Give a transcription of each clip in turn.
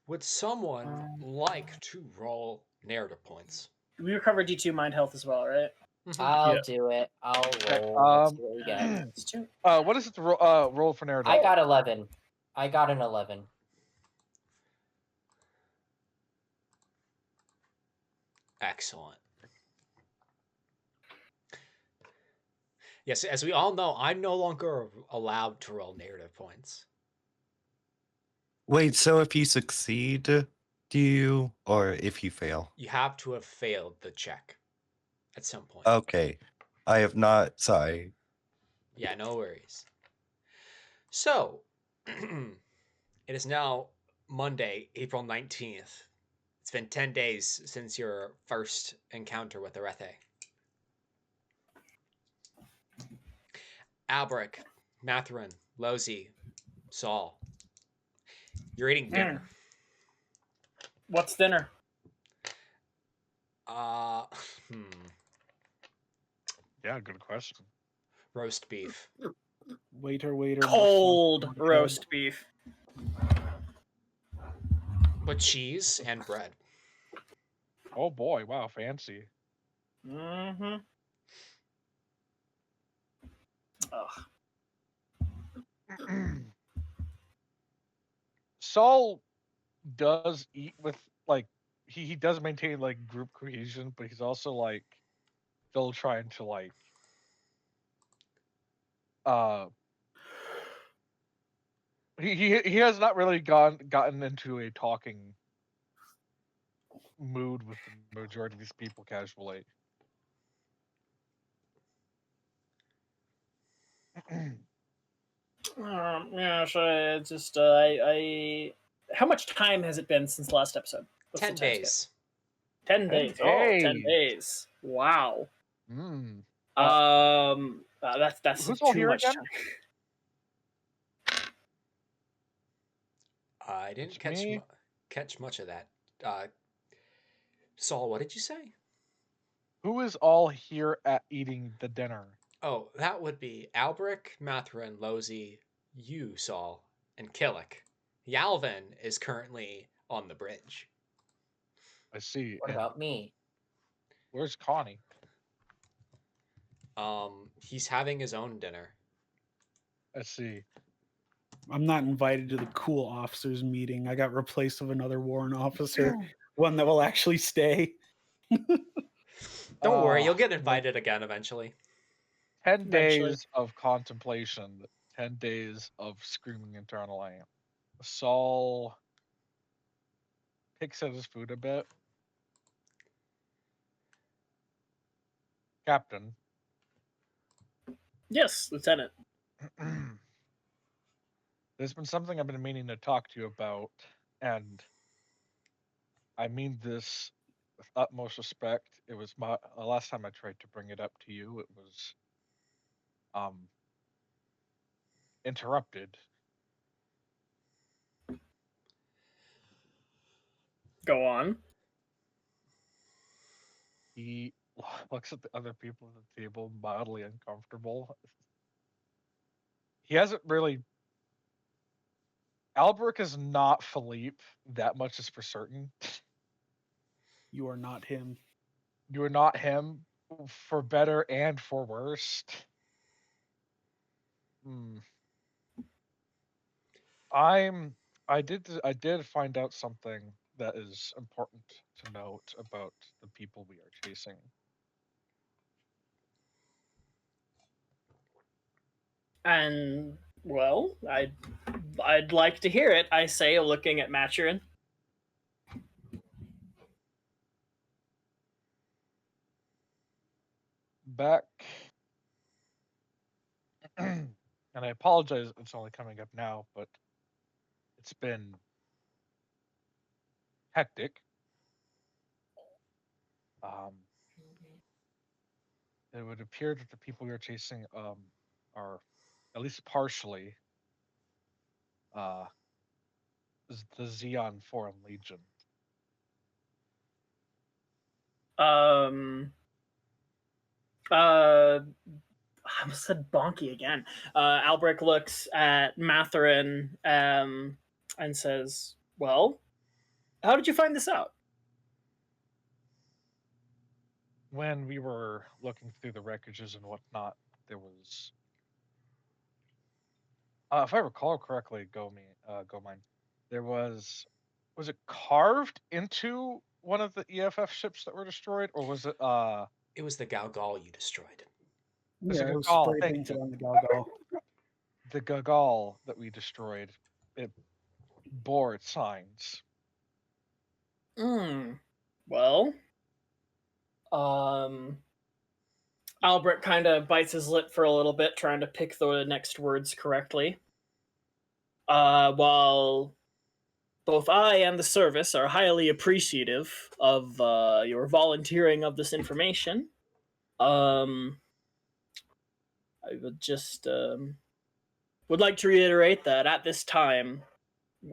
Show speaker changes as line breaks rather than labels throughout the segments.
Would someone like to roll narrative points?
We recover D2 mind health as well, right?
I'll do it. I'll roll. Let's see what we get.
It's 2.
What is it to roll for narrative?
I got 11. I got an 11.
Excellent. Yes, as we all know, I'm no longer allowed to roll narrative points.
Wait, so if you succeed, do you, or if you fail?
You have to have failed the check at some point.
Okay. I have not, sorry.
Yeah, no worries. So, it is now Monday, April 19th. It's been 10 days since your first encounter with the Rethe. Albric, Matherin, Lozy, Saul. You're eating dinner.
What's dinner?
Yeah, good question.
Roast beef.
Waiter.
Cold roast beef.
With cheese and bread.
Oh boy, wow, fancy.
Mm-hmm. Ugh.
Saul does eat with, like, he does maintain, like, group cohesion, but he's also, like, still trying to, like, he has not really gotten into a talking mood with the majority of these people casually.
Yeah, so it's just I. How much time has it been since the last episode? What's
10
the time
days.
scale? 10 days. Oh, 10 days. Wow. That's
Who's all
too
here
much
again?
time.
I didn't catch much of that. Saul, what did you say?
Who is all here at eating the dinner?
Oh, that would be Albric, Matherin, Lozy, you, Saul, and Killick. Yalvin is currently on the bridge.
I see.
What about me?
Where's Connie?
He's having his own dinner.
I see.
I'm not invited to the cool officers meeting. I got replaced with another warrant officer, one that will actually stay.
Don't worry, you'll get invited again eventually.
10 days of contemplation, 10 days of screaming internally. Saul picks at his food a bit. Captain.
Yes, Lieutenant.
There's been something I've been meaning to talk to you about, and I mean this with utmost respect. It was the last time I tried to bring it up to you, it was interrupted.
Go on.
He looks at the other people at the table, mildly uncomfortable. He hasn't really. Alberic is not Philippe. That much is for certain.
You are not him.
You are not him, for better and for worse. I did find out something that is important to note about the people we are chasing.
And well, I'd like to hear it. I say, looking at Maturin.
Back, and I apologize. It's only coming up now, but it's been hectic. It would appear that the people we are chasing are at least partially the Xeon Foreign Legion.
I almost said Bonky again. Albric looks at Matherin and says, well, How did you find this out?
When we were looking through the wreckages and whatnot, there was, if I recall correctly, Go Mine, there was it carved into one of the EFF ships that were destroyed, or was it?
It was the Galgal you destroyed.
Was
Yeah,
it
it was
Gagal?
spray
Thank
painted
you.
on the Galgal.
The Gagal that we destroyed, it bore its signs.
Well, Albert kind of bites his lip for a little bit, trying to pick the next words correctly. While both I and the service are highly appreciative of your volunteering of this information, I would just would like to reiterate that at this time,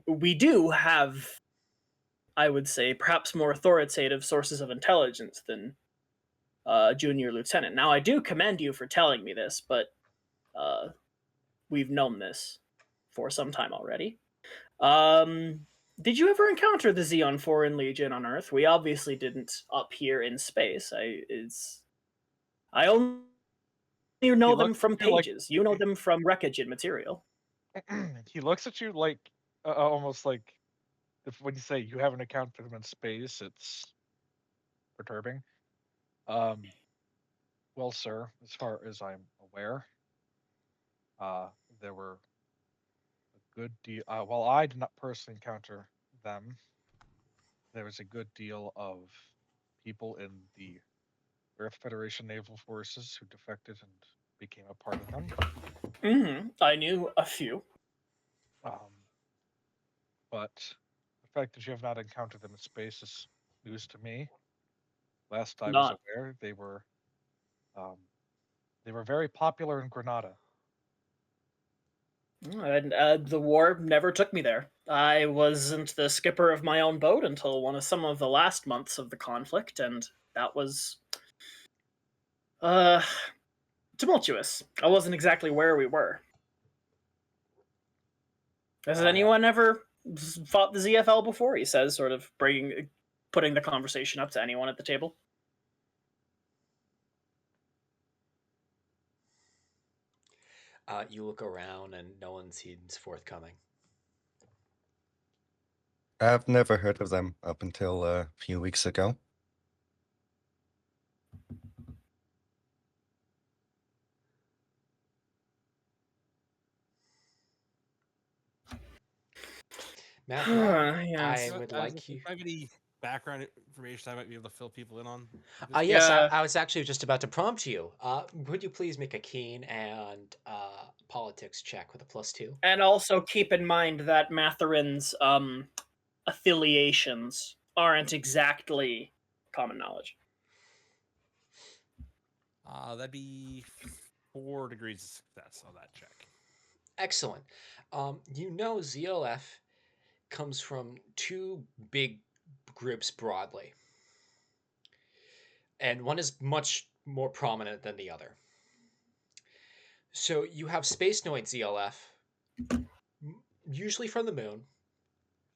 we do have, I would say, perhaps more authoritative sources of intelligence than junior lieutenant. Now, I do commend you for telling me this, but we've known this for some time already. Did you ever encounter the Xeon Foreign Legion on Earth? We obviously didn't up here in space. I only know them from pages. You know them from wreckage and material.
He looks at you like almost like when you say you haven't accounted for them in space, it's perturbing. Well, sir, as far as I'm aware, there were a good deal. While I did not personally encounter them, there was a good deal of people in the Earth Federation Naval Forces who defected and became a part of them.
I knew a few.
But the fact that you have not encountered them in space is news to me. Last I was aware, they were very popular in Granada.
And the war never took me there. I wasn't the skipper of my own boat until some of the last months of the conflict, and that was tumultuous. I wasn't exactly where we were. Has anyone ever fought the ZFL before? He says, sort of putting the conversation up to anyone at the table.
You look around and no one seems forthcoming.
I've never heard of them up until a few weeks ago.
Matt,
yes.
I would like you.
If I have any background information I might be able to fill people in on?
Yes, I was actually just about to prompt you. Would you please make a keen and politics check with a +2?
And also keep in mind that Matherin's affiliations aren't exactly common knowledge.
That'd be 4 degrees of success on that check.
Excellent. You know ZLF comes from 2 big groups broadly. And one is much more prominent than the other. So you have Space Noid ZLF, usually from the moon,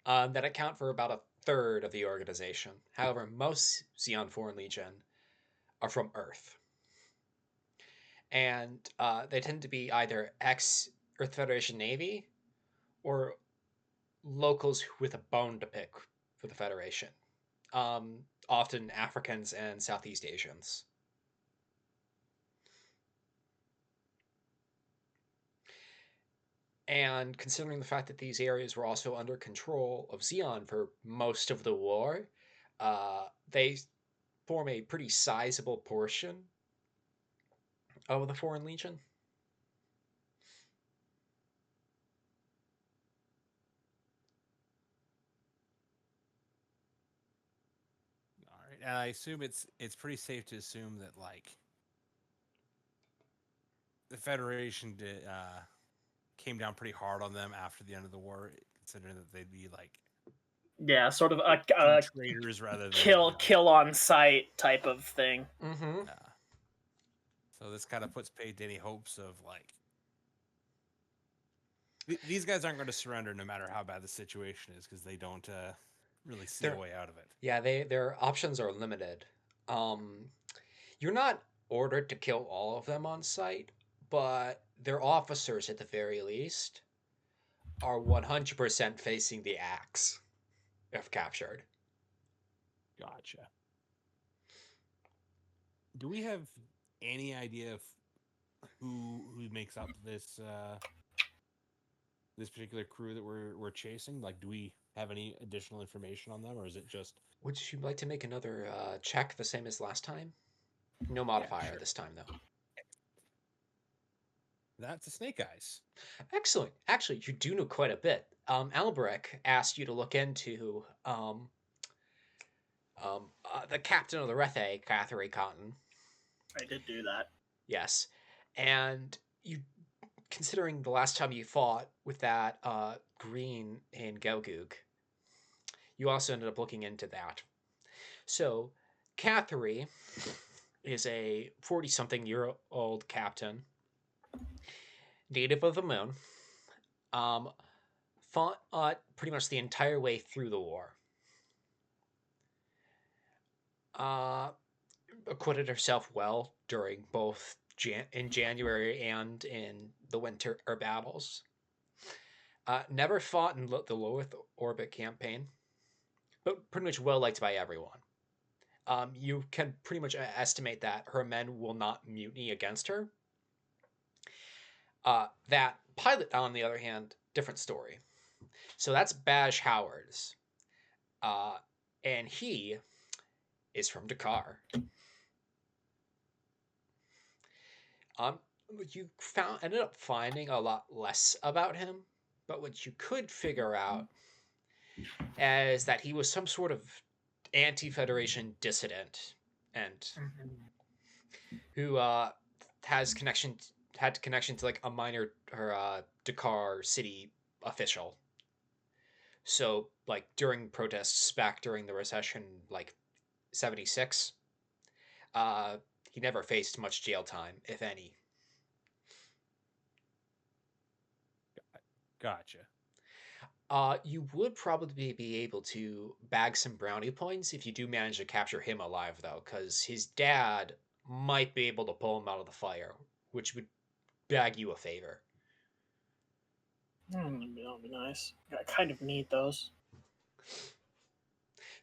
that account for about 1/3 of the organization. However, most Xeon Foreign Legion are from Earth. And they tend to be either ex-Earth Federation Navy or locals with a bone to pick for the Federation. Often Africans and Southeast Asians. And considering the fact that these areas were also under control of Xeon for most of the war, they form a pretty sizable portion of the Foreign Legion.
All right, and I assume it's pretty safe to assume that like the Federation came down pretty hard on them after the end of the war, considering that they'd be like
sort of a
traitors rather than
kill on sight type of thing.
Mm-hmm.
So this kind of puts paid to any hopes of like these guys aren't going to surrender no matter how bad the situation is, because they don't really see a way out of it.
Yeah, their options are limited. You're not ordered to kill all of them on sight, but their officers, at the very least, are 100% facing the axe if captured.
Gotcha. Do we have any idea of who makes up this this particular crew that we're chasing? Like, do we have any additional information on them, or is it just?
Would you like to make another check the same as last time? No modifier
sure.
this time, though.
That's a Snake Eyes.
Excellent. Actually, you do know quite a bit. Albrecht asked you to look into the captain of the Rethe, Catherine Cotton.
I did do that.
Yes. And you, considering the last time you fought with that green in Gelgug, you also ended up looking into that. So, Catherine is a 40-something-year-old captain, native of the moon, fought pretty much the entire way through the war. Acquitted herself well during both in January and in the winter battles. Never fought in the lowest orbit campaign, but pretty much well liked by everyone. You can pretty much estimate that her men will not mutiny against her. That pilot, on the other hand, different story. So that's Baj Howard's. And he is from Dakar. You ended up finding a lot less about him, but what you could figure out is that he was some sort of anti-Federation dissident, and who had connection to like a minor or Dakar city official. So like during protests back during the recession, like 76, he never faced much jail time, if any.
Gotcha.
You would probably be able to bag some brownie points if you do manage to capture him alive, though, because his dad might be able to pull him out of the fire, which would bag you a favor.
That'll be nice. I kind of need those.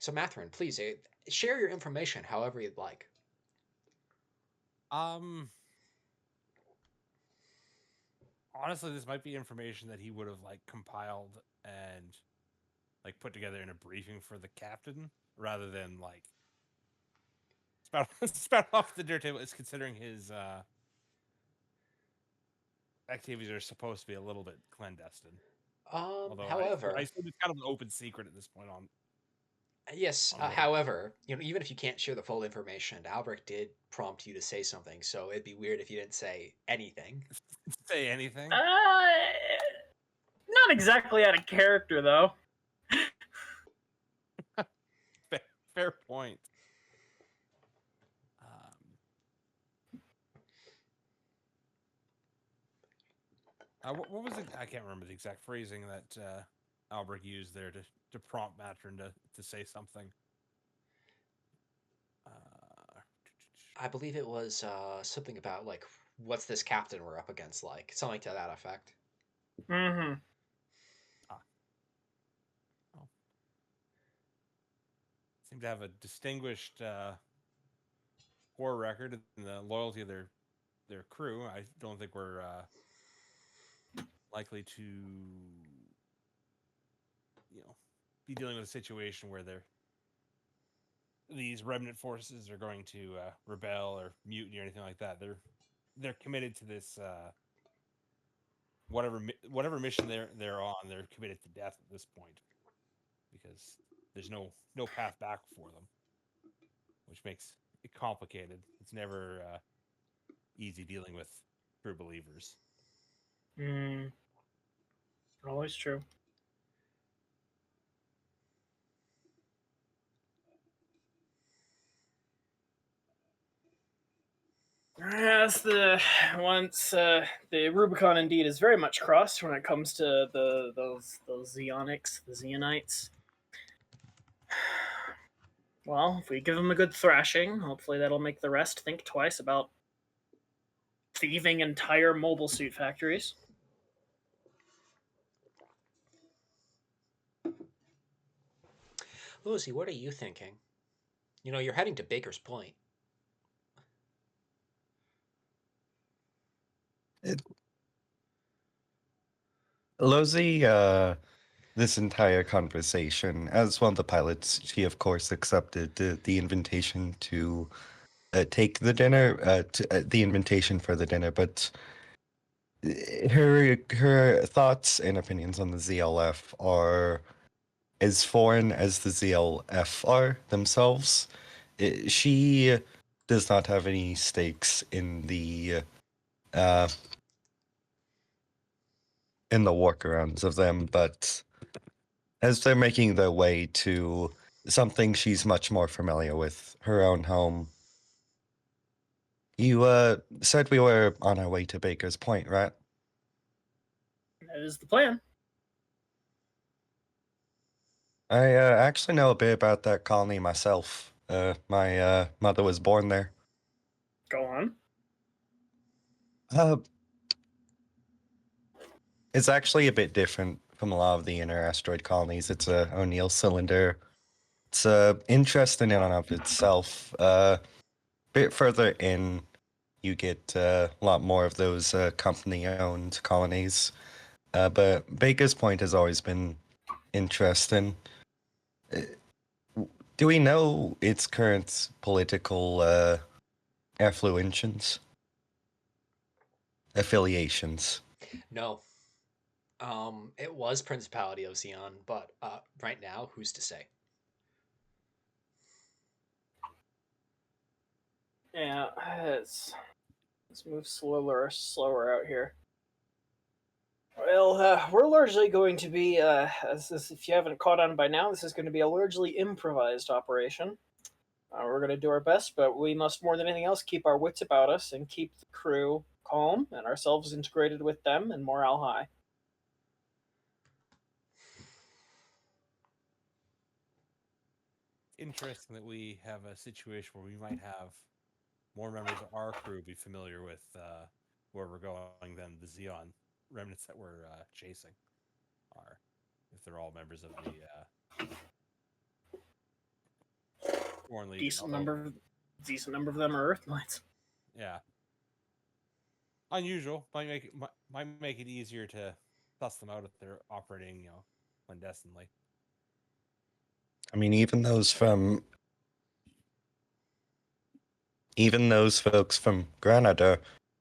So, Matherin, please share your information however you'd like.
Honestly, this might be information that he would have like compiled and like put together in a briefing for the captain, rather than like spout off the dinner table. Is considering his activities are supposed to be a little bit clandestine. Although
However,
I assume it's kind of an open secret at this point on.
Yes, however, even if you can't share the full information, Albrecht did prompt you to say something, so it'd be weird if you didn't say anything.
Say anything?
Not exactly out of character, though.
Fair point. What was it? I can't remember the exact phrasing that Albrecht used there to prompt Matron to say something.
I believe it was something about like, what's this captain we're up against like? Something to that effect.
Mm-hmm.
Seem to have a distinguished war record and the loyalty of their crew. I don't think we're likely to, be dealing with a situation where these remnant forces are going to rebel or mutiny or anything like that. They're committed to this whatever mission they're on. They're committed to death at this point, because there's no path back for them, which makes it complicated. It's never easy dealing with true believers.
Always true. Yes, the Rubicon indeed is very much crossed when it comes to those Zeonics, the Zeonites. Well, if we give them a good thrashing, hopefully that'll make the rest think twice about thieving entire mobile suit factories.
Lucy, what are you thinking? You know, you're heading to Baker's Point.
Lozy, this entire conversation, as one of the pilots, she of course accepted the invitation to take the dinner, the invitation for the dinner, but her thoughts and opinions on the ZLF are as foreign as the ZLF are themselves. She does not have any stakes in the workarounds of them, but as they're making their way to something she's much more familiar with, her own home. You said we were on our way to Baker's Point, right?
That is the plan.
I actually know a bit about that colony myself. My mother was born there.
Go on.
It's actually a bit different from a lot of the inner asteroid colonies. It's a O'Neill cylinder. It's interesting in and of itself. Bit further in, you get a lot more of those company-owned colonies. But Baker's Point has always been interesting. Do we know its current political affluations? Affiliations?
No. It was Principality of Xeon, but right now, who's to say?
Yeah, let's move slower out here. Well, we're largely going to be, if you haven't caught on by now, this is going to be a largely improvised operation. We're going to do our best, but we must, more than anything else, keep our wits about us and keep the crew calm and ourselves integrated with them and morale high.
Interesting that we have a situation where we might have more members of our crew be familiar with where we're going than the Xeon remnants that we're chasing are, if they're all members of the Foreign Legion.
Decent number of them are Earthblights.
Yeah. Unusual. Might make it easier to suss them out if they're operating, clandestinely.
I mean, even those folks from Granada,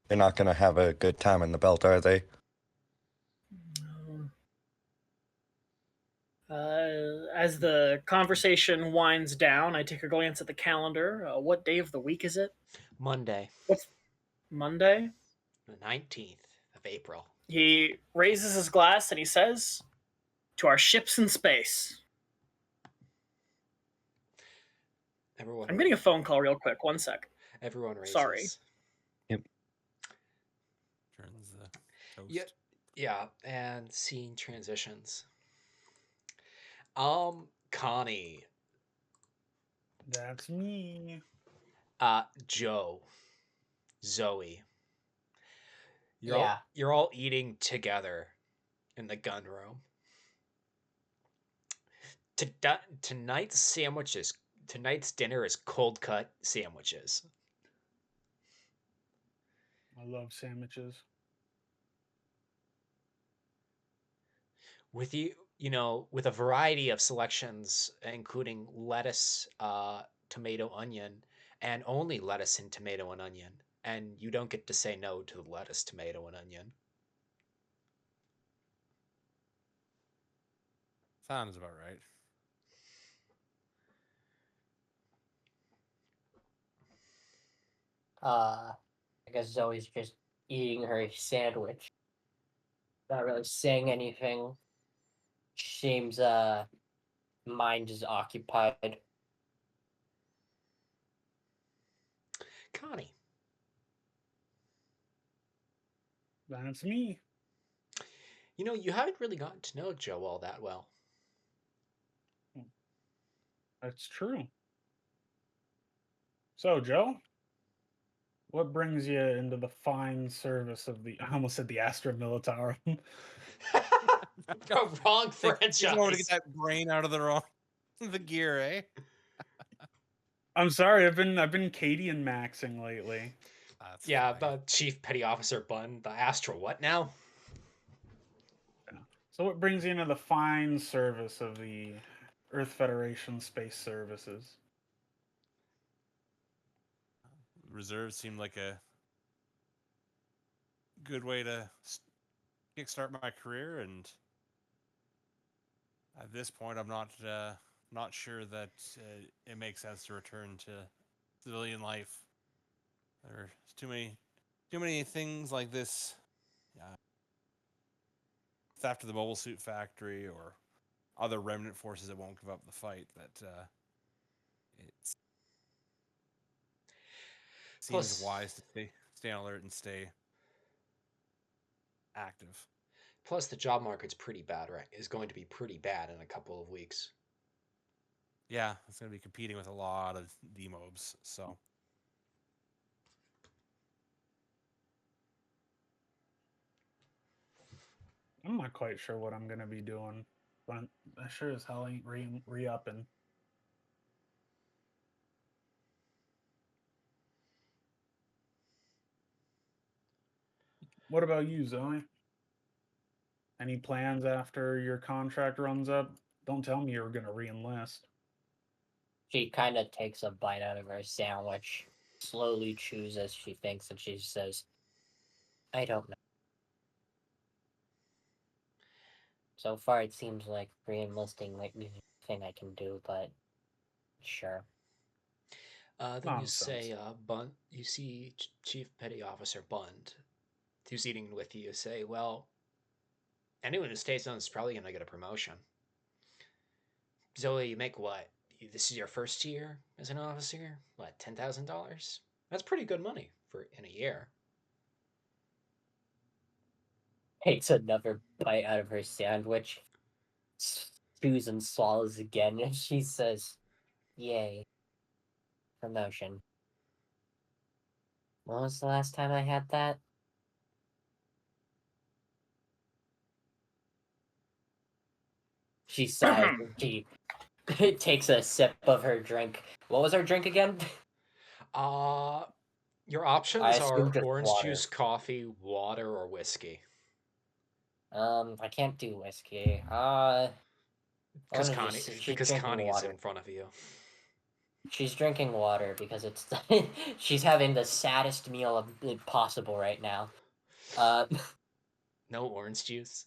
they're not going to have a good time in the belt, are they?
As the conversation winds down, I take a glance at the calendar. What day of the week is it?
Monday.
What's Monday?
The 19th of April.
He raises his glass and he says, "To our ships in space."
Everyone.
I'm getting a phone call real quick. 1 sec.
Everyone raises.
Sorry.
Yep.
Turns the toast.
Yeah, and scene transitions. Connie.
That's me.
Joe. Zoe.
Yeah.
You're all eating together in the gun room. Tonight's dinner is cold cut sandwiches.
I love sandwiches.
With with a variety of selections, including lettuce, tomato, onion, and only lettuce and tomato and onion. And you don't get to say no to the lettuce, tomato, and onion.
Sounds about right.
I guess Zoe's just eating her sandwich. Not really saying anything. Seems mind is occupied.
Connie.
That's me.
You haven't really gotten to know Joe all that well.
That's true. So, Joe, what brings you into the fine service of the? I almost said the Astra Militarum.
Wrong
Take a moment to
franchise.
get that brain out of the wrong the gear, eh?
I'm sorry, I've been Cadian maxing lately.
That's
Yeah,
fine.
the Chief Petty Officer Bun, the Astra what now?
So, what brings you into the fine service of the Earth Federation Space Services?
Reserves seemed like a good way to kickstart my career, and at this point, I'm not sure that it makes sense to return to civilian life. There's too many things like this. Theft of the mobile suit factory or other remnant forces that won't give up the fight. That it seems
Plus-
wise to stay on alert and stay active.
Plus, the job market's pretty bad, right? Is going to be pretty bad in a couple of weeks.
Yeah, it's going to be competing with a lot of demobes. So
I'm not quite sure what I'm gonna be doing, but I sure as hell ain't re-upping. What about you, Zoe? Any plans after your contract runs up? Don't tell me you're gonna re-enlist.
She kind of takes a bite out of her sandwich, slowly chews as she thinks, and she says, I don't know. So far, it seems like re-enlisting might be the thing I can do, but sure.
Then you
Nonsense.
say, Bund, you see Chief Petty Officer Bund, who's eating with you, say, well, anyone who stays on is probably going to get a promotion. Zoe, you make what? This is your first year as an officer? What, $10,000? That's pretty good money for in a year.
Takes another bite out of her sandwich, chews and swallows again, and she says, yay. Promotion. When was the last time I had that? She sighs and she takes a sip of her drink. What was her drink again?
Your options
I assume
are
just
orange
water.
juice, coffee, water, or whiskey.
I can't do whiskey.
Because
she's
Connie
drinking
is
water.
in front of you.
She's drinking water because it's she's having the saddest meal possible right now.
No orange juice.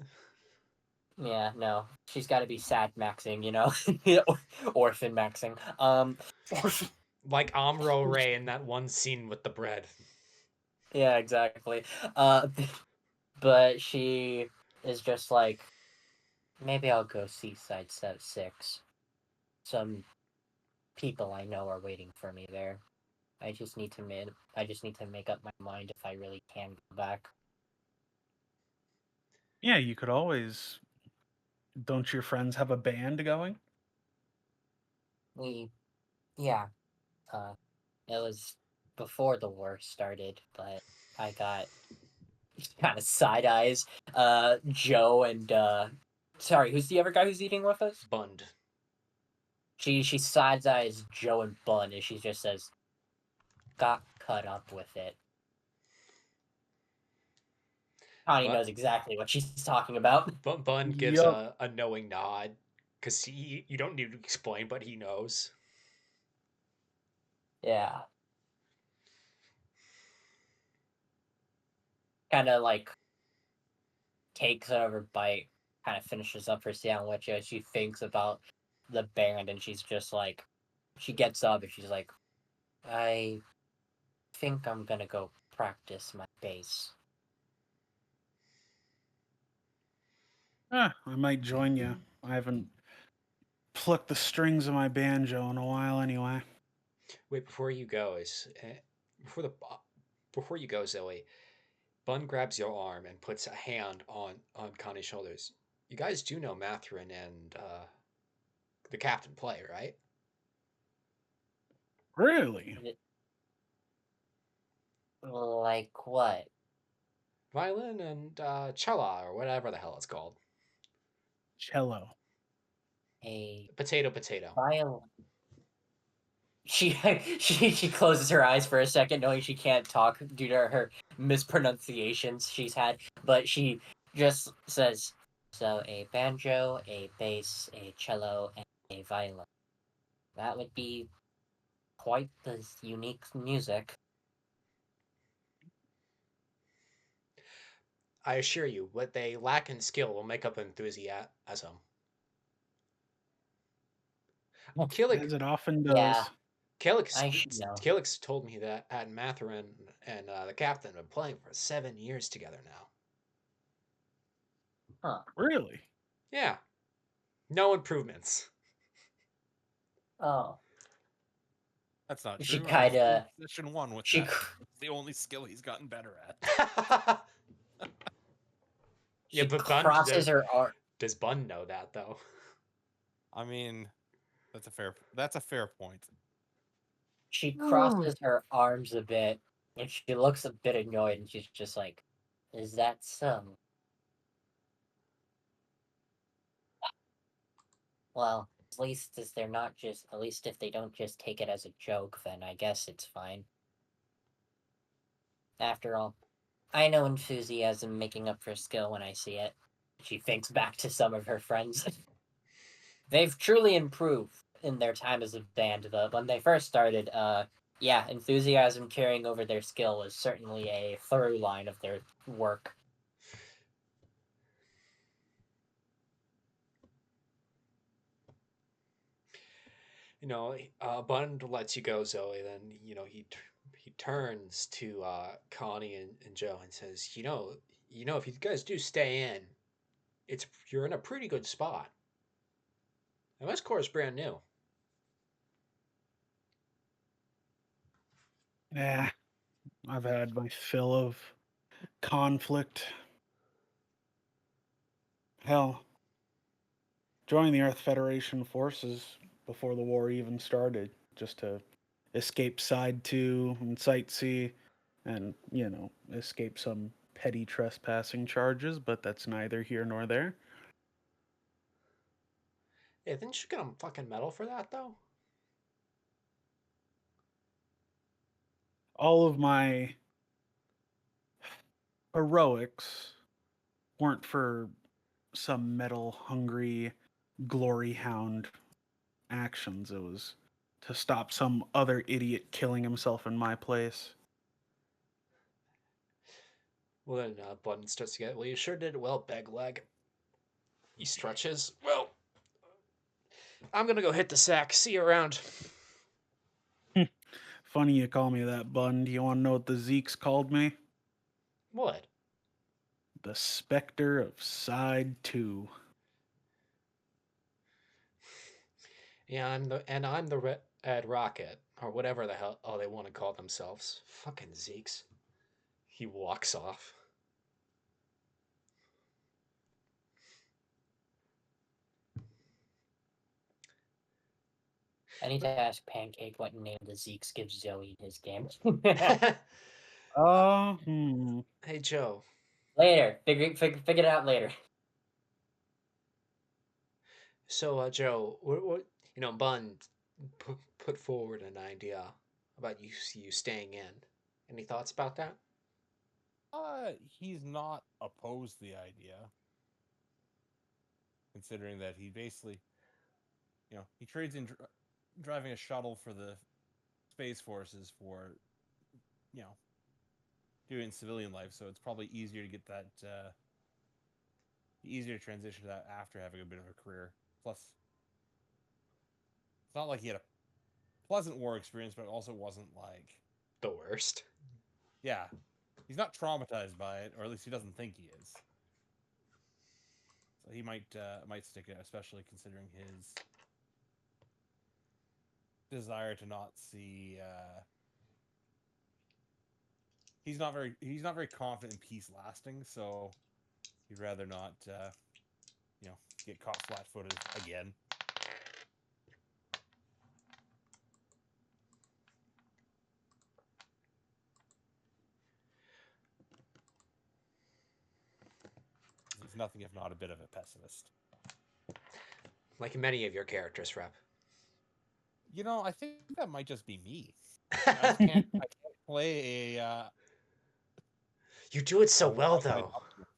Yeah, no. She's got to be sad maxing, you know, orphan maxing.
Like Amro Ray in that one scene with the bread.
Yeah, exactly. But she is just like, maybe I'll go Seaside 6. Some people I know are waiting for me there. I just need to make up my mind if I really can go back.
Yeah, you could always. Don't your friends have a band going?
Yeah. It was before the war started, but I got kind of side eyes. Joe and sorry, who's the other guy who's eating with us?
Bund.
She side eyes Joe and Bun, and she just says, "Got cut up with it." Connie knows exactly what she's talking about.
Bund gives
Yup.
a knowing nod because you don't need to explain, but he knows.
Yeah. Kind of like takes another bite, kind of finishes up her sandwich as she thinks about the band, and she's just like, she gets up and she's like, I think I'm gonna go practice my bass.
I might join you. I haven't plucked the strings of my banjo in a while anyway.
Wait, before you go, before you go, Zoe, Bun grabs your arm and puts a hand on Connie's shoulders. You guys do know Matherin and the captain play, right?
Really?
Like what?
Violin and cello, or whatever the hell it's called.
Cello.
A
Potato.
violin. She she closes her eyes for a second, knowing she can't talk due to her mispronunciations she's had. But she just says, "So a banjo, a bass, a cello, and a violin. That would be quite the unique music."
I assure you, what they lack in skill will make up enthusiasm.
As it often does.
Yeah, I should know.
Kilix told me that Matherin and the captain have been playing for 7 years together now.
Huh.
Really?
Yeah. No improvements.
Oh.
That's not
She
true.
kinda-
Session 1 with
she
that.
cr-
It's the only skill he's gotten better at.
Yeah,
She
but Bun
crosses her arm.
does Bun know that though?
I mean, that's a fair point.
She crosses her arms a bit, and she looks a bit annoyed, and she's just like, "Is that so?" Well, at least if they don't just take it as a joke, then I guess it's fine. After all, I know enthusiasm making up for skill when I see it. She thinks back to some of her friends. They've truly improved in their time as a band, but when they first started, yeah, enthusiasm carrying over their skill was certainly a through line of their work.
Bun lets you go, Zoe. Then he turns to Connie and Joe and says, if you guys do stay in, you're in a pretty good spot. And this core is brand new.
Yeah, I've had my fill of conflict. Hell, joined the Earth Federation forces before the war even started, just to escape Side 2 and Sightsee, and, escape some petty trespassing charges, but that's neither here nor there.
Yeah, didn't you get a fucking medal for that though?
All of my heroics weren't for some medal hungry glory hound actions. It was to stop some other idiot killing himself in my place.
Well, then Bun starts to get. Well, you sure did well, beg leg. He stretches. Well, I'm gonna go hit the sack. See you around.
Funny you call me that, Bun. Do you want to know what the Zeeks called me?
What?
The Spectre of Side 2.
Yeah, I'm the Red Rocket, or whatever the hell they want to call themselves. Fucking Zeeks. He walks off.
I need to ask Pancake what name the Zeeks gives Zoe in his game.
Hey Joe.
Later. Figure it out later.
So Joe, Bun put forward an idea about you staying in. Any thoughts about that?
He's not opposed to the idea, considering that he basically, he trades in driving a shuttle for the Space Forces for, doing civilian life. So it's probably easier to get that, easier to transition to that after having a bit of a career. Plus, it's not like he had a pleasant war experience, but it also wasn't like
the worst.
Yeah, he's not traumatized by it, or at least he doesn't think he is. So he might stick it, especially considering his desire to not see. He's not very confident in peace lasting, so he'd rather not, get caught flat-footed again. nothing if not a bit of a pessimist.
Like many of your characters, Rep.
You know, I think that might just be me. I can't play a.
You do it so
a
well,
wide-eyed
though.
optimist.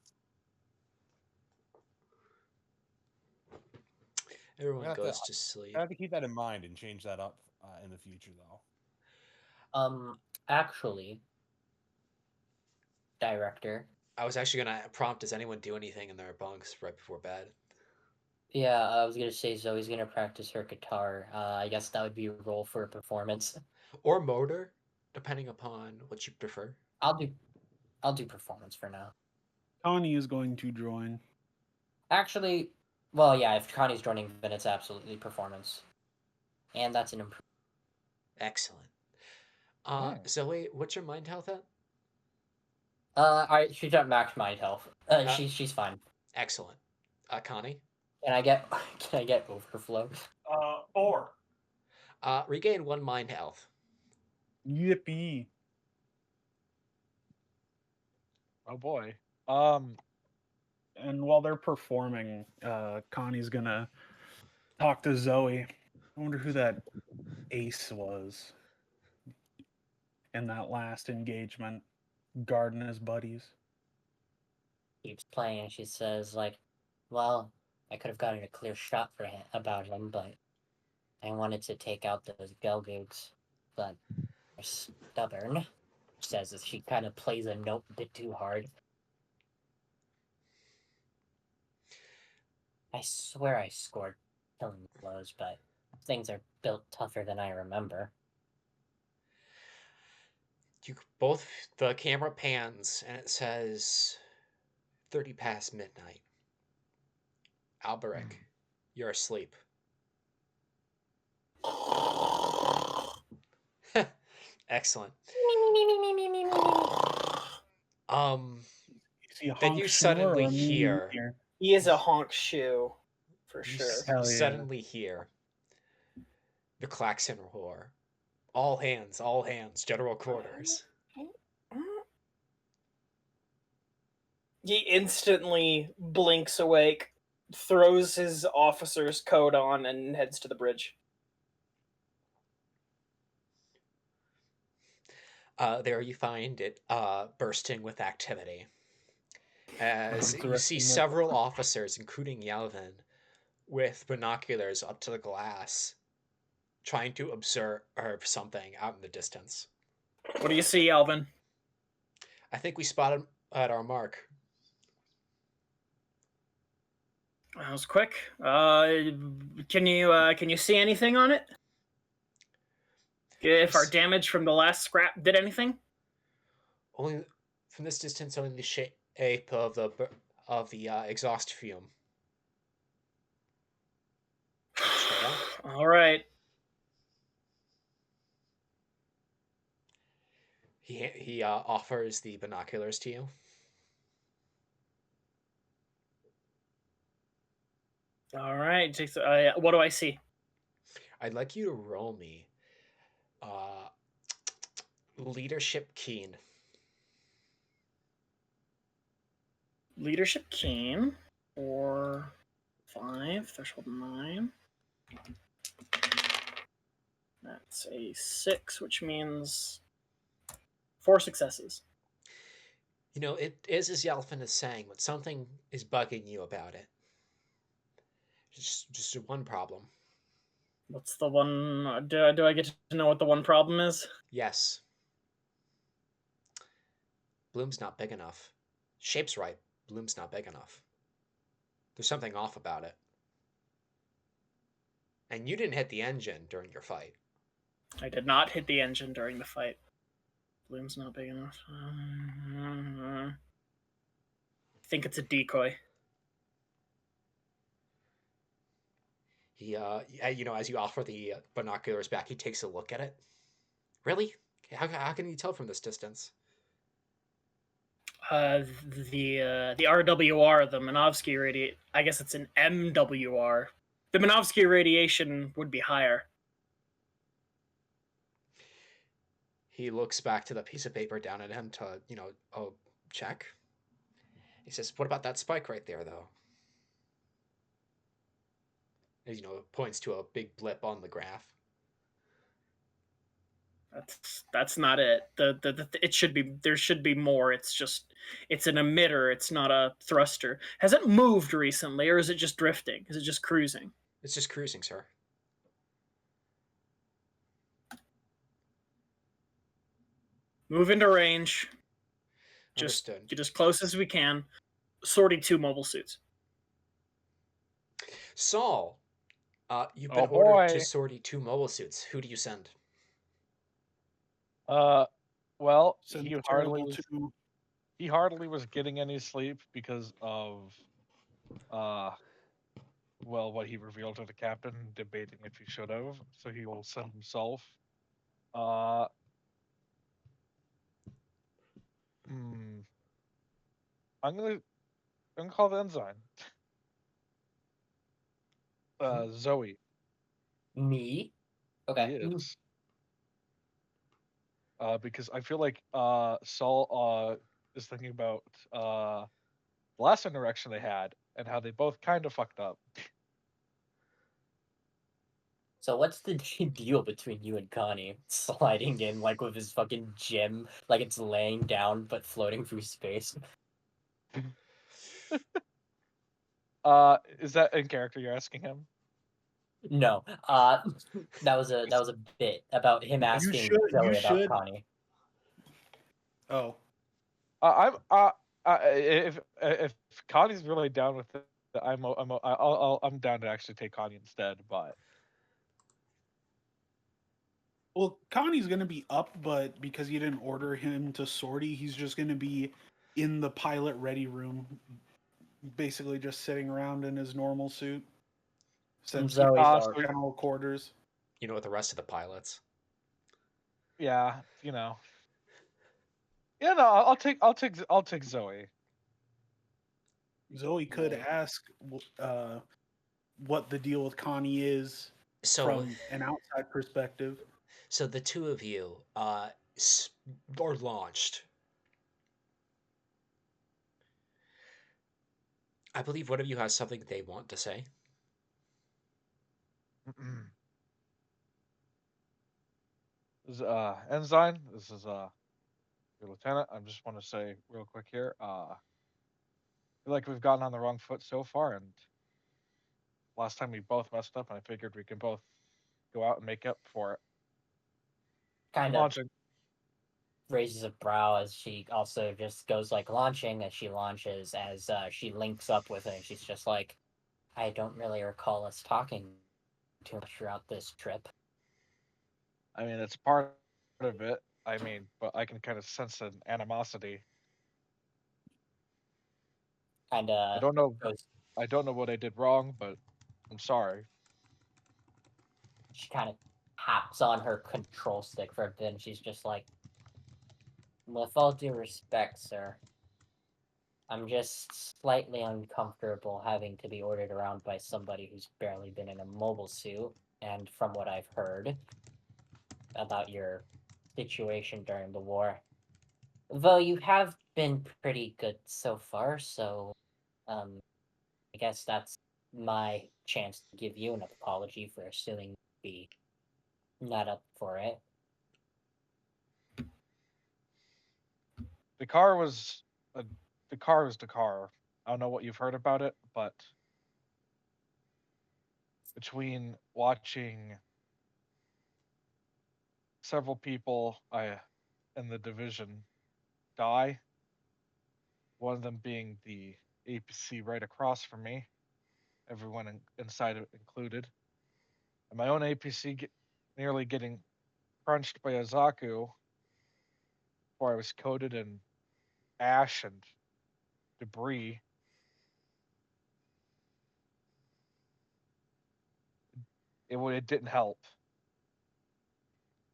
Everyone
have to-
goes to sleep.
I have to keep that in mind and change that up in the future, though.
Actually, director.
I was actually gonna prompt, does anyone do anything in their bunks right before bed?
Yeah, I was gonna say Zoe's gonna practice her guitar. I guess that would be a role for a performance.
Or motor, depending upon what you prefer.
I'll do performance for now.
Connie is going to join.
Actually, well, yeah, if Connie's joining, then it's absolutely performance, and that's an improvement.
Excellent.
Nice.
Zoe, what's your mind health at?
She's at max mind health. She's fine.
Excellent. Connie?
Can I get overflow?
4.
Regain 1 mind health.
Yippee.
Oh boy.
And while they're performing, Connie's gonna talk to Zoe. I wonder who that ace was in that last engagement, guarding his buddies.
Keeps playing. She says like, "Well, I could have gotten a clear shot for him about him, but I wanted to take out those Gelgoogs, but they're stubborn." Says as she kind of plays a note a bit too hard. I swear I scored killing blows, but things are built tougher than I remember.
The camera pans and it says 30 past midnight. Alberic, you're asleep. Excellent.
Is he a
Then
honk
you
shoe
suddenly
or a mean
hear-
ear?
He is a honk shoe, for
You,
sure.
you
Hell yeah.
suddenly hear the klaxon roar. All hands, general quarters.
He instantly blinks awake, throws his officer's coat on, and heads to the bridge.
There you find it bursting with activity. As
It's
you see
arresting
several officers, including Yalvin, with binoculars up to the glass, trying to observe something out in the distance.
What do you see, Alvin?
I think we spotted at our mark.
That was quick. Can you see anything on it? If our damage from the last scrap did anything?
Only from this distance, only the shape of the exhaust fume. Trail.
All right.
He offers the binoculars to you.
All right. What do I see?
I'd like you to roll me leadership keen.
Leadership keen. 4, 5, threshold 9. That's a 6, which means 4 successes.
You know, it is as Yalfin is saying, but something is bugging you about it. Just one problem.
What's the one? Do I get to know what the one problem is?
Yes. Bloom's not big enough. Shape's right. Bloom's not big enough. There's something off about it. And you didn't hit the engine during your fight.
I did not hit the engine during the fight. Bloom's not big enough. I think it's a decoy.
He, as you offer the binoculars back, he takes a look at it. Really? How can you tell from this distance?
The RWR, the Minovsky radiation. I guess it's an MWR. The Minovsky radiation would be higher.
He looks back to the piece of paper down at him to, check. He says, "What about that spike right there, though?" As it points to a big blip on the graph.
That's not it. It should be, there should be more. It's an emitter. It's not a thruster. Has it moved recently, or is it just drifting? Is it just cruising?
It's just cruising, sir.
Move into range.
Understood.
Get as close as we can. Sortie 2 mobile suits.
Saul, you've
Oh,
been ordered to
boy.
sortie 2 mobile suits. Who do you send?
Well,
Send
he
the
hardly
terrible
was,
to
he hardly was getting any sleep because of well, what he revealed to the captain, debating if he should have. So he will send himself. I'm gonna call the ensign. Zoe.
Me? Okay.
Yes. Because I feel like Saul is thinking about the last interaction they had and how they both kind of fucked up.
So what's the deal between you and Connie sliding in like with his fucking gem, like it's laying down but floating through space?
Is that in character you're asking him?
No, that was a bit about him asking Zoe about
should.
Connie.
Oh,
If Connie's really down with it, I'm down to actually take Connie instead. But
well, Connie's gonna be up, but because you didn't order him to sortie, he's just gonna be in the pilot ready room, basically just sitting around in his normal suit. Since
Zoe's
so
general quarters.
With the rest of the pilots.
yeah, yeah, no, I'll take Zoe.
Zoe could ask what the deal with Connie is from an outside perspective.
So the two of you are launched. I believe one of you has something they want to say.
This is Ensign. This is your lieutenant. I just want to say real quick here. I feel like we've gotten on the wrong foot so far, and last time we both messed up, and I figured we can both go out and make up for it.
Kind of
Launching.
raises a brow as she also just goes like launching as she launches as she links up with it. And she's just like, I don't really recall us talking too much throughout this trip.
I mean, it's part of it. I mean, but I can kind of sense an animosity.
And
I don't know.
goes,
I don't know what I did wrong, but I'm sorry.
she kind of taps on her control stick for a bit, and she's just like, with all due respect, sir, I'm just slightly uncomfortable having to be ordered around by somebody who's barely been in a mobile suit, and from what I've heard about your situation during the war, though you have been pretty good so far, so I guess that's my chance to give you an apology for assuming you'd be not up for it.
The car was the car. I don't know what you've heard about it, but between watching several people in the division die, one of them being the APC right across from me, everyone inside it included, and my own APC nearly getting crunched by a Zaku before I was coated in ash and debris. It didn't help.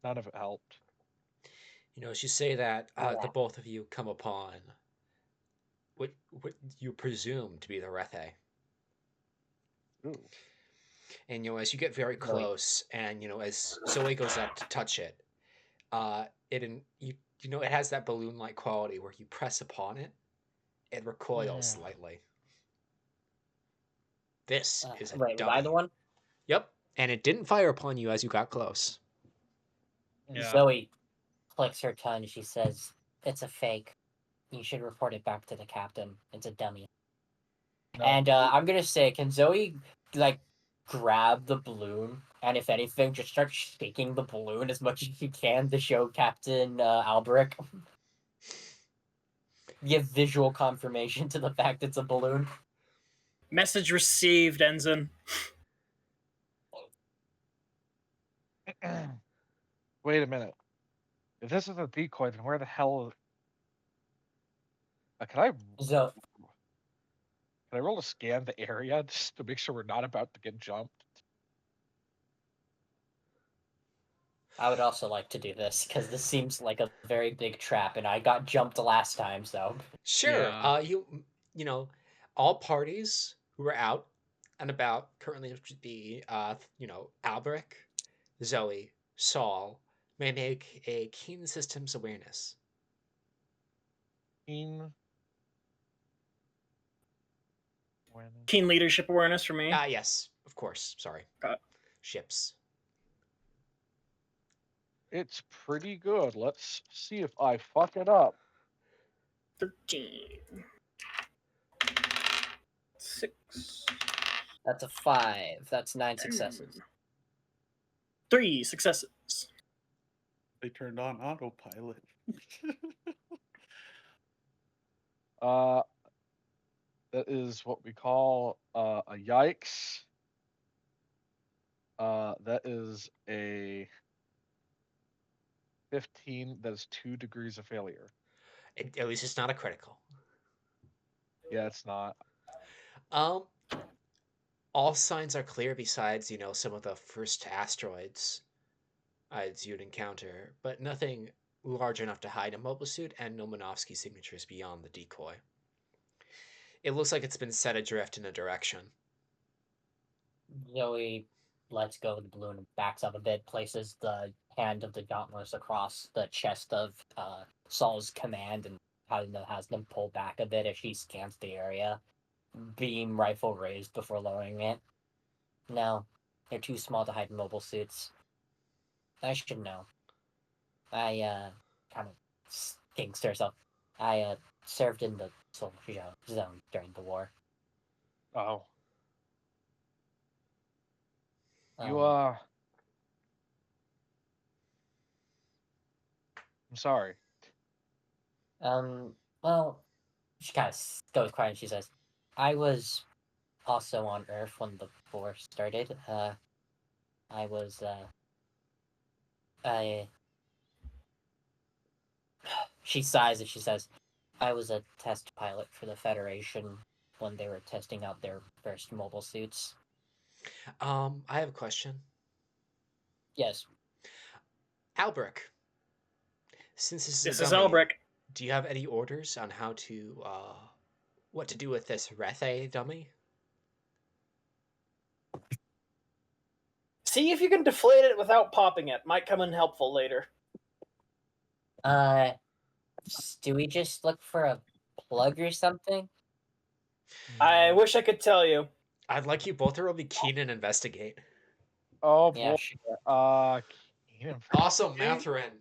None of it helped.
As you say that, the both of you come upon what you presume to be the Rethe.
Ooh.
And as you get very close, and as Zoe goes up to touch it, it has that balloon-like quality where you press upon it, It recoils
Yeah.
slightly. This is a
Wait, was I the
dummy.
one?
Yep, and it didn't fire upon you as you got close.
Yeah.
Zoe clicks her tongue. She says, "It's a fake. You should report it back to the captain. It's a dummy."
No.
And I'm gonna say, can Zoe like grab the balloon and, if anything, just start shaking the balloon as much as she can to show Captain Albrecht? Give visual confirmation to the fact it's a balloon.
Message received, Ensign.
Wait a minute. If this is a decoy, then where the hell? Can
So
I roll to scan the area just to make sure we're not about to get jumped?
I would also like to do this because this seems like a very big trap, and I got jumped last time. So
Sure.
Yeah.
You know, all parties who are out and about currently would be Albrecht, Zoe, Saul may make a keen systems awareness.
Keen.
Keen leadership awareness for me.
Yes, of course. Sorry.
Got it.
Ships.
It's pretty good. Let's see if I fuck it up.
13. 6.
that's a 5. That's 9 successes.
3 successes.
They turned on autopilot.
That is what we call a yikes. That is a 15. That is 2 degrees of failure.
At least it's not a critical.
Yeah, it's not.
All signs are clear besides, some of the first asteroids you'd encounter, but nothing large enough to hide a mobile suit and no Minovsky signatures beyond the decoy. It looks like it's been set adrift in a direction.
Zoe lets go of the balloon and backs up a bit, places the hand of the Dauntless across the chest of Saul's command, and has them pull back a bit as she scans the area. Beam rifle raised before lowering it. No, they're too small to hide in mobile suits. I should know. I kind of thinks to herself. I served in the soldier zone during the war.
Oh. You
Um,
I'm sorry.
Well, she kind of goes quiet and she says, "I was also on Earth when the war started. I was I." She sighs and she says, "I was a test pilot for the Federation when they were testing out their first mobile suits."
I have a question.
Yes.
Albrecht, since this is
This
a
is
dummy,
Albrecht.
do you have any orders on how to, what to do with this Rethe dummy?
See if you can deflate it without popping it. Might come in helpful later.
Do we just look for a plug or something?
I wish I could tell you.
I'd like you both to really keen and investigate.
Oh
Yeah,
boy.
sure.
Keenan.
Also, Matherin,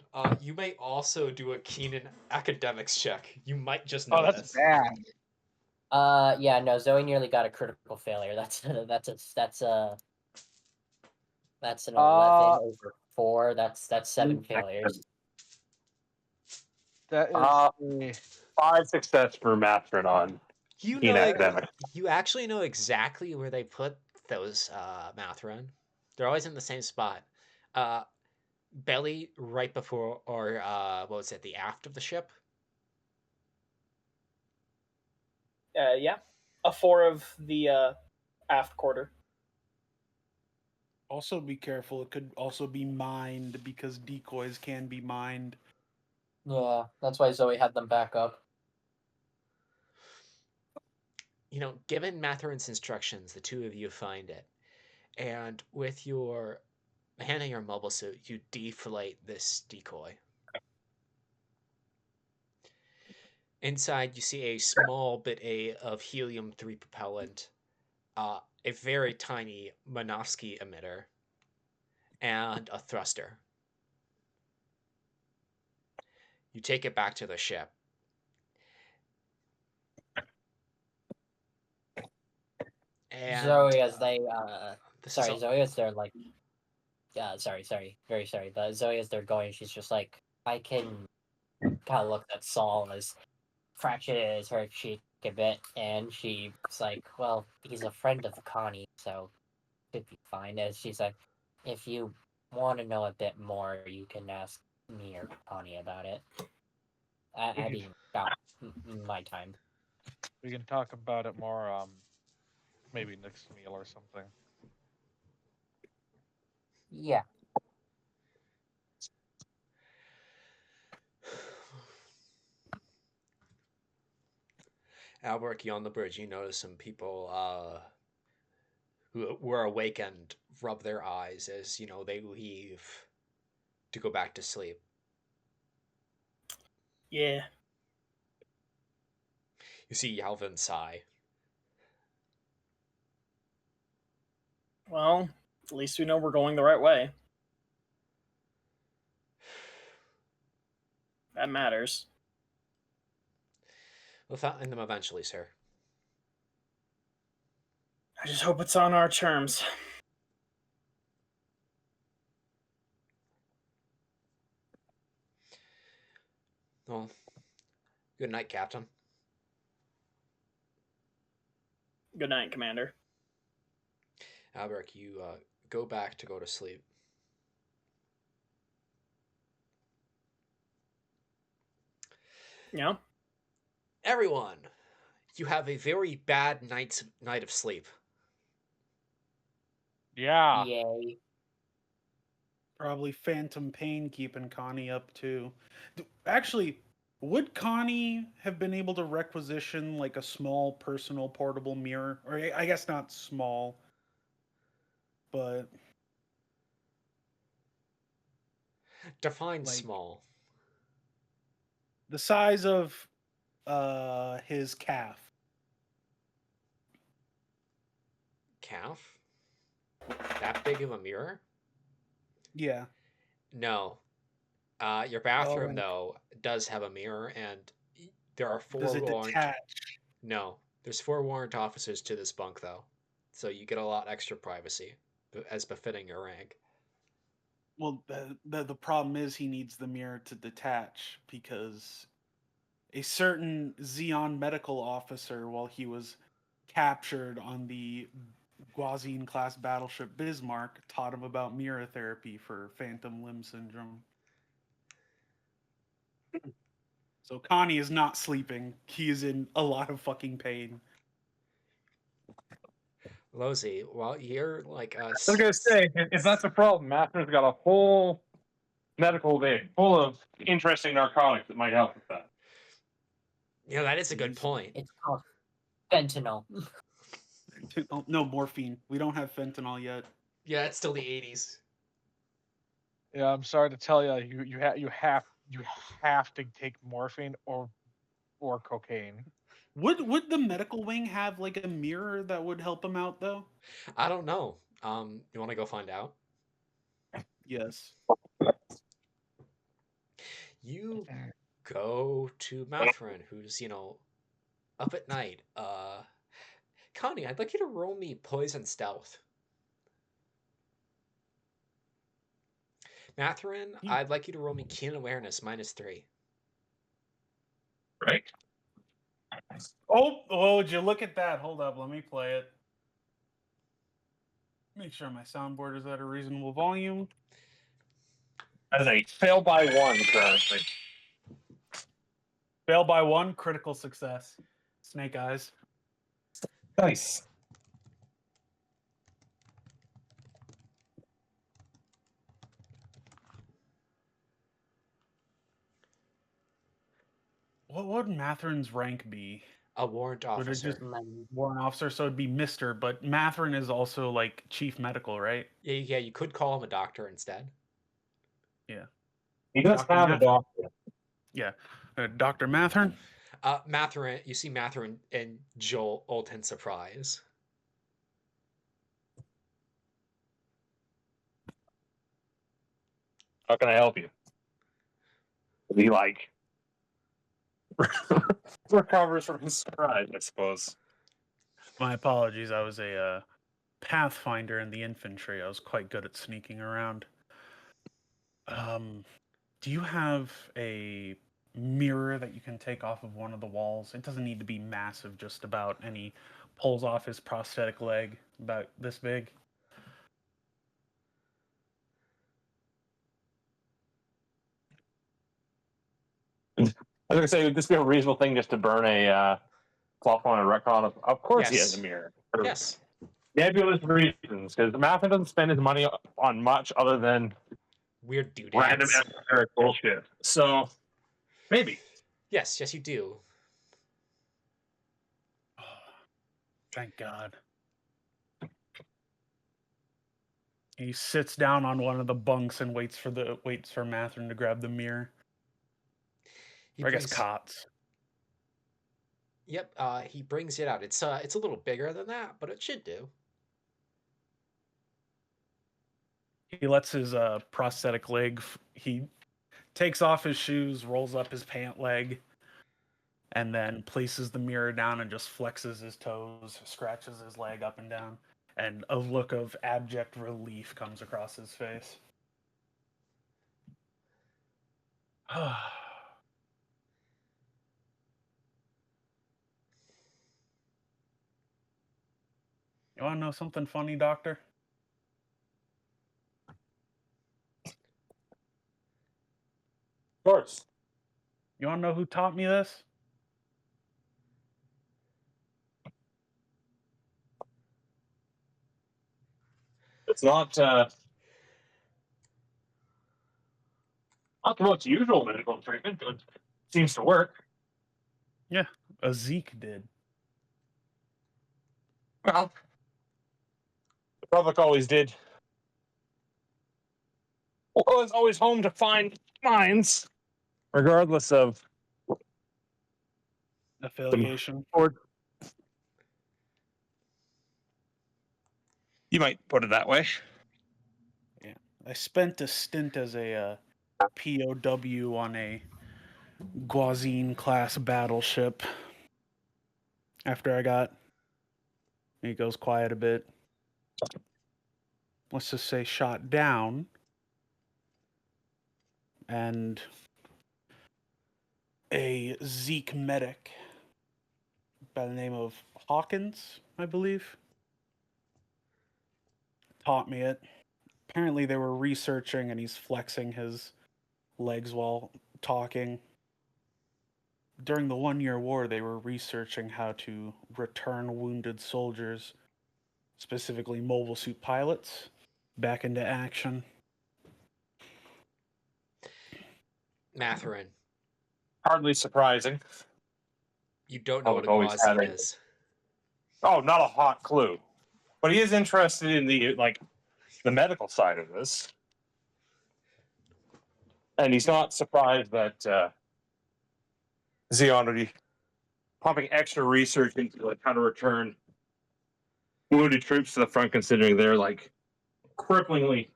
you may also do a Keenan academics check. You might just know
Oh, that's
this.
bad.
Yeah, no, Zoe nearly got a critical failure. That's an 11 over 4. That's 7 failures.
That is a
5 success for Matherin on
You
Keen
know,
academic.
you actually know exactly where they put those Matherin. They're always in the same spot. Belly right before, or what was it, the aft of the ship?
Yeah. A 4 of the aft quarter.
Also, be careful. It could also be mined because decoys can be mined.
Yeah, that's why Zoe had them back up.
Given Matherin's instructions, the two of you find it. And with your hand on your mobile suit, you deflate this decoy. Inside, you see a small bit of helium-3 propellant, a very tiny Minovsky emitter, and a thruster. You take it back to the ship. And
Zoe, as they
this is
sorry,
all-
Zoe, as they're like, very sorry. But Zoe, as they're going, she's just like, I can kind of look at Saul as scratches her cheek a bit, and she's like, well, he's a friend of Connie, so should be fine. As she's like, if you want to know a bit more, you can ask me or Connie about it. I mean, about my time.
We can talk about it more, maybe next meal or something.
Yeah.
Alberky on the bridge, you notice some people who were awakened rub their eyes as, they leave to go back to sleep.
Yeah.
You see Yalvin sigh.
Well, at least we know we're going the right way. That matters.
We'll find them eventually, sir.
I just hope it's on our terms.
Well, good night, Captain.
Good night, Commander.
Alberk, you go back to go to sleep.
Yeah?
Everyone, you have a very bad night of sleep.
Yeah.
Yay.
Probably phantom pain keeping Connie up too. Actually, would Connie have been able to requisition like a small personal portable mirror? Or I guess not small, but
Define
Like-
small.
the size of his calf.
Calf? That big of a mirror?
Yeah.
No. Your bathroom,
Oh.
though, does have a mirror, and there are four
Does it
warrant...
detach?
No. There's 4 warrant officers to this bunk, though. So you get a lot extra privacy, as befitting your rank.
Well, the problem is he needs the mirror to detach because a certain Xeon medical officer, while he was captured on the Guazine class battleship Bismarck, taught him about mirror therapy for phantom limb syndrome. So Connie is not sleeping. He is in a lot of fucking pain.
Lozy, well, you're like
I was gonna say, if that's a problem, Master's got a whole medical bay full of interesting narcotics that might help with that.
that is a good point.
It's called fentanyl.
Oh, no, morphine. We don't have fentanyl yet.
Yeah, it's still the 80s.
Yeah, I'm sorry to tell you, you have to take morphine or cocaine.
Would the medical wing have like a mirror that would help him out though?
I don't know. You want to go find out?
Yes.
You go to Matherin, who's, up at night. Connie, I'd like you to roll me poison stealth. Matherin, I'd like you to roll me keen awareness -3.
Right?
Oh, would you look at that? Hold up, let me play it. Make sure my soundboard is at a reasonable volume.
As a fail by 1 currently.
Fail by 1, critical success. Snake eyes.
Nice.
What would Matherin's rank be?
A warrant
Would it
officer.
just warrant officer? So it'd be Mr. But Matherin is also like chief medical, right?
Yeah, you could call him a doctor instead.
Yeah.
He does
Dr.
have a
Math-
doctor.
Yeah. Dr. Matherin?
Matherin, you see Matherin and Jolt in surprise.
How can I help you? He like recovers from his surprise, I suppose.
My apologies. I was a pathfinder in the infantry. I was quite good at sneaking around. Do you have a mirror that you can take off of one of the walls? It doesn't need to be massive, just about. And he pulls off his prosthetic leg about this big.
I was gonna say, would this be a reasonable thing just to burn a flop on a retcon? Of course, he has
Yes.
a mirror. For
Yes.
nebulous reasons, because the Matthew doesn't spend his money on much other than
Weird
random
doodads.
esoteric bullshit. So maybe.
Yes, you do.
Oh, thank God. He sits down on one of the bunks and waits for Matherin to grab the mirror. Or I guess cots.
Yep, he brings it out. It's a little bigger than that, but it should do.
He lets his prosthetic leg. He takes off his shoes, rolls up his pant leg, and then places the mirror down and just flexes his toes, scratches his leg up and down, and a look of abject relief comes across his face. You want to know something funny, Doctor?
Of course.
You want to know who taught me this?
It's not the most usual medical treatment, but it seems to work.
Yeah, a Zeke did.
Well, the public always did. Well, it's always home to find minds, regardless of
Affiliation.
Or you might put it that way.
Yeah, I spent a stint as a POW on a Guazine class battleship. After I got, he goes quiet a bit. Let's just say shot down, and a Zeke medic by the name of Hawkins, I believe, taught me it. Apparently they were researching, and he's flexing his legs while talking. During the 1-year war, they were researching how to return wounded soldiers, specifically mobile suit pilots, back into action.
Matherin,
Hardly surprising.
you don't know what a
Always had
Guazine
it.
is.
Oh, not a hot clue. But he is interested in the medical side of this. And he's not surprised that Xeon would be pumping extra research into how to return wounded troops to the front, considering they're cripplingly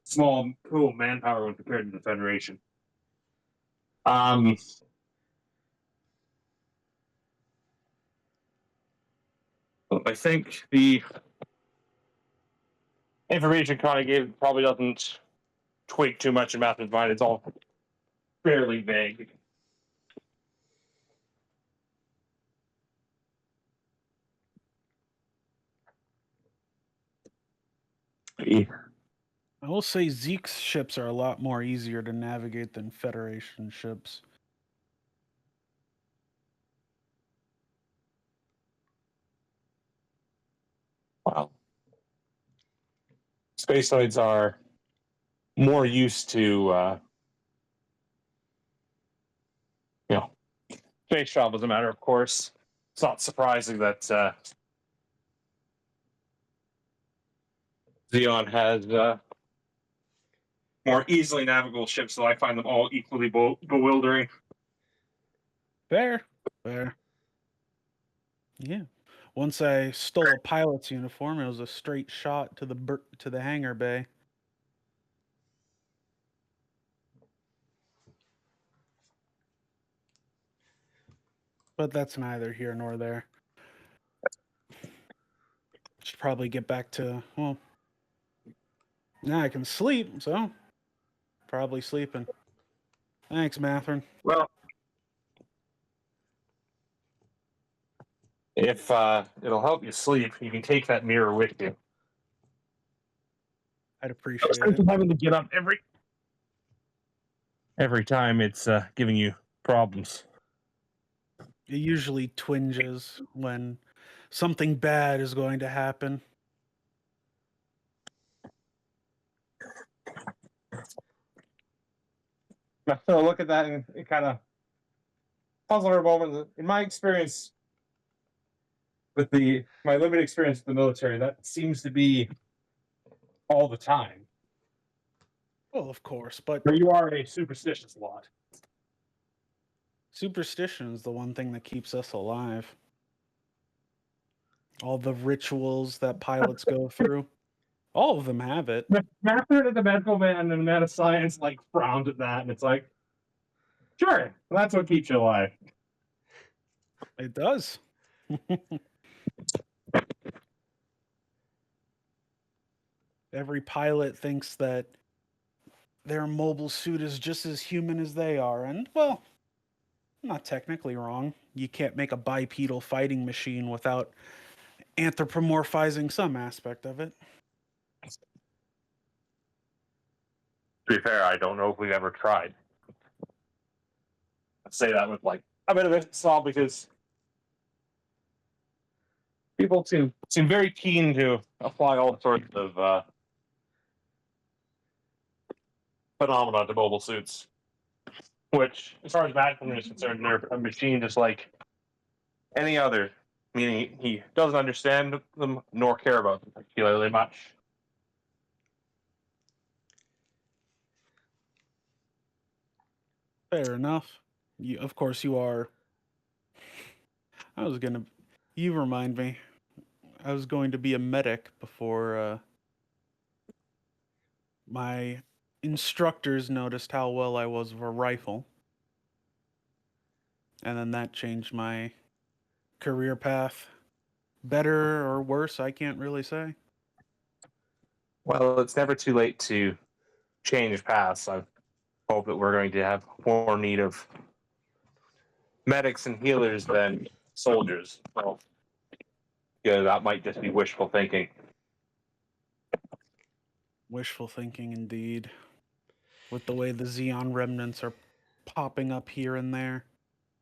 small pool of manpower when compared to the Federation. I think the information Connie gave probably doesn't tweak too much in Matthew's mind. It's all fairly vague.
I will say Zeke's ships are a lot more easier to navigate than Federation ships.
Wow. Spaceoids are more used to, space travel as a matter of course. It's not surprising that Xeon has more easily navigable ships, so I find them all equally bewildering.
Fair. Yeah. Once I stole a pilot's uniform, it was a straight shot to the hangar bay. But that's neither here nor there. Should probably get back to, well, now I can sleep, so probably sleeping. Thanks, Mathern.
Well, if it'll help you sleep, you can take that mirror with you.
I'd appreciate
Instead
it.
of having to get up every time it's giving you problems.
It usually twinges when something bad is going to happen.
So look at that and it kind of puzzles her a moment. In my experience with my limited experience with the military, that seems to be all the time.
Well, of course, but
But you are a superstitious lot.
superstition is the one thing that keeps us alive. All the rituals that pilots go through, all of them have it.
Master of the medical man and the man of science like frowned at that, and it's like, sure, that's what keeps you alive.
It does. Every pilot thinks that their mobile suit is just as human as they are, and, well, not technically wrong. You can't make a bipedal fighting machine without anthropomorphizing some aspect of it.
To be fair, I don't know if we've ever tried. I say that with like a bit of a sob because people seem very keen to apply all sorts of phenomena to mobile suits. Which, as far as Madison is concerned, they're a machine just like any other, meaning he doesn't understand them nor care about them particularly much.
Fair enough. Of course, you are. You remind me. I was going to be a medic before my instructors noticed how well I was with a rifle. And then that changed my career path. Better or worse, I can't really say.
Well, it's never too late to change paths. I hope that we're going to have more need of medics and healers than soldiers. Well, yeah, that might just be wishful thinking.
Wishful thinking indeed. With the way the Xeon remnants are popping up here and there,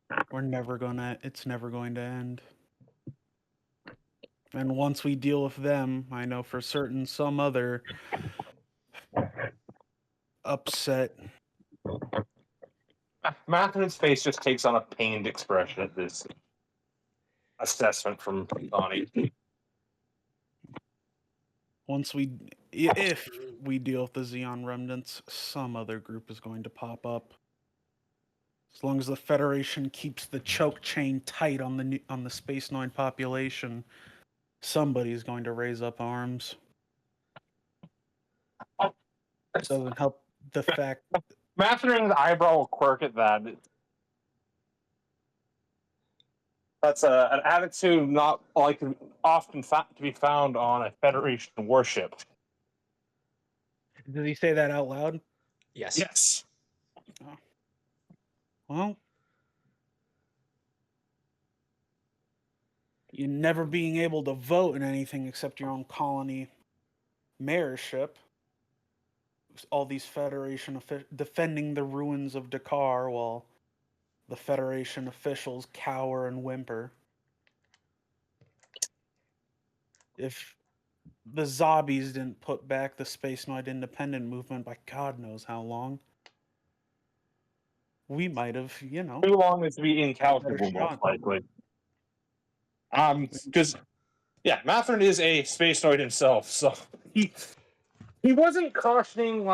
it's never going to end. And once we deal with them, I know for certain some other upset.
Matherin's face just takes on a pained expression at this assessment from Bonnie.
If we deal with the Xeon remnants, some other group is going to pop up. As long as the Federation keeps the choke chain tight on the Space Nine population, somebody's going to raise up arms. It doesn't help the fact.
Matherin's eyebrow will quirk at that. That's an attitude not like often to be found on a Federation warship.
Did he say that out loud?
Yes.
Yes.
Oh. Well, you never being able to vote in anything except your own colony mayorship. All these Federation defending the ruins of Dakar while the Federation officials cower and whimper. If the zombies didn't put back the Space Knight independent movement by God knows how long, we might have,
Too long as to be incalculable, most likely. Because, Matherin is a space droid himself, so he wasn't cautioning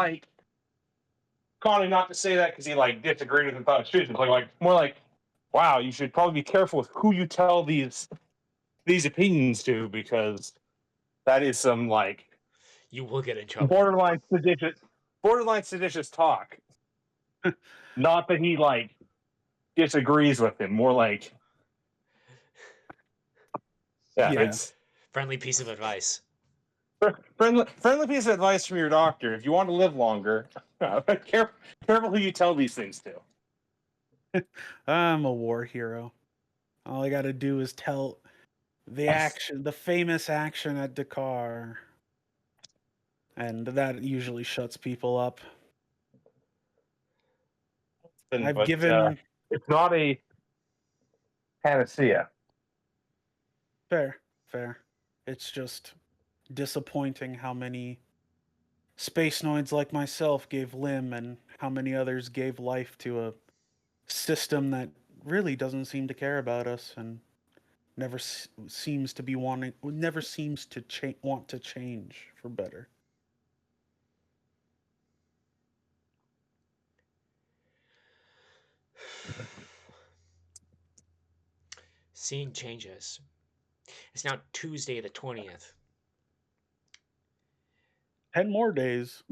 Connie not to say that because he disagreed with him. Thought it was more like wow, you should probably be careful with who you tell these opinions to, because that is some like
You will get in trouble.
borderline seditious talk. Not that he like disagrees with him, more like
Yeah.
it's
Friendly piece of advice.
friendly piece of advice from your doctor. If you want to live longer, careful who you tell these things to.
I'm a war hero. All I got to do is tell the famous action at Dakar. And that usually shuts people up. I've given...
it's not a panacea.
Fair. It's just disappointing how many space noids like myself gave limb and how many others gave life to a system that really doesn't seem to care about us and never seems to want to change for better.
Scene changes. It's now Tuesday the 20th.
10 more days.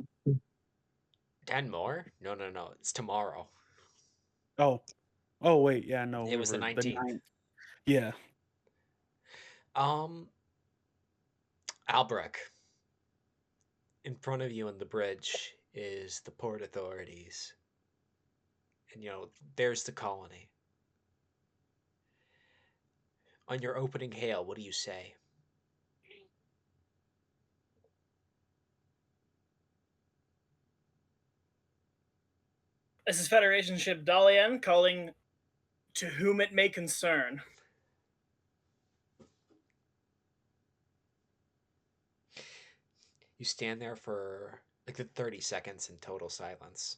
10 more? No. It's tomorrow.
Oh, wait, yeah, no.
It was the 19th.
9th. Yeah.
Albrecht. In front of you on the bridge is the port authorities. And, there's the colony. On your opening hail, what do you say?
This is Federation ship Dalian calling to whom it may concern.
You stand there for like 30 seconds in total silence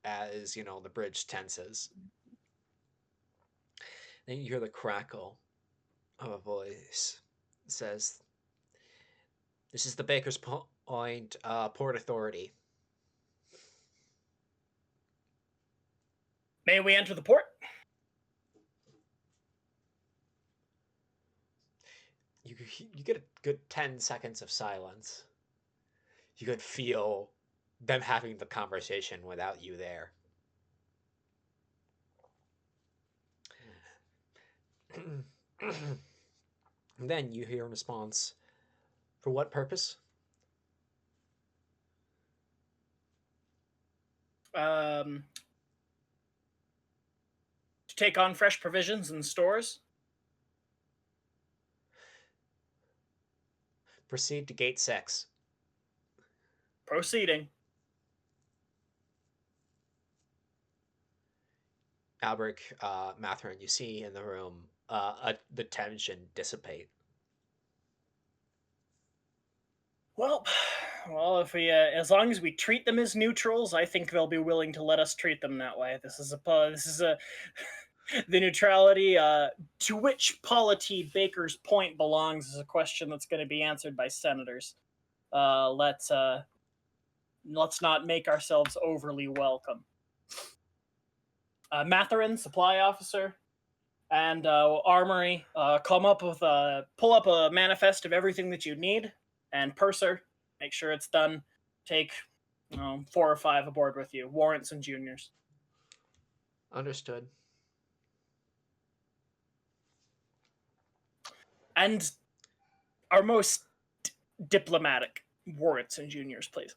as, the bridge tenses. Then you hear the crackle of a voice. It says, "This is the Baker's Point Port Authority.
May we enter the port?"
You get a good 10 seconds of silence. You could feel them having the conversation without you there. And then you hear a response. For what purpose?
To take on fresh provisions and stores.
Proceed to gate 6.
Proceeding.
Albrecht, Matherin, you see in the room the tension dissipate.
Well, if we, as long as we treat them as neutrals, I think they'll be willing to let us treat them that way. This is the neutrality to which polity Baker's Point belongs is a question that's going to be answered by senators. Let's not make ourselves overly welcome. Matherin, supply officer, and armory, pull up a manifest of everything that you need, and purser, make sure it's done. Take 4 or 5 aboard with you, warrants and juniors.
Understood.
And our most diplomatic warrants and juniors, please.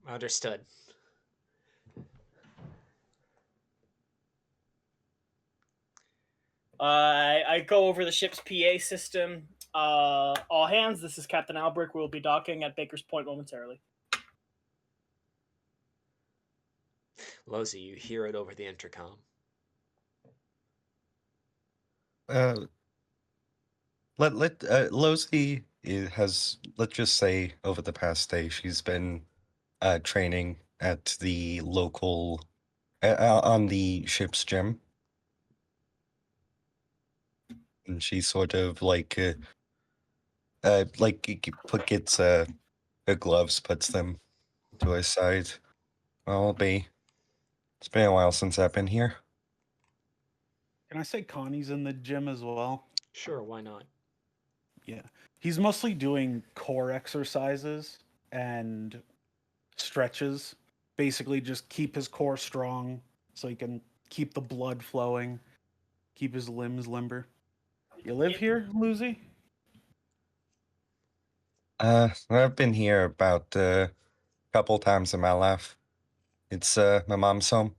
Understood.
I go over the ship's PA system. All hands, this is Captain Albrecht. We'll be docking at Baker's Point momentarily.
Lozi, you hear it over the intercom.
Lozi has, let's just say, over the past day, she's been training at the local on the ship's gym, and she sort of gets her gloves, puts them to her side. Well, it's been a while since I've been here.
Can I say Connie's in the gym as well?
Sure, why not?
Yeah. He's mostly doing core exercises and stretches. Basically, just keep his core strong so he can keep the blood flowing, keep his limbs limber. You live here, Lucy?
I've been here about a couple times in my life. It's my mom's home.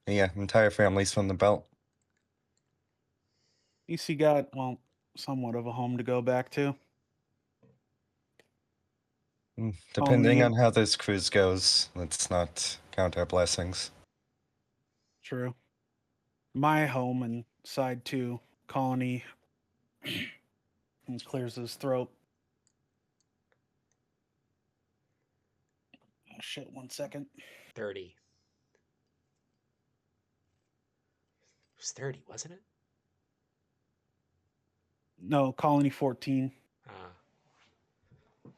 Yeah, entire family's from the belt.
At least he got, well, somewhat of a home to go back to.
Depending
Only-
on how this cruise goes, let's not count our blessings.
True. My home and side 2, Colony. He clears his throat. Oh, shit, 1 second.
30. It was 30, wasn't it?
No, Colony 14.
Ah.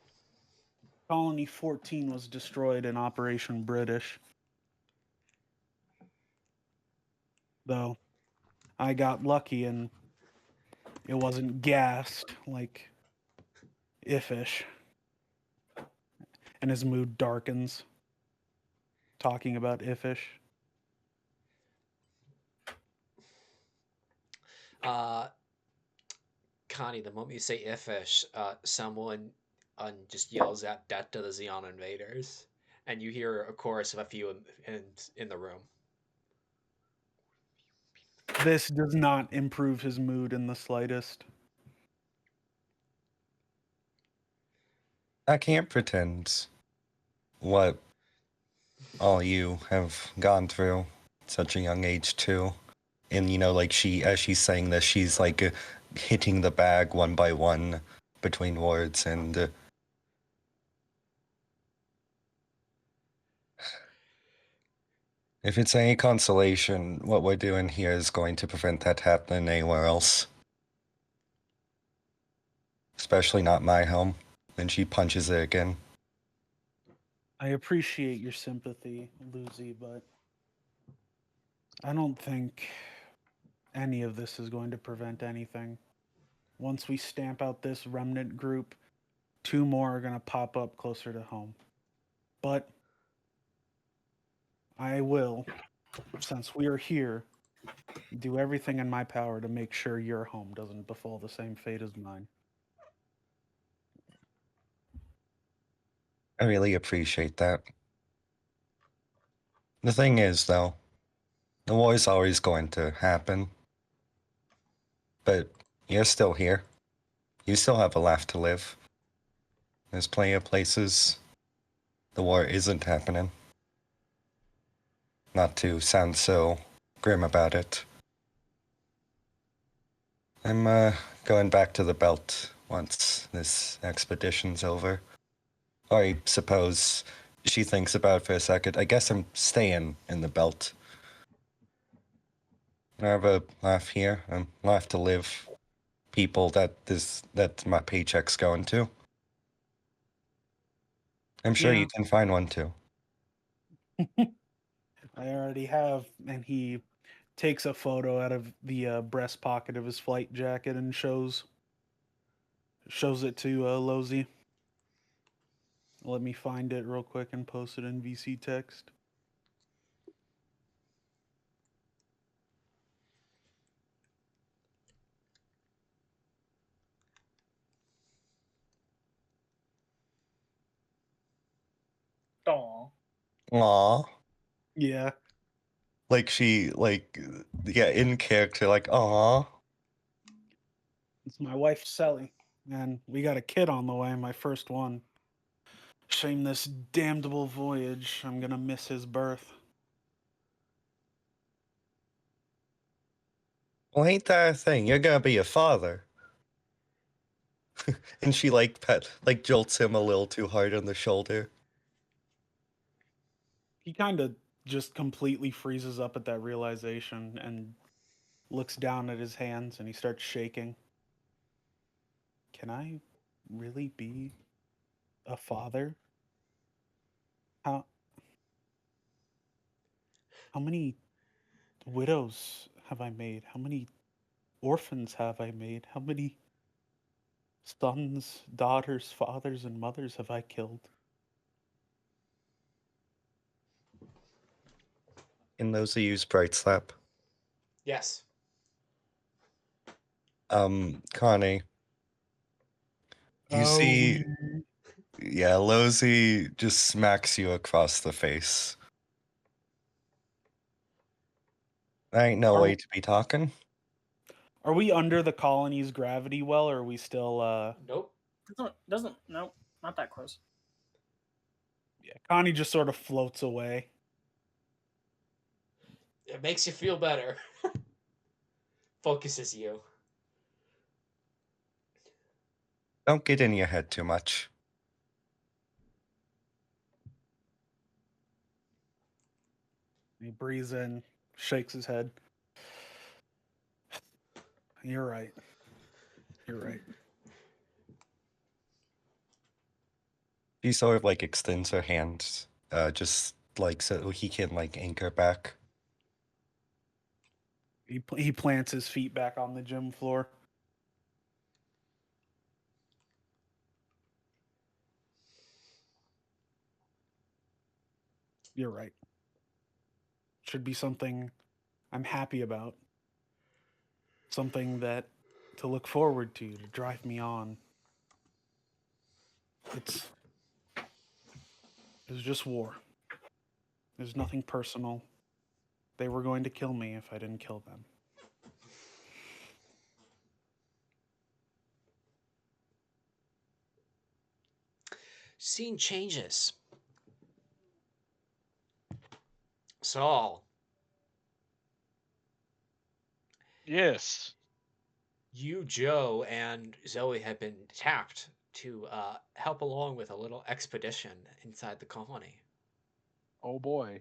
Colony 14 was destroyed in Operation British. Though I got lucky and it wasn't gassed like Ifish. And his mood darkens talking about Ifish.
Connie, the moment you say Ifish, someone just yells out death to the Xeon invaders, and you hear a chorus of a few in the room.
This does not improve his mood in the slightest.
I can't pretend what all you have gone through at such a young age too. And like as she's saying this, she's like hitting the bag one by one between wards, and if it's any consolation, what we're doing here is going to prevent that happening anywhere else. Especially not my home. Then she punches it again.
I appreciate your sympathy, Lucy, but I don't think any of this is going to prevent anything. Once we stamp out this remnant group, 2 more are going to pop up closer to home. But I will, since we are here, do everything in my power to make sure your home doesn't befall the same fate as mine.
I really appreciate that. The thing is, though, the war is always going to happen. But you're still here. You still have a life to live. There's plenty of places the war isn't happening. Not to sound so grim about it. I'm going back to the belt once this expedition's over. Or I suppose she thinks about it for a second. I guess I'm staying in the belt. I have a life here, a life to live. People that my paycheck's going to. I'm sure
Yeah.
you can find one too.
I already have, and he takes a photo out of the breast pocket of his flight jacket and shows it to Lozy. Let me find it real quick and post it in VC text.
Aw.
Aww.
Yeah,
Like yeah, in character, like, aww.
it's my wife Sally, and we got a kid on the way. My first one. Shame this damnable voyage. I'm gonna miss his birth.
Well, ain't that a thing? You're gonna be a father. And she jolts him a little too hard on the shoulder.
He kind of just completely freezes up at that realization and looks down at his hands and he starts shaking. Can I really be a father? How many widows have I made? How many orphans have I made? How many sons, daughters, fathers, and mothers have I killed?
In those who use Bright Slap.
Yes.
Connie, you see, yeah, Losey just smacks you across the face. Ain't no
Are-
way to be talking.
Are we under the colony's gravity well, or are we still,
Nope.
No, not that close.
Yeah, Connie just sort of floats away.
It makes you feel better. Focuses you.
Don't get in your head too much.
He breathes in, shakes his head. You're right. You're right.
She sort of like extends her hand, just like so he can like anchor back.
He plants his feet back on the gym floor. You're right. Should be something I'm happy about. Something that to look forward to drive me on. It was just war. There's nothing personal. They were going to kill me if I didn't kill them.
Scene changes. Saul,
Yes.
you, Joe, and Zoe have been tapped to help along with a little expedition inside the colony.
Oh boy.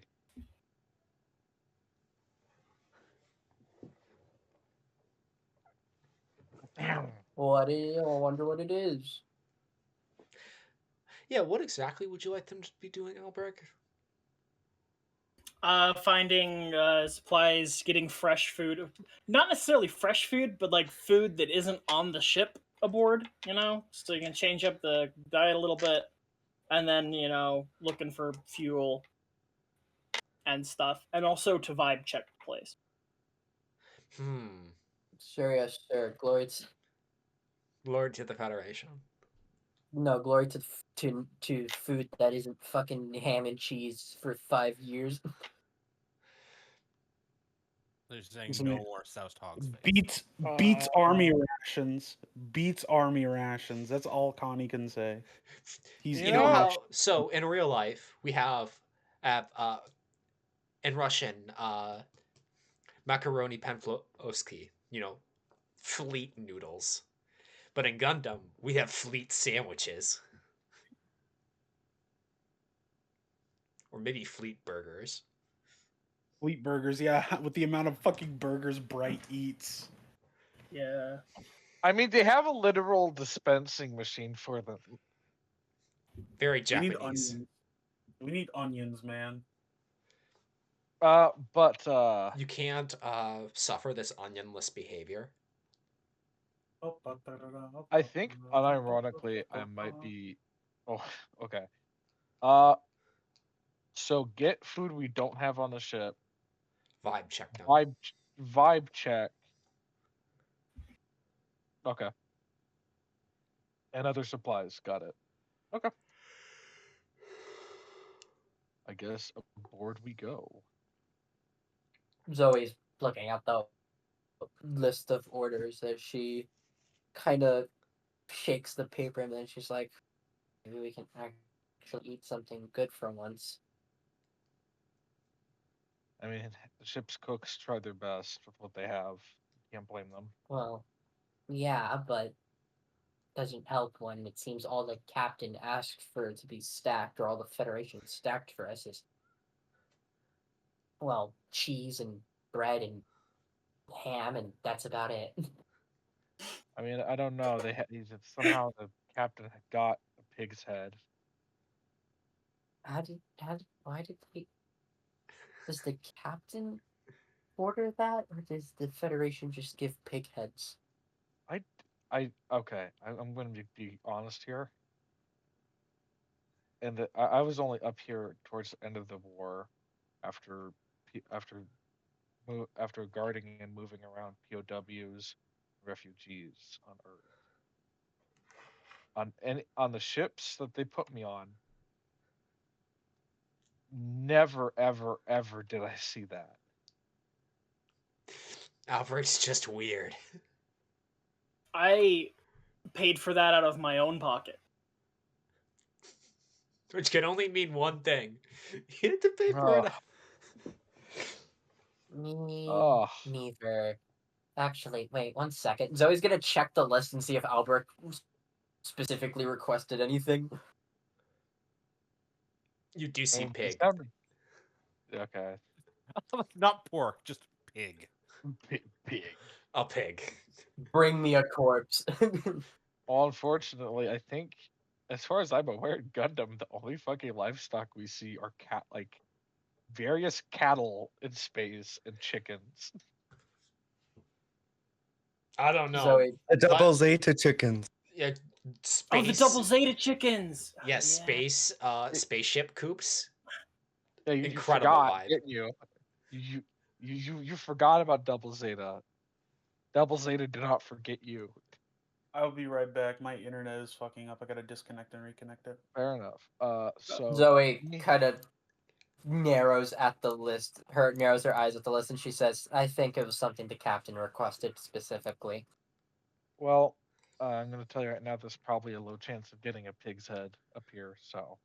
Damn.
I wonder what it is.
Yeah, what exactly would you like them to be doing, Albrecht?
Finding supplies, getting fresh food. Not necessarily fresh food, but like food that isn't on the ship aboard, so you can change up the diet a little bit. And then, looking for fuel and stuff. And also to vibe check the place.
Sure, yes, sure. Glory to
Lord to the Federation.
no glory to food that isn't fucking ham and cheese for 5 years.
They're saying
Listen,
no
man,
more soused hog's face.
Beats army rations. Beats army rations. That's all Connie can say. He's
You know
eating
how? So in real life, we have in Russian macaroni panfloski. Fleet noodles. But in Gundam, we have fleet sandwiches. Or maybe fleet burgers.
Fleet burgers, yeah, with the amount of fucking burgers Bright eats.
Yeah.
I mean, they have a literal dispensing machine for them.
Very
We need
Japanese.
onions. We need onions, man.
But
You can't suffer this onionless behavior.
I think unironically I might be. Oh, okay. So get food we don't have on the ship.
Vibe check them.
Vibe check. Okay. And other supplies. Got it. Okay. I guess aboard we go.
Zoe's looking at the list of orders as she kind of shakes the paper and then she's like, maybe we can actually eat something good for once.
I mean, the ship's cooks try their best with what they have. Can't blame them.
Well, yeah, but doesn't help when it seems all the captain asked for it to be stacked, or all the Federation stacked for us is, well, cheese and bread and ham, and that's about it.
I mean, I don't know. Somehow the captain got a pig's head.
Why did they? Does the captain order that, or does the Federation just give pig heads?
Okay. I'm going to be honest here. And I was only up here towards the end of the war, after after guarding and moving around POWs, refugees on Earth. On the ships that they put me on, never ever ever did I see that.
Albert's just weird.
I paid for that out of my own pocket.
Which can only mean one thing. You had to pay for it.
Me
Ugh.
neither. Actually, wait 1 second. Zoe's gonna check the list and see if Albert specifically requested anything.
You do see
I mean,
pig.
it's gotta be- Okay.
Not pork, just pig.
Pig.
A pig.
Bring me a corpse.
Well, unfortunately, I think, as far as I'm aware, in Gundam, the only fucking livestock we see are various cattle in space and chickens.
I don't know.
Zoe,
The double Zeta chickens.
Yeah, space.
Oh, the double Zeta chickens.
Yeah, space. Spaceship coops.
Yeah, you
Incredible
forgot,
vibe.
didn't you? You forgot about Double Zeta. Double Zeta did not forget you.
I'll be right back. My internet is fucking up. I gotta disconnect and reconnect it.
Fair enough. So
Zoe kind of narrows her eyes at the list, and she says, "I think it was something the captain requested specifically."
Well, I'm going to tell you right now, there's probably a low chance of getting a pig's head up here. So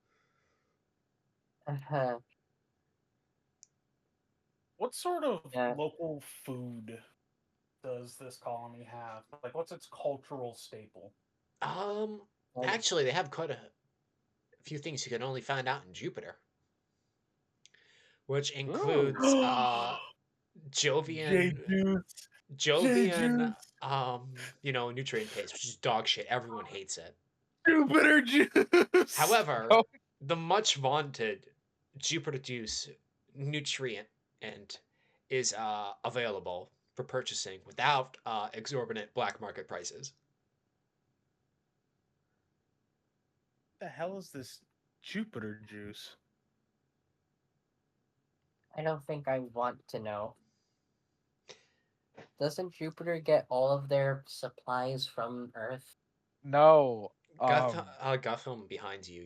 What sort of
Yeah.
local food does this colony have? Like, what's its cultural staple?
Actually, they have quite a few things you can only find out in Jupiter, which includes Jovian, nutrient paste, which is dog shit. Everyone hates it.
Jupiter juice.
However, the much vaunted Jupiter juice nutrient is available for purchasing without exorbitant black market prices.
What the hell is this Jupiter juice?
I don't think I want to know. Doesn't Jupiter get all of their supplies from Earth?
no.
Gutham behind you,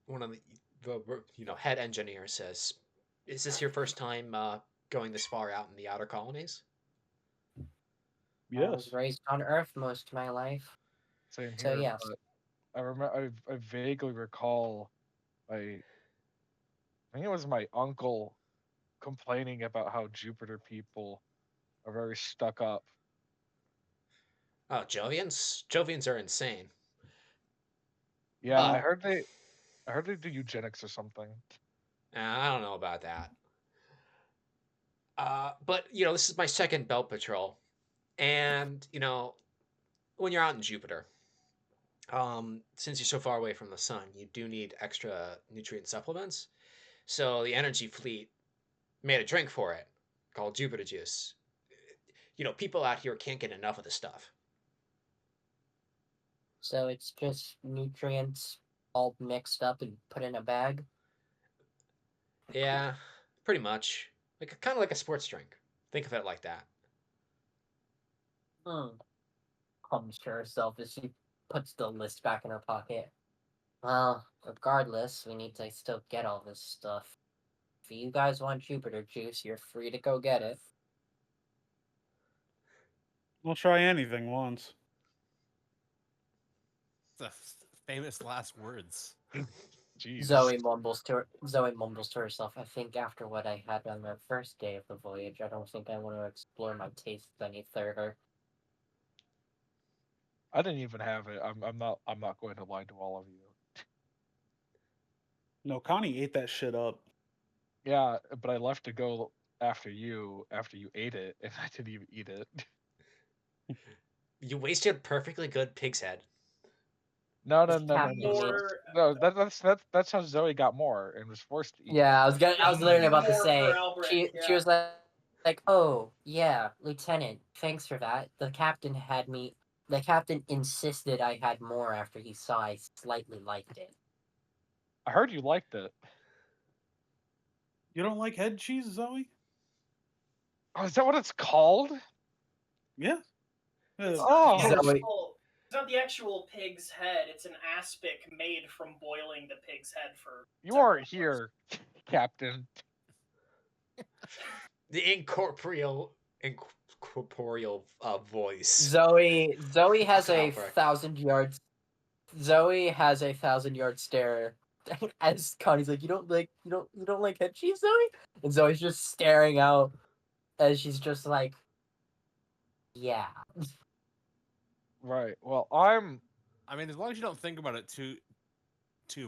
one of the head engineer says, "Is this your first time going this far out in the outer colonies?"
I was raised on Earth most of my life.
Same
So,
here.
yes.
But I remember. I vaguely recall. I think it was my uncle complaining about how Jupiter people are very stuck up.
Oh, Jovians are insane.
Yeah, I heard they do eugenics or something.
I don't know about that. But this is my second belt patrol, and when you're out in Jupiter, since you're so far away from the sun, you do need extra nutrient supplements. So the energy fleet made a drink for it called Jupiter juice. People out here can't get enough of the stuff.
So it's just nutrients all mixed up and put in a bag?
Yeah, pretty much. Kind of like a sports drink. Think of it like that.
Comes to herself as she puts the list back in her pocket. Well, regardless, we need to still get all this stuff. If you guys want Jupiter juice, you're free to go get it.
We'll try anything once.
The famous last words.
Jeez.
Zoe mumbles to herself, "I think after what I had on the first day of the voyage, I don't think I want to explore my tastes any further."
I didn't even have it. I'm not going to lie to all of you.
No, Connie ate that shit up.
Yeah, but I left to go after you ate it, and I didn't even eat it.
You wasted perfectly good pig's head.
No. That's how Zoe got more and was forced to eat.
Yeah, I was literally about to say.
More for Albert,
She
yeah.
was like, Like, oh, yeah, Lieutenant, thanks for that. The captain insisted I had more after he saw I slightly liked it.
I heard you liked it.
You don't like head cheese, Zoe?
Oh, is that what it's called?
Yeah.
Oh.
Zoe-
It's not the actual pig's head. It's an aspic made from boiling the pig's head for.
You aren't here, Captain.
The incorporeal voice.
Zoe has a
Albrecht.
1,000-yard. Zoe has a 1,000-yard stare. As Connie's like, you don't like head cheese, Zoe? And Zoe's just staring out as she's just like, yeah.
Right. Well,
I mean, as long as you don't think about it too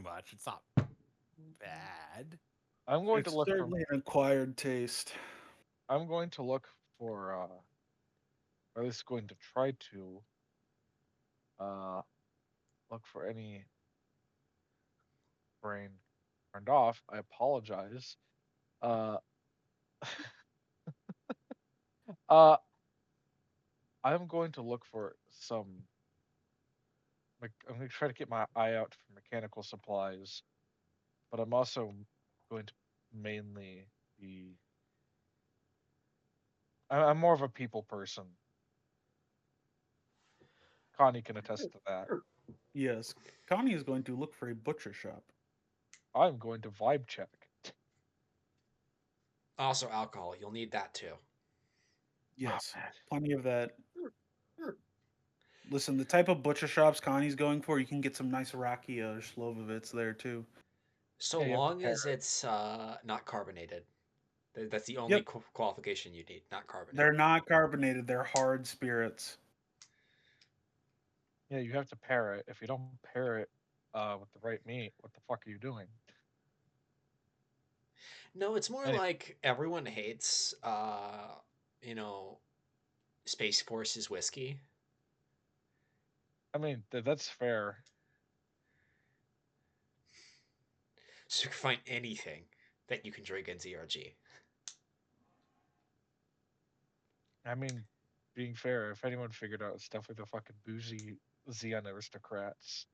much, it's not bad.
I'm going
It's
to look for.
certainly an acquired taste.
I'm going to look for. Or at least going to try to. Look for any brain turned off. I apologize. Uh, I'm going to look for some. I'm going to try to get my eye out for mechanical supplies, but I'm also going to mainly be. I'm more of a people person. Connie can attest to that.
Yes. Connie is going to look for a butcher shop.
I'm going to vibe check.
Also, alcohol. You'll need that too.
Yes.
man.
Plenty of that. Listen, the type of butcher shops Connie's going for, you can get some nice rakia or Slovovitz there too.
So
Yeah, you have to
long
pair
as it's not carbonated. That's the only
Yep.
qualification you need. Not carbonated.
They're not carbonated, they're hard spirits.
Yeah, you have to pair it. If you don't pair it with the right meat, what the fuck are you doing?
No, it's more
Anyway.
like everyone hates, Space Force's whiskey.
I mean, that's fair.
So you can find anything that you can drink in ZRG.
I mean, being fair, if anyone figured out stuff with the fucking bougie Xeon aristocrats.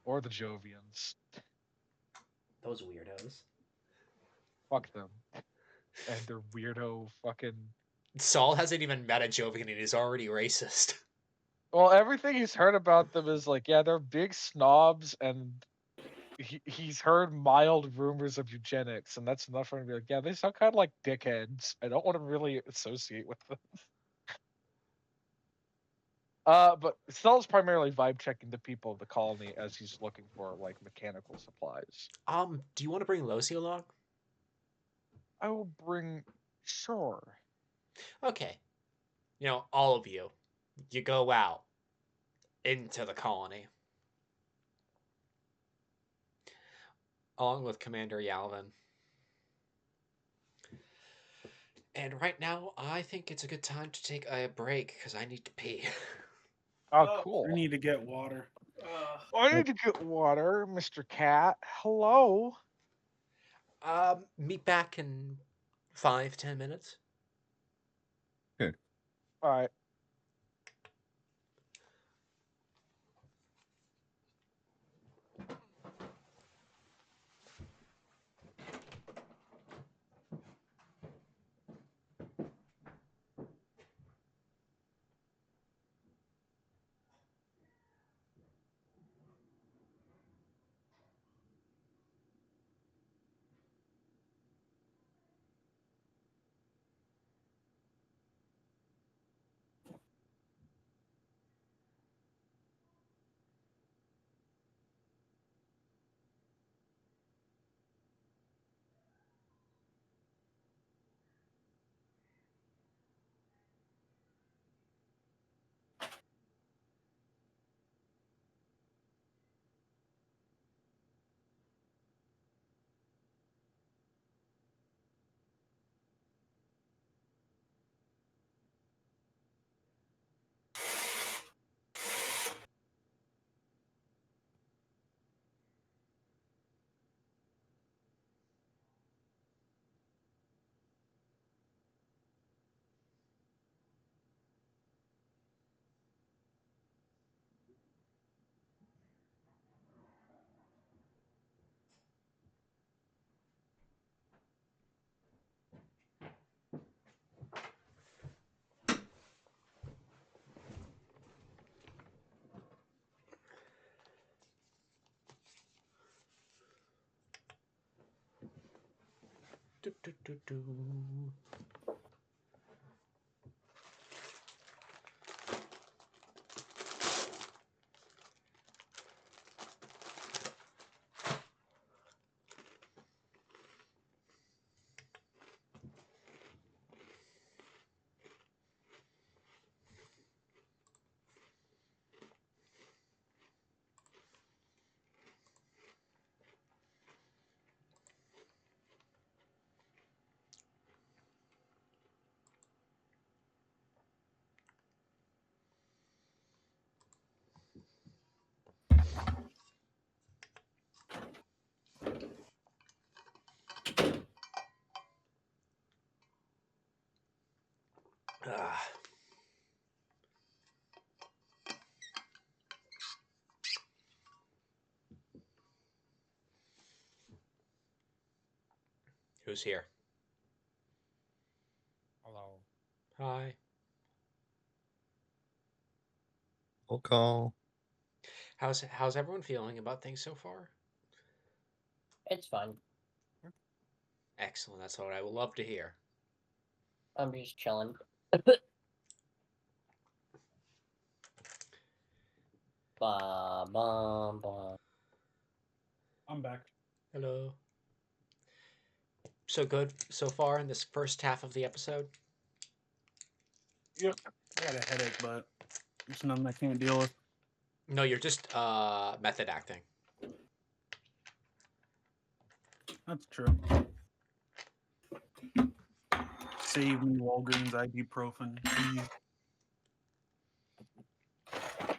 Or the Jovians.
Those weirdos.
Fuck them. And their weirdo fucking.
Saul hasn't even met a Jovian and he's already racist.
Well, everything he's heard about them is like, yeah, they're big snobs, and he's heard mild rumors of eugenics, and that's enough for him to be like, yeah, they sound kind of like dickheads. I don't want to really associate with them. But Saul's primarily vibe checking the people of the colony as he's looking for like mechanical supplies.
Do you want to bring Losi along?
I will bring. Sure.
Okay. All of you go out into the colony. Along with Commander Yalvin. And right now, I think it's a good time to take a break because I need to pee.
Oh, cool.
I need to get water.
I need to get water, Mr. Cat. Hello.
Meet back in 5-10 minutes.
All right.
Ah. Who's here?
Hello.
Hi.
Roll call.
How's everyone feeling about things so far?
It's fun.
Excellent. That's what I would love to hear.
I'm just chilling. Ba bum bum.
I'm back.
Hello. So good so far in this first half of the episode?
Yep. I got a headache, but it's nothing I can't deal with.
No, you're just method acting.
That's true. Save me, Walgreens ibuprofen, please.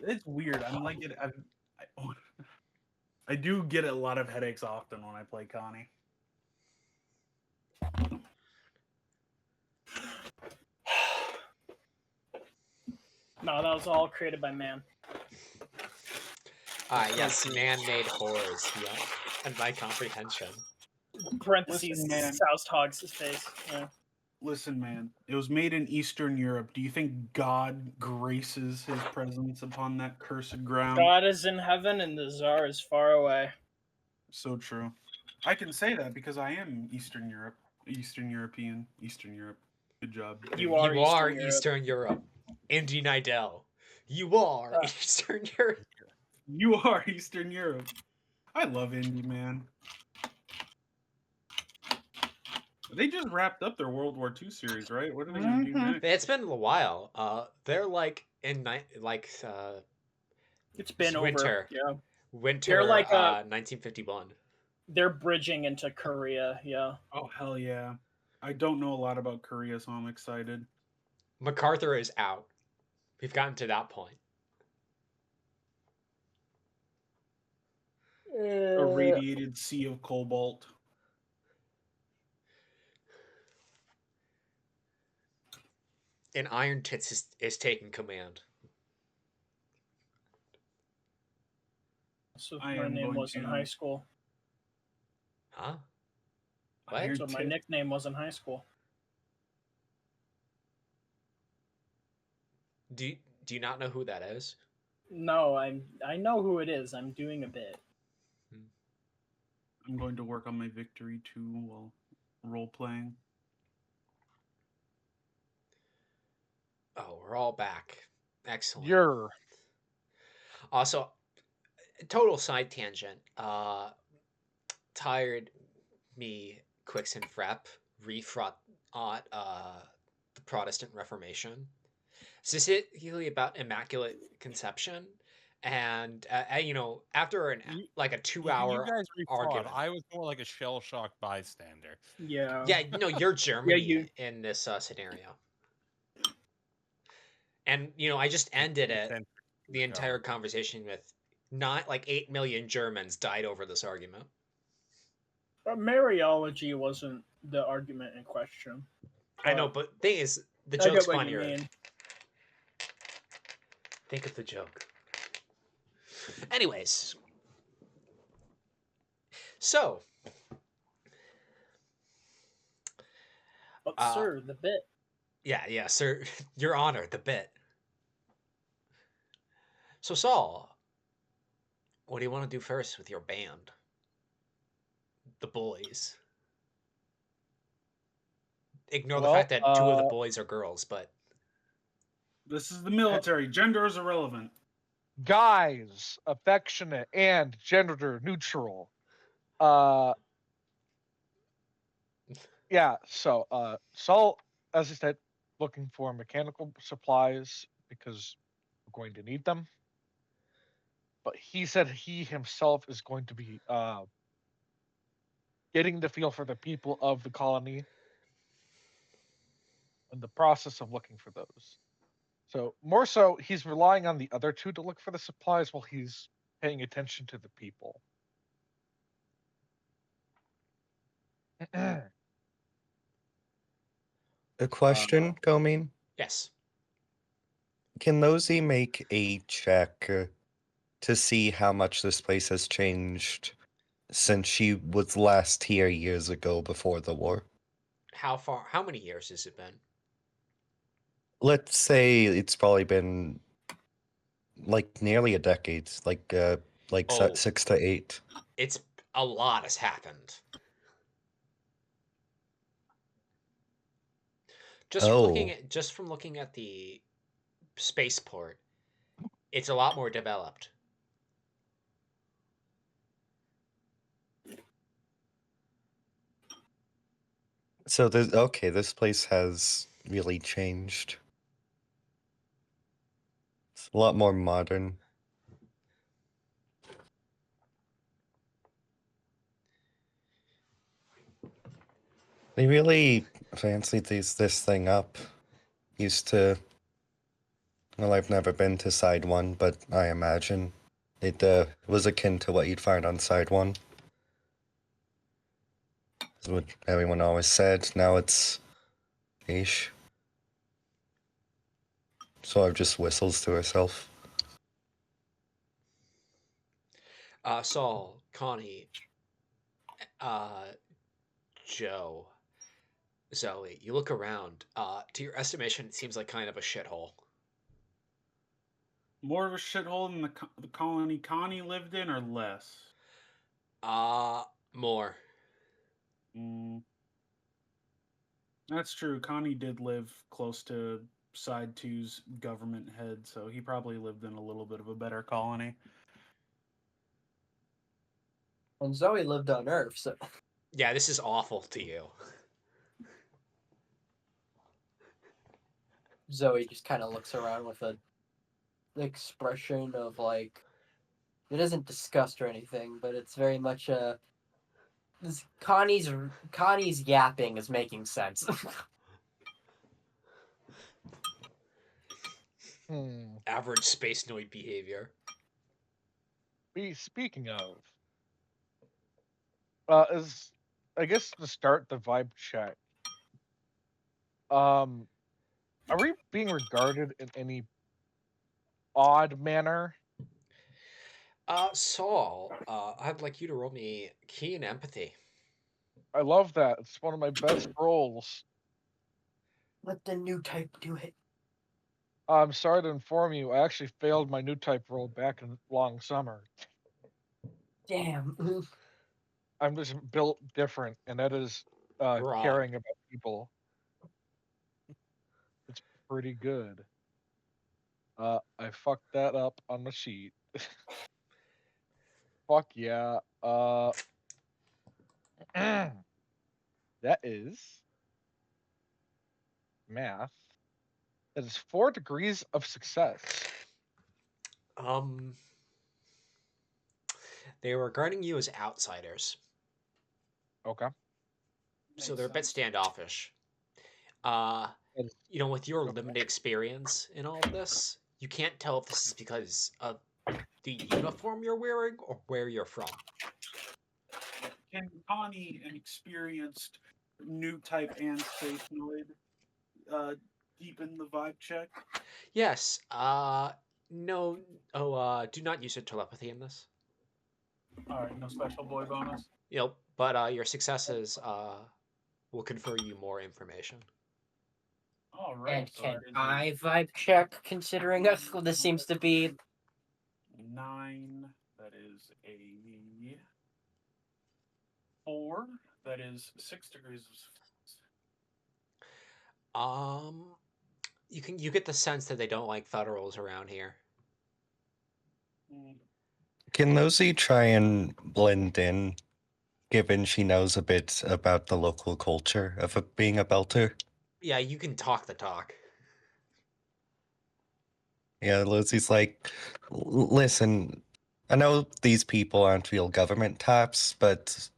It's weird. I'm like it. I do get a lot of headaches often when I play Connie.
No, that was all created by man.
Yes, man-made horrors. Yeah, and my comprehension.
Parentheses,
Listen, man.
soused hogs his face. Yeah.
Listen, man. It was made in Eastern Europe. Do you think God graces his presence upon that cursed ground?
God is in heaven and the Tsar is far away.
So true. I can say that because I am Eastern Europe. Eastern European. Eastern Europe. Good job.
You are Eastern Europe.
Eastern Europe. Indy Nidell. You are Eastern Europe.
You are Eastern Europe. I love indie, man. They just wrapped up their World War II series, right? What are they going to do next?
It's been a while. They're like in
It's been
winter.
over. Yeah.
Winter
They're like
1951.
They're bridging into Korea. Yeah.
Oh, hell yeah. I don't know a lot about Korea, so I'm excited.
MacArthur is out. We've gotten to that point.
A radiated sea of cobalt.
And Iron Tits is taking command.
So
I
my
am
name
going
was in
to-
high school.
Huh?
Iron
What?
So my
Tit-
nickname was in high school.
Do you not know who that is?
No, I know who it is. I'm doing a bit.
I'm going to work on my victory too while role playing.
Oh, we're all back. Excellent.
You're
Also, total side tangent. Tired me Quicks and Frep refraught the Protestant Reformation, specifically about Immaculate Conception, and after a
You
2-hour
you guys refought.
argument.
I was more like a shell-shocked bystander.
Yeah.
Yeah, no, you're Germany
you-
in this scenario. And I just ended the entire conversation with not 8 million Germans died over this argument.
But Mariology wasn't the argument in question.
I know, but thing is, the
I
joke's
get what you
funnier.
mean.
Think of the joke. Anyways, so
But
Uh,
sir, the bit.
yeah, sir, Your Honor, the bit. So Saul, what do you want to do first with your band? The boys. ignore the
Well,
fact that two of the boys are girls, but
This is the military. Gender is irrelevant.
guys, affectionate and gender neutral. Yeah. So, Saul, as I said, looking for mechanical supplies because we're going to need them. But he said he himself is going to be getting the feel for the people of the colony in the process of looking for those. So more so, he's relying on the other two to look for the supplies while he's paying attention to the people.
A question, Coming?
yes.
Can Nosy make a check to see how much this place has changed since she was last here years ago before the war?
How many years has it been?
Let's say it's probably been like nearly a decade, like
Oh.
6 to 8.
It's a lot has happened. Just from looking at the spaceport, it's a lot more developed.
So this place has really changed. It's a lot more modern. They really fancied this thing up. Used to. Well, I've never been to Side 1, but I imagine it was akin to what you'd find on Side 1. That's what everyone always said. Now it's ish. So I've just whistles to herself.
Saul, Connie, Joe, Zoe, you look around. To your estimation, it seems like kind of a shithole.
More of a shithole than the colony Connie lived in, or less?
More.
That's true. Connie did live close to Side 2's government head, so he probably lived in a little bit of a better colony.
And Zoe lived on Earth, so
Yeah, this is awful to you.
Zoe just kind of looks around with an expression of like, it isn't disgust or anything, but it's very much Connie's yapping is making sense.
Average space noid behavior.
Speaking of, is I guess to start the vibe check. Are we being regarded in any odd manner?
Saul, I'd like you to roll me keen empathy.
I love that. It's one of my best rolls.
Let the new type do it.
I'm sorry to inform you, I actually failed my new type roll back in long summer.
Damn.
I'm just built different, and that is caring about people. It's pretty good. I fucked that up on the sheet. Fuck yeah. That is math. That is 4 degrees of success.
They were regarding you as outsiders.
Okay.
So they're a bit standoffish. With your limited experience in all of this, you can't tell if this is because of the uniform you're wearing or where you're from.
Can Connie, an experienced new type and space noid, deepen the vibe check?
Yes. No. Oh, do not use your telepathy in this.
Alright, no special boy bonus?
But your successes will confer you more information.
All right.
And can I vibe check, considering this seems to be
9. That is a 4. That is 6 degrees of success.
You get the sense that they don't like federals around here.
Can Nosy try and blend in, given she knows a bit about the local culture of being a belter?
Yeah, you can talk the talk.
Yeah, Lucy's like, listen, I know these people aren't real government types, but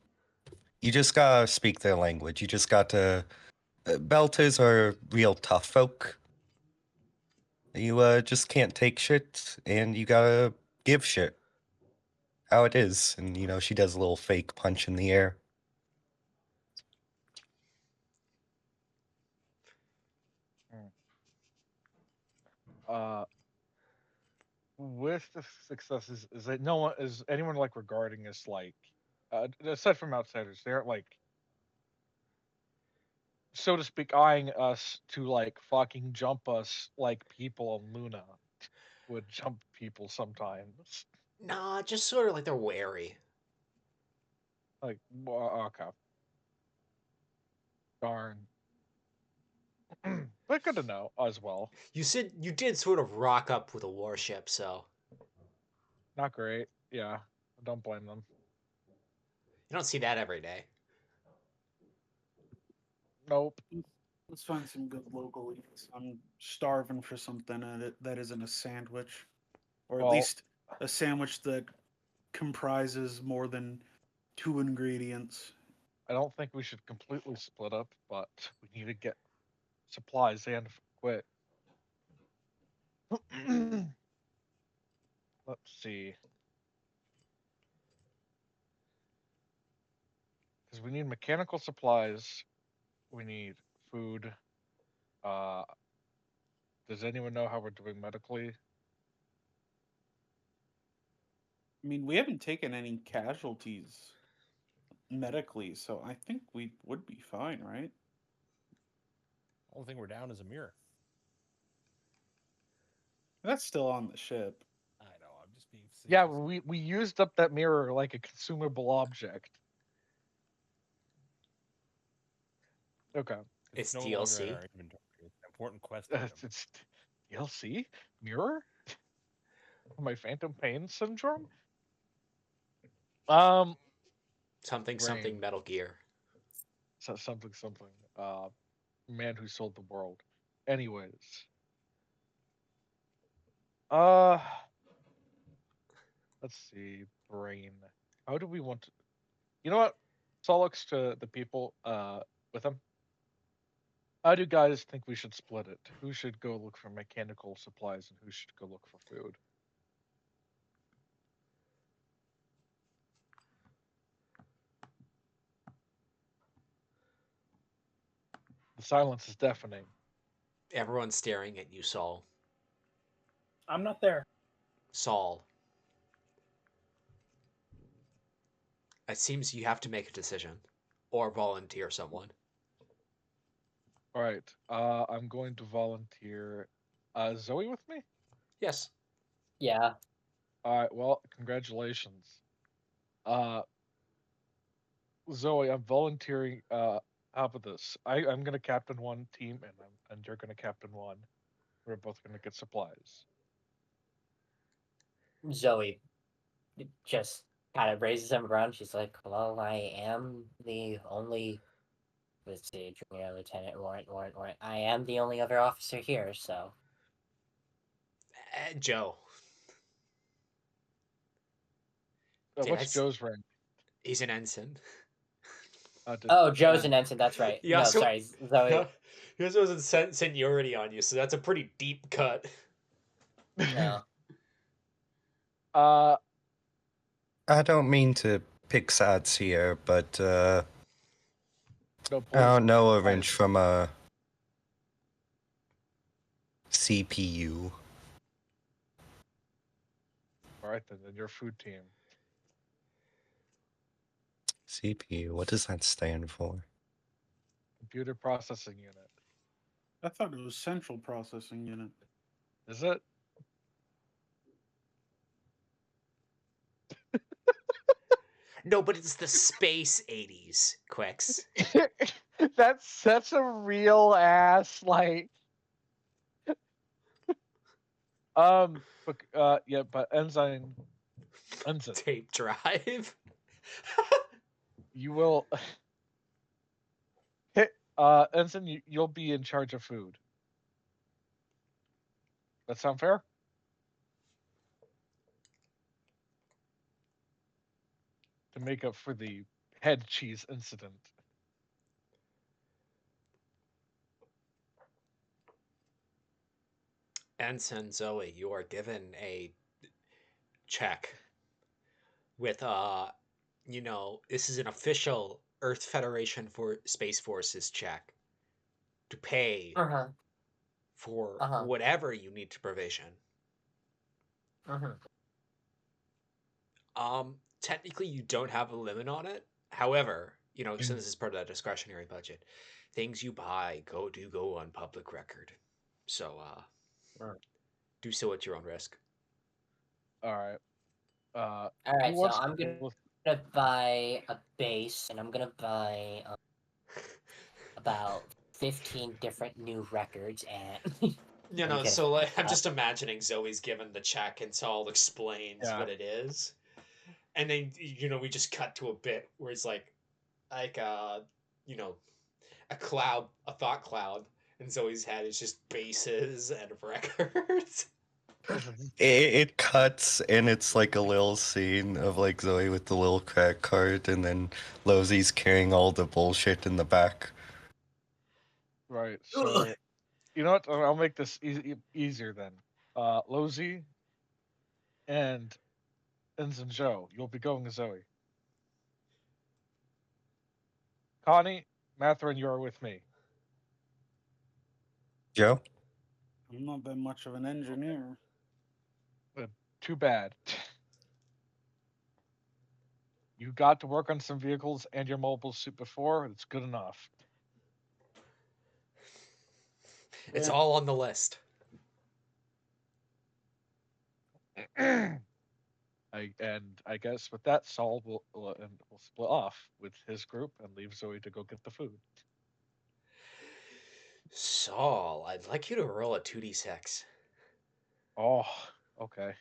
you just gotta speak their language. You just gotta. Belters are real tough folk. You just can't take shit, and you gotta give shit how it is. And, she does a little fake punch in the air.
With the successes, is that no one is anyone like regarding us like, aside from outsiders, they aren't like, so to speak, eyeing us to like fucking jump us like people on Luna would jump people sometimes.
Nah, just sort of like they're wary.
Like, okay, darn. But good to know as well.
You said you did sort of rock up with a warship, so
Not great. Yeah, I don't blame them.
you don't see that every day.
Nope.
Let's find some good local eats. I'm starving for something that isn't a sandwich, or at
Well-
least a sandwich that comprises more than 2 ingredients.
I don't think we should completely split up, but we need to get supplies in quick. Let's see. Because we need mechanical supplies. We need food. Does anyone know how we're doing medically?
I mean, we haven't taken any casualties medically, so I think we would be fine, right?
Only thing we're down is a mirror.
That's still on the ship.
I know. I'm just being.
Yeah,
facetious.
we used up that mirror like a consumable object. Okay.
It's
no longer in
DLC.
our inventory. It's an important quest item.
It's DLC mirror. My phantom pain syndrome.
Something
Brain.
Metal Gear.
Something. Man who sold the world. Anyways. Let's see. Brain. How do we want to? You know what? Solix to the people with him. How do you guys think we should split it? Who should go look for mechanical supplies and who should go look for food? The silence is deafening.
Everyone's staring at you, Saul.
I'm not there.
Saul. It seems you have to make a decision. Or volunteer someone.
All right. I'm going to volunteer. Zoe with me?
Yes.
Yeah.
All right. Well, congratulations. Zoe, I'm volunteering. How about this? I'm gonna captain one team, and you're gonna captain one. We're both gonna get supplies.
Zoe just kind of raises him around. She's like, well, I am the only, let's see, junior lieutenant, warrant. I am the only other officer here, so.
Joe.
What's Joe's rank?
He's an ensign.
Oh, Joe's an ensign, that's right.
Yeah,
No,
so-
sorry, Zoe.
He also has seniority on you, so that's a pretty deep cut.
No.
I don't mean to pick sides here, but
No,
I
please.
don't know a wrench from a CPU.
All right, then your food team.
CPU, what does that stand for?
Computer processing unit.
I thought it was central processing unit.
Is it?
No, but it's the space 80s, Quix.
That's such a real ass like. Yeah, but Ensign,
Tape drive.
you will hit. Ensign, you'll be in charge of food. That sound fair? To make up for the head cheese incident.
Ensign Zoe, you are given a check with this is an official Earth Federation for Space Forces check to pay
Uh-huh.
for
Uh-huh.
whatever you need to provision.
Uh-huh.
Technically you don't have a limit on it. However, since this is part of that discretionary budget, things you buy go on public record. So
Right.
do so at your own risk.
All right.
All
who
right, so
wants
I'm
to
gonna buy a base, and I'm gonna buy about 15 different new records, and I'm kidding.
So I'm just imagining Zoe's given the check and Saul explains
Yeah.
what it is. And then we just cut to a bit where it's like a cloud, a thought cloud, and Zoe's head is just bases and records.
It cuts and it's like a little scene of like Zoe with the little credit card, and then Losie's carrying all the bullshit in the back.
Right. So, you know what? I'll make this easier then. Lozy and Ensign Joe, you'll be going to Zoe. Connie, Matherin, you are with me.
Joe?
I've not been much of an engineer.
Too bad. You got to work on some vehicles and your mobile suit before. It's good enough.
It's
Yeah.
all on the list.
I guess with that, Saul will split off with his group and leave Zoe to go get the food.
Saul, I'd like you to roll a 2d6.
Oh, okay.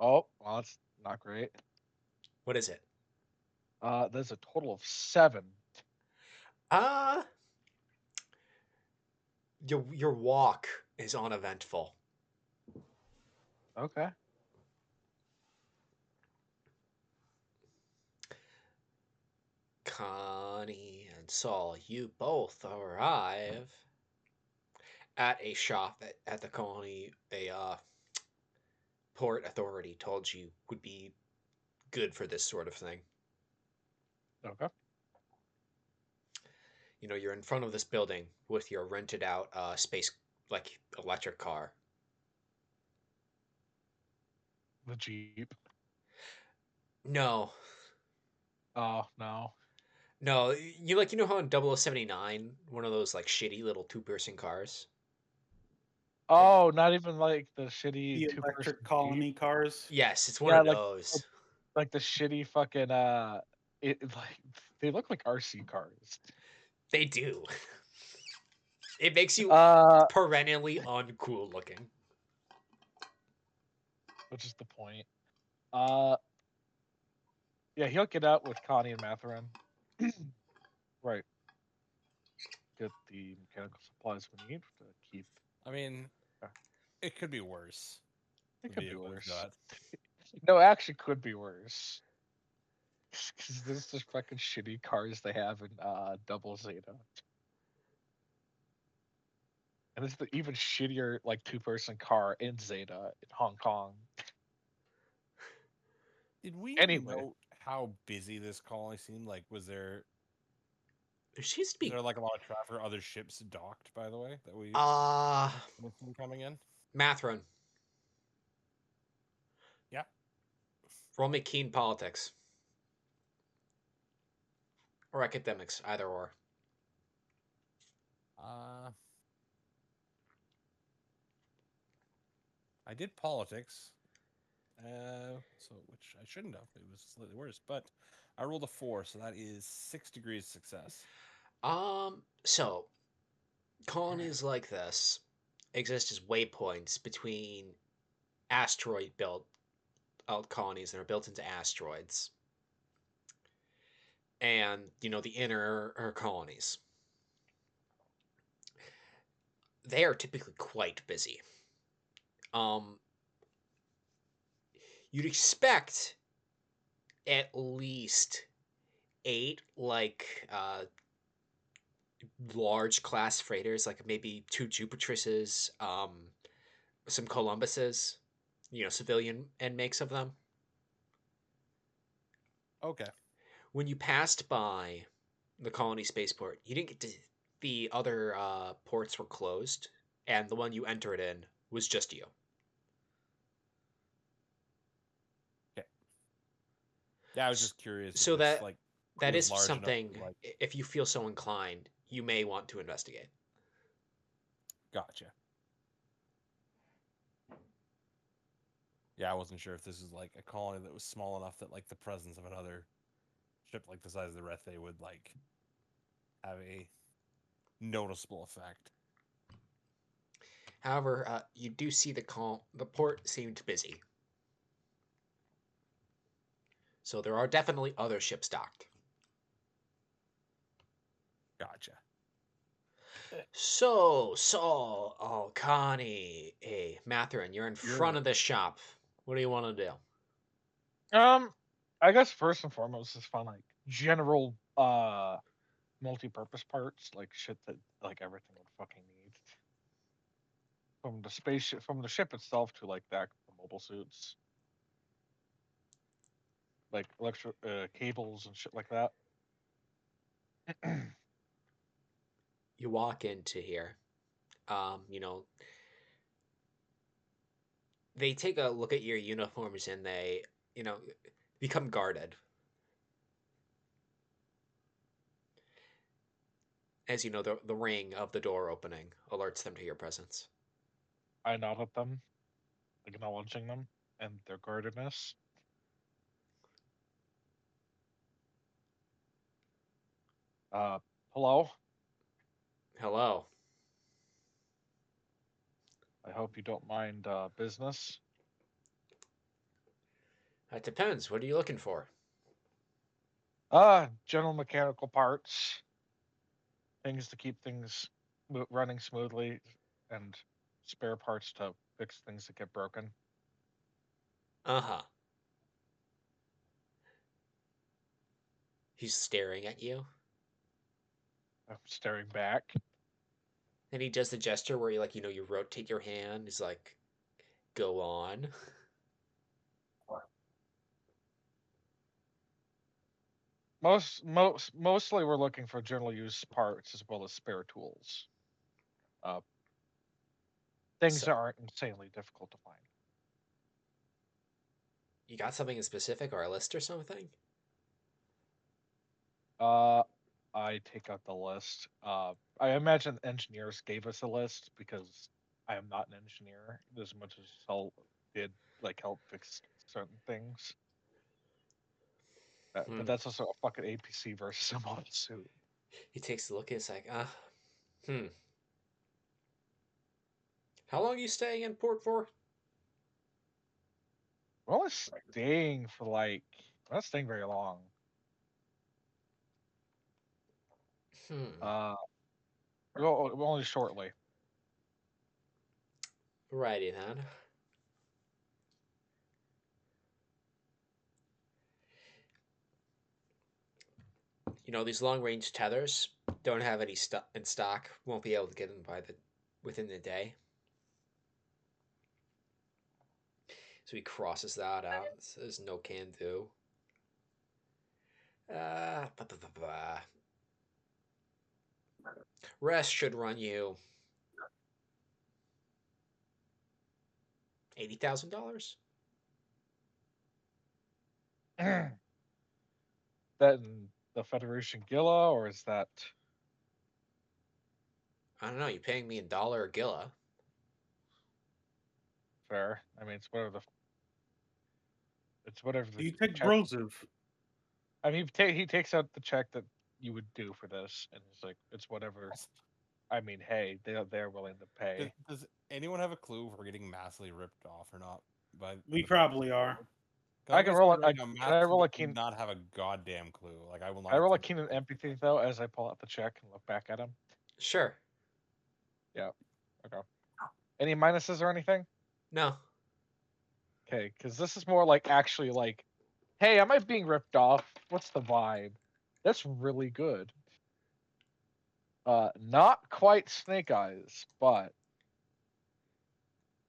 Oh, well, that's not great.
What is it?
There's a total of 7.
Your walk is uneventful.
Okay.
Connie and Saul, you both arrive at a shop at the colony. A port authority told you would be good for this sort of thing.
Okay.
You're in front of this building with your rented out space, like, electric car.
The Jeep.
No.
Oh, no.
No, you know how in 0079, one of those like shitty little two-person cars?
Oh, not even like the
The
shitty two-person
electric colony
Jeep?
cars.
Yes, it's one
Yeah,
of
like-
those.
Like the shitty fucking like they look like RC cars.
They do. It makes you perennially uncool looking.
Which is the point. Yeah, he'll get out with Connie and Matherin. Right. Get the mechanical supplies we need to keep.
I mean, it could be worse.
It
the
could be
vehicle we've
worse.
got.
No, it actually could be worse. Because this is just fucking shitty cars they have in Double Zeta. And it's the even shittier like two-person car in Zeta in Hong Kong.
Did we
Anyway.
note how busy this colony seemed? Like, was there
seems to be
like a lot of traffic or other ships docked, by the way, that we coming in?
Matherin.
Yeah.
Roll me keen politics. Or academics, either or.
I did politics. So which I shouldn't have. It was slightly worse, but I rolled a 4, so that is 6 degrees success.
So colonies like this exist as waypoints between asteroid built out colonies that are built into asteroids and the inner colonies. They are typically quite busy. Um, you'd expect at least 8 large class freighters, like maybe 2 Jupitresses, some Columbuses, civilian and makes of them.
Okay.
When you passed by the colony spaceport, you didn't get to. The other ports were closed, and the one you entered in was just you.
Yeah, I was just curious
So
if it's
that
like
that
was
is
large enough
something.
to, like,
If you feel so inclined, you may want to investigate.
gotcha. Yeah, I wasn't sure if this was like a colony that was small enough that like the presence of another ship like the size of the Rethe would like have a noticeable effect.
However, you do see the port seemed busy. So there are definitely other ships docked.
Gotcha.
So, Saul, oh, Connie, hey, Matherin, you're in front of the shop. What do you want to do?
I guess first and foremost is find like general multi-purpose parts, like shit that like everything would fucking need. From the spaceship, from the ship itself to like the mobile suits, like electric cables and shit like that.
You walk into here. You know, they take a look at your uniforms and they, become guarded. As you know, the ring of the door opening alerts them to your presence.
I nod at them, acknowledging them and their guardedness. Uh, hello.
Hello.
I hope you don't mind business.
That depends. What are you looking for?
General mechanical parts, things to keep things running smoothly, and spare parts to fix things that get broken.
Uh-huh. He's staring at you.
I'm staring back.
And he does the gesture where you rotate your hand. He's like, go on.
Mostly we're looking for general use parts as well as spare tools. Uh, things
So,
that aren't insanely difficult to find.
you got something in specific or a list or something?
Uh, I take out the list. I imagine engineers gave us a list because I am not an engineer as much as Sol did like help fix certain things. But that's also a fucking APC versus a model suit.
He takes a look and it's like, hmm. How long are you staying in port for?
We're only staying for like we're not staying very long.
Hmm.
Well, only shortly.
Righty then. These long range tethers don't have any in stock. Won't be able to get them within the day. So he crosses that out. Says no can do. Blah, blah, blah, blah. Rest should run you $80,000.
That in the Federation Gila, or is that
I don't know. You paying me $1 a gilla?
fair? I mean, it's whatever the It's whatever the
You take
check.
Brozov.
I mean, he takes out the check that you would do for this, and he's like, it's whatever. I mean, hey, they're willing to pay.
Does anyone have a clue if we're getting massively ripped off or not?
We probably are.
'Cause
I
I'm
can
gonna
roll
say
it.
right now,
Can
Matt
I roll a
does
keen?
not have a goddamn clue. Like I will not.
I roll a
attempt
keen and
to.
empathy though as I pull out the check and look back at him.
Sure.
Okay. Any minuses or anything?
No.
Okay, because this is more like actually like, hey, am I being ripped off? What's the vibe? That's really good. Not quite Snake Eyes, but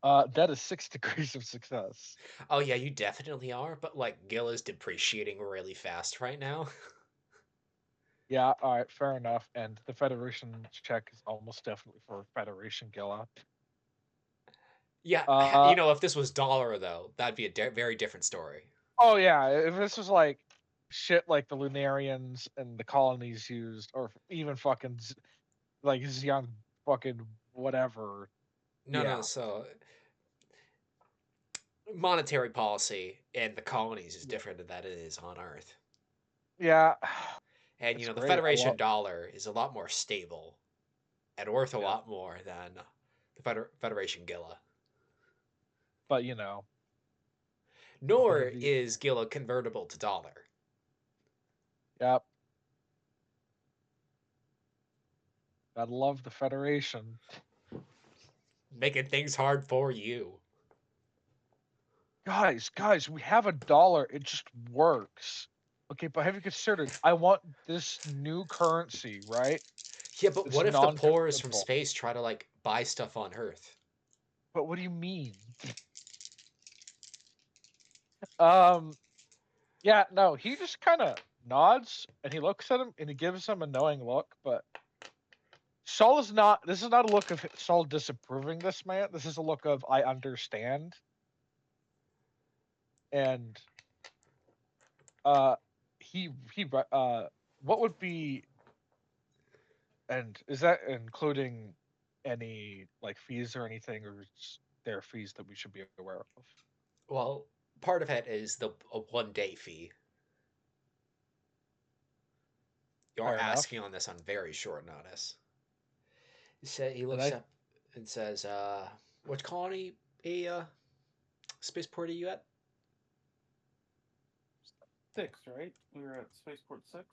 that is 6 degrees of success.
Oh yeah, you definitely are, but like Gil is depreciating really fast right now.
Yeah, all right, fair enough. And the Federation check is almost definitely for Federation Gilla.
Yeah,
Uh,
if this was dollar though, that'd be a very different story.
oh yeah, if this was like shit like the Lunarians and the colonies used, or even fucking like Xi'an fucking whatever.
No,
Yeah.
so monetary policy in the colonies is different than that it is on Earth.
Yeah.
And
It's
the
great.
Federation dollar is a lot more stable and worth a
Yeah.
lot more than the Federation Gilla.
But
Nor
the-
is Gilla convertible to dollar.
Yep. Gotta love the Federation.
Making things hard for you.
Guys, we have a dollar. It just works. Okay, but have you considered? I want this new currency, right?
Yeah, but
It's
what if the poors from
non-convertible.
space try to like buy stuff on Earth?
But what do you mean? Yeah, no, he just kind of nods and he looks at him and he gives him a knowing look, but Saul is not. This is not a look of Saul disapproving this man. This is a look of I understand. And he what would be, and is that including any like fees or anything, or is there fees that we should be aware of?
Well, part of it is a 1 day fee. You're
Fair enough.
asking on this on very short notice. He
And
looks up and says, "Which colony, spaceport are you at?"
6, right? We were at Spaceport 6.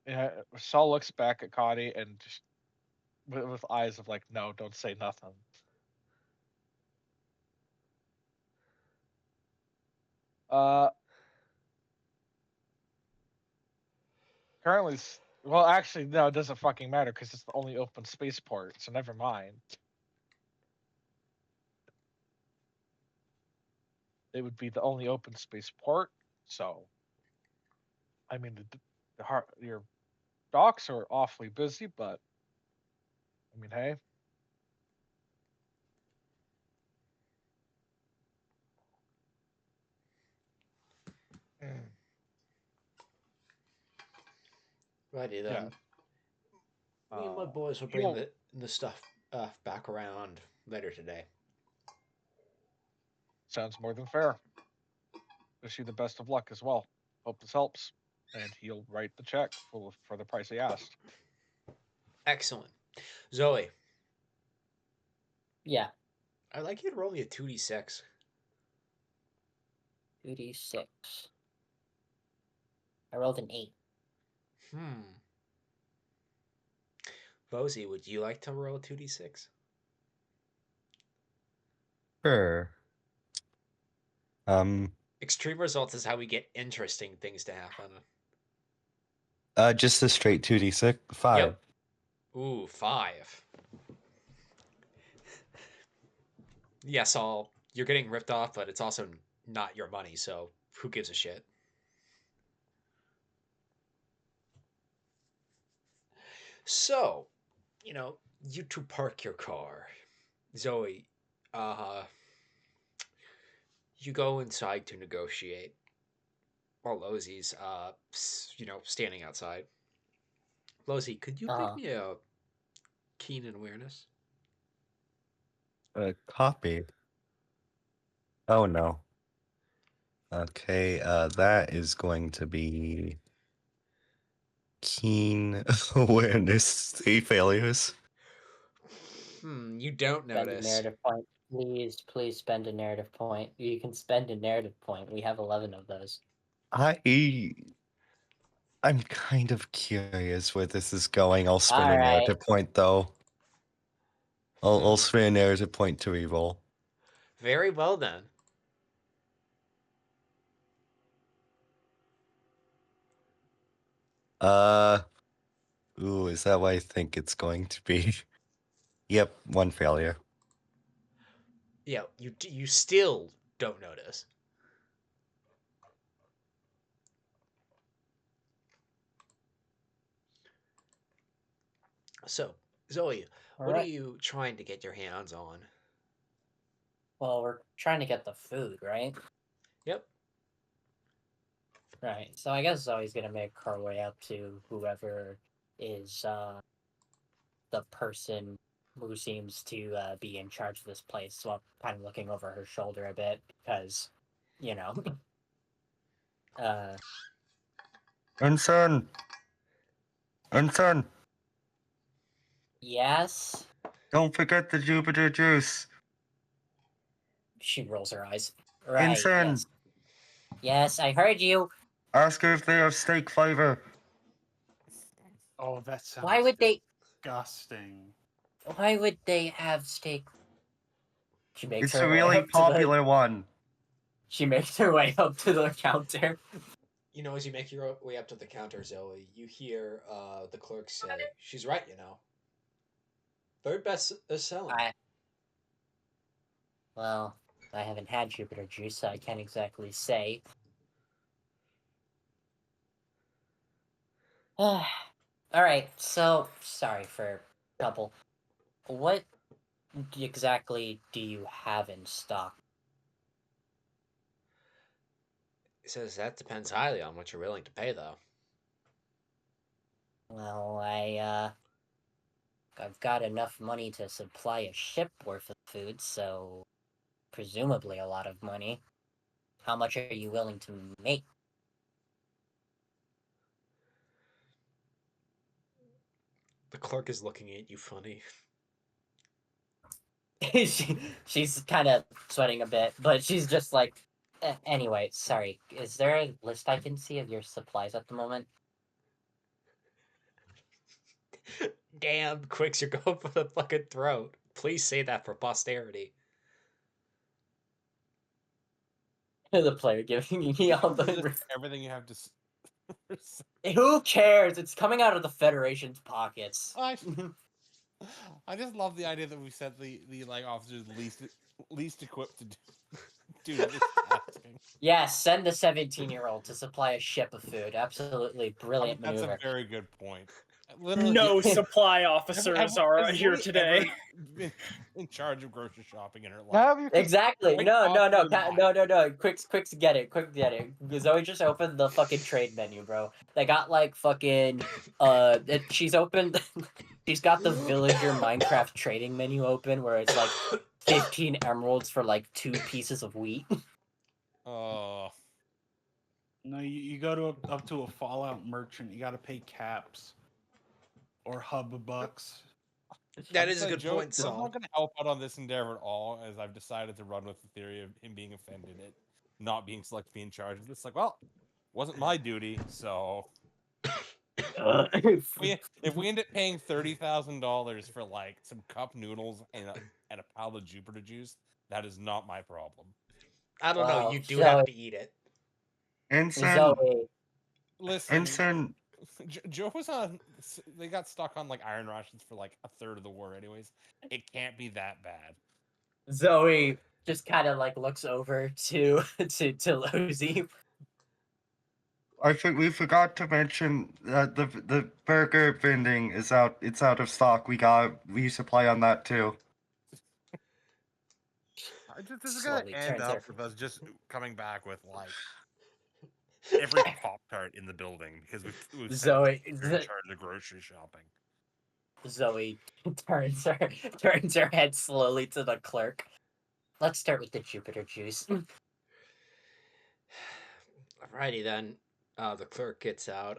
Yeah, Saul looks back at Connie and just with eyes of like, no, don't say nothing. Currently, well, actually, no, it doesn't fucking matter because it's the only open spaceport, so never mind. It would be the only open spaceport, so. I mean, your docks are awfully busy, but I mean, hey.
Righty then. Me and my boys will bring the stuff back around later today.
Sounds more than fair. Wish you the best of luck as well. Hope this helps. And he'll write the check for the price he asked.
Excellent. Zoe.
Yeah.
I'd like you to roll me a 2d6.
2d6. I rolled an 8.
Bozy, would you like to roll a 2d6?
Sure.
Extreme results is how we get interesting things to happen.
Just a straight 2d6. 5.
Yep. Ooh, 5. Yes, you're getting ripped off, but it's also not your money, so who gives a shit? So, you two park your car. Zoe, you go inside to negotiate. While Lozy's, standing outside. Lozy, could you make me a keen and awareness?
Copy. Oh no. Okay, that is going to be keen awareness 3 failures.
You don't
Spend a
notice.
narrative point. Please spend a narrative point. You can spend a narrative point. We have 11 of those.
I'm kind of curious where this is going. I'll spend a
Alright.
narrative point though. I'll
Hmm.
spend a narrative point to reroll.
Very well then.
Ooh, is that what I think it's going to be? Yep, 1 failure.
Yeah, you still don't notice. So, Zoe, what are
Alright.
you trying to get your hands on?
Well, we're trying to get the food, right?
Yep.
Right. So I guess Zoe's gonna make her way up to whoever is the person who seems to be in charge of this place, while kind of looking over her shoulder a bit because, you know.
Ensign! Ensign!
Yes.
Don't forget the Jupiter juice!
She rolls her eyes. Right.
Ensign!
Yes. Yes, I heard you.
Ask her if they have steak flavor.
Oh, that sounds
Why would they?
disgusting.
Why would they have steak? She makes
It's
her
a
way
really
up to
popular one.
She makes her way up to the counter.
You know, as you make your way up to the counter, Zoe, you hear the clerk say, "She's right, you know. Third best selling."
Well, I haven't had Jupiter juice, so I can't exactly say. Alright, so, sorry for trouble. What exactly do you have in stock?
He says that depends highly on what you're willing to pay, though.
Well, I've got enough money to supply a ship worth of food, so presumably a lot of money. How much are you willing to make?
The clerk is looking at you funny.
She's kind of sweating a bit, but she's just like, anyway, sorry. Is there a list I can see of your supplies at the moment?
Damn, Quicks, you're going for the fucking throat. Please say that for posterity.
The player giving you all the.
Everything you have to.
Who cares? It's coming out of the Federation's pockets.
I just love the idea that we set the like officers least equipped to do this tasking.
Yes, send a 17-year-old to supply a ship of food. Absolutely brilliant
That's
maneuver.
a very good point. Literally,
No supply officers are
has
here
Zoe
today.
ever been in charge of grocery shopping in her life.
Have you?
Exactly.
Quite
No.
possibly not.
No. Quick, get it. Quick, get it. Zoe just opened the fucking trade menu, bro. They got like fucking she's opened. She's got the villager Minecraft trading menu open, where it's like 15 emeralds for like 2 pieces of wheat.
Oh,
No, you go to up to a Fallout merchant. You got to pay caps or hub bucks.
That is a
Say,
good point,
Joe's
Saul.
not going to help out on this endeavor at all, as I've decided to run with the theory of him being offended at not being selected to be in charge of this. Like, well, wasn't my duty, so if we end up paying $30,000 for like some cup noodles and a pile of Jupiter juice, that is not my problem.
I don't know.
Wow,
You do
Zoe-
have to eat it.
Ensign!
Zoe,
Listen,
Ensign!
Joe was on. They got stuck on like iron rations for like a third of the war, anyways. It can't be that bad.
Zoe just kind of like looks over to Losey.
I think we forgot to mention that the burger vending is out. It's out of stock. We got resupply on that too.
This is
Slowly
gonna end
turns
up
her-
with us just coming back with like every Pop-Tart in the building because we've
Zoe-
in charge of grocery shopping.
Zoe turns her head slowly to the clerk. Let's start with the Jupiter juice.
Alrighty then. The clerk gets out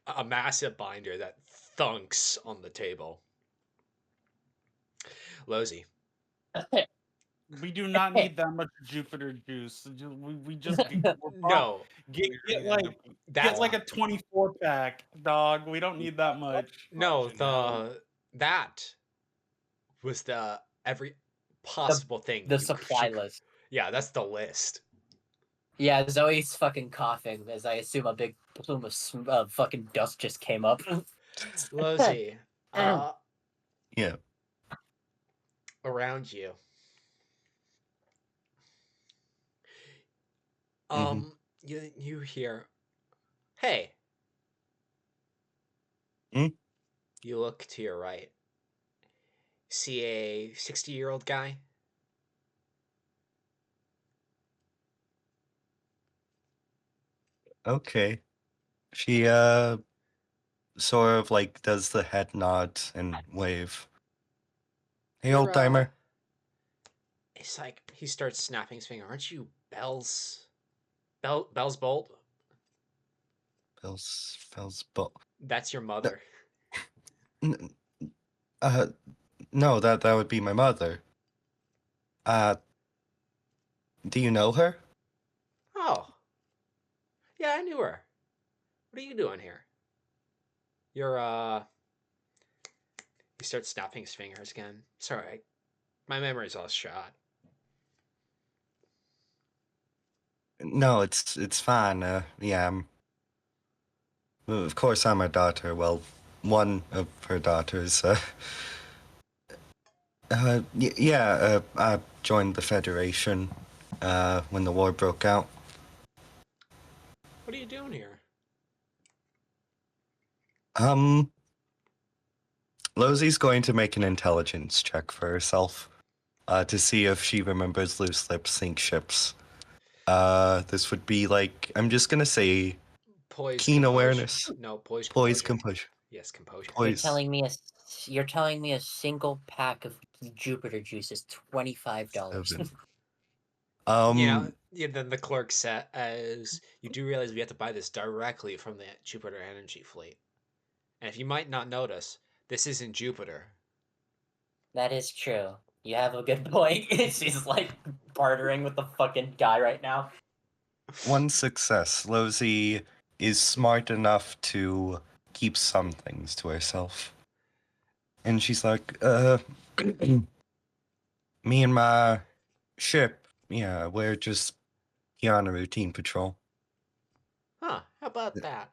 a massive binder that thunks on the table. Losey.
We do not need that much Jupiter juice. We just
No,
get
that's
like a 24 pack, dog. We don't need that much.
no that was the every possible thing.
The
you
supply
should-
list.
Yeah, that's the list.
Yeah, Zoe's fucking coughing as I assume a big plume of fucking dust just came up.
Losey,
Yeah.
around you.
Mhm.
You hear, hey.
Hmm?
You look to your right. See a 60-year-old guy?
Okay. She sort of like does the head nod and wave. Hey,
You're,
old timer.
It's like he starts snapping his finger. Aren't you Bell's Bolt?
Bells, but
That's your mother.
no, that would be my mother. Do you know her?
Oh. Yeah, I knew her. What are you doing here? You're, He starts snapping his fingers again. Sorry, my memory's all shot.
No, it's fine. Yeah, of course I'm her daughter. Well, one of her daughters. Yeah. I joined the Federation when the war broke out.
What are you doing here?
Losie's going to make an intelligence check for herself to see if she remembers loose lips sink ships. This would be like, I'm just gonna say
Poise.
keen
composure.
awareness.
No, poise.
Poise,
Composure.
composure.
Yes, composure.
Poise.
You're telling me a single pack of Jupiter juice is $25.
Seven.
Then the clerk said, as you do realize we have to buy this directly from the Jupiter Energy fleet. And if you might not notice, this isn't Jupiter.
That is true. You have a good point. She's like bartering with the fucking guy right now.
One success. Losie is smart enough to keep some things to herself. And she's like, me and my ship, yeah, we're just here on a routine patrol.
Huh, how about that?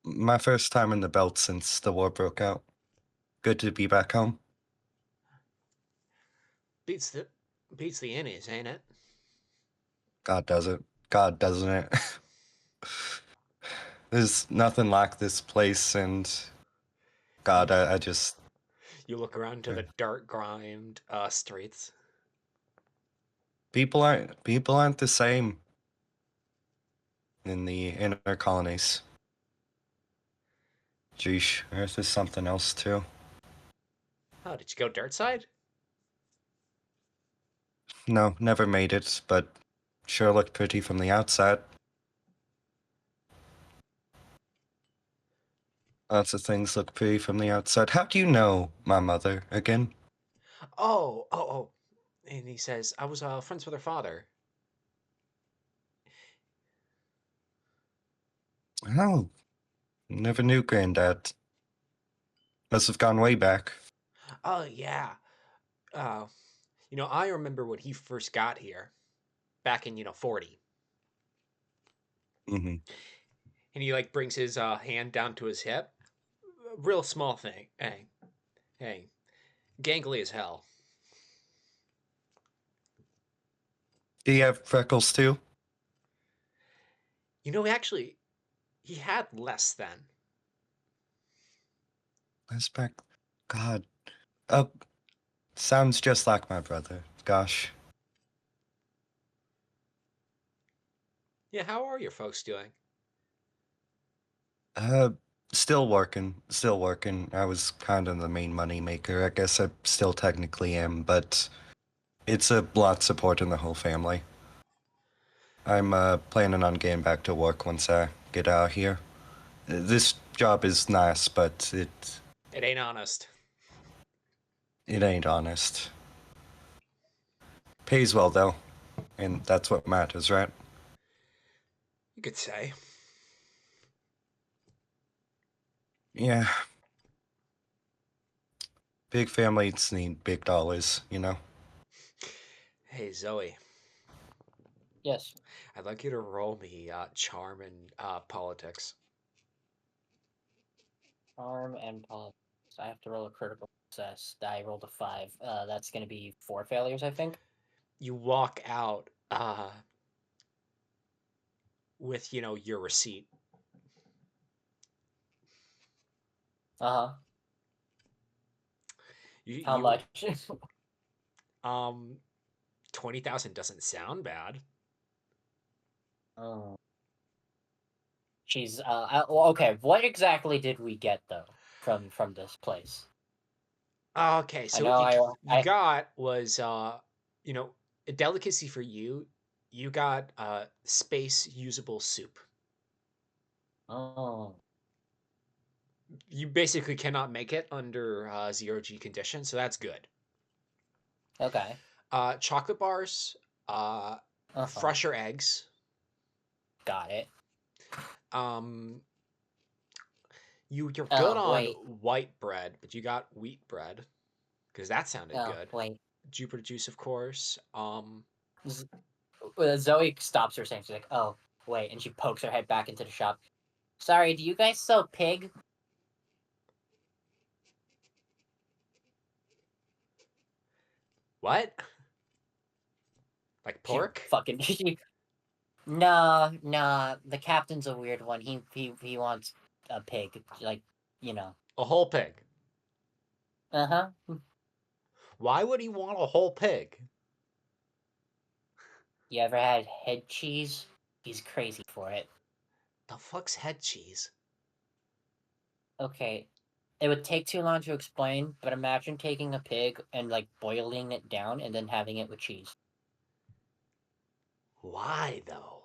My first time in the belt since the war broke out. Good to be back home.
Beats the innies, ain't it?
God does it. God doesn't it? There's nothing like this place, and God, I just...
You look around to the dark, grimed streets.
People aren't the same in the inner colonies. Jeesh, Earth is something else too.
Oh, did you go dirt side?
No, never made it, but sure looked pretty from the outside. Lots of things look pretty from the outside. How do you know my mother again?
Oh. And he says, I was friends with her father.
Oh, never knew Granddad. Must have gone way back.
Oh, yeah. I remember when he first got here, back in, 40.
Mm-hmm.
And he, brings his hand down to his hip. Real small thing. Hey. Gangly as hell.
Do you have freckles too?
Actually, he had less then.
That's back. God. Oh, sounds just like my brother. Gosh.
Yeah, how are your folks doing?
Still working. I was kind of the main money maker. I guess I still technically am, but it's a lot supporting the whole family. I'm planning on getting back to work once I get out of here. This job is nice, but
It ain't honest.
it ain't honest. Pays well though, and that's what matters, right?
You could say.
Yeah. Big families need big dollars, you know?
Hey, Zoe.
Yes.
I'd like you to roll me charm and politics.
Arm and politics. I have to roll a critical success. I rolled a 5. That's going to be 4 failures, I think.
You walk out with, your receipt.
Uh huh.
You,
How
you
much?
20,000 doesn't sound bad.
Oh. She's well, okay. What exactly did we get though from this place?
Okay,
I
so
know
what you
I
got was a delicacy for you. You got space usable soup.
oh
You basically cannot make it under 0G conditions, so that's good.
okay.
Chocolate bars,
Uh-huh.
fresher eggs.
Got it.
Um, you're good on
Wait.
white bread, but you got wheat bread because that sounded good.
Wait.
Jupiter juice, of course.
Z- Zoe stops her saying, she's like, "Oh, wait," and she pokes her head back into the shop. Sorry, do you guys sell pig?
What? Like
She
pork?
fucking No, the captain's a weird one. He wants a pig, like, you know.
A whole pig.
Uh-huh.
Why would he want a whole pig?
You ever had head cheese? He's crazy for it.
The fuck's head cheese?
Okay, it would take too long to explain, but imagine taking a pig and, like, boiling it down and then having it with cheese.
Why though?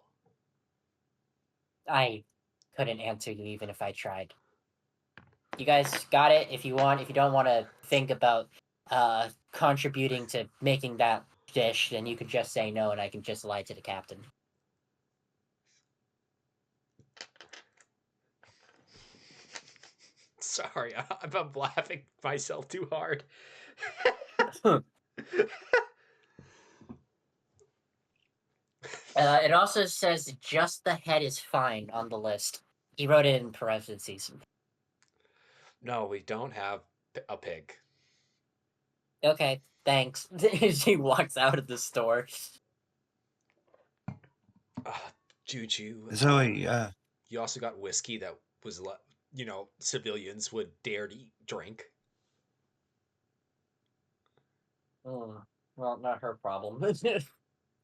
I couldn't answer you even if I tried. You guys got it? If you want, if you don't want to think about contributing to making that dish, then you could just say no and I can just lie to the captain.
Sorry, I'm laughing myself too hard.
It also says just the head is fine on the list. He wrote it in parentheses.
No, we don't have a pig.
Okay, thanks. She walks out of the store.
Juju.
Zoe,
You also got whiskey that was, civilians would dare to drink.
Oh, well, not her problem.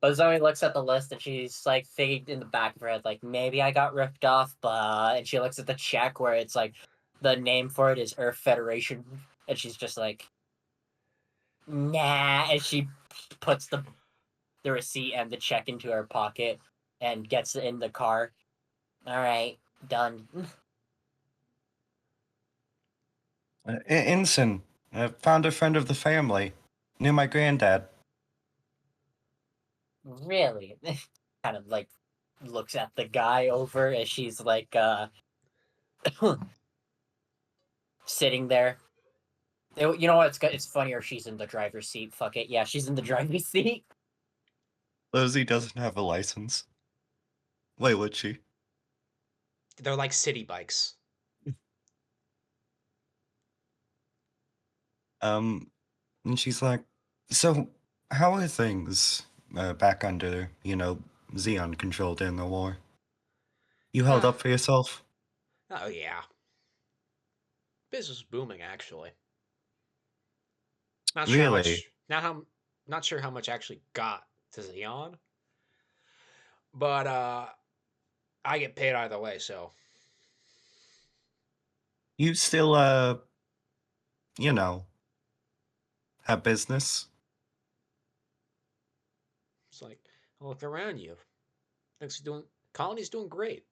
But Zoe looks at the list and she's like thinking in the back of her head, like, maybe I got ripped off, but and she looks at the check where it's like the name for it is Earth Federation, and she's just like, nah, and she puts the receipt and the check into her pocket and gets in the car. All right, done.
Ensign, found a friend of the family. Knew my granddad.
Really? Kind of like looks at the guy over as she's like sitting there. You know what? It's funnier. She's in the driver's seat. Fuck it. Yeah, she's in the driver's seat.
Lizzie doesn't have a license. Wait, would she?
They're like city bikes.
And she's like, so how are things back under, Xeon control during the war? You held
Ah.
up for yourself?
Oh yeah. Business was booming actually. Not sure how
Really?
much. Not sure how much actually got to Xeon. But I get paid either way, so
You still, have business?
it's like, look around you. Things are doing. Colony's doing great.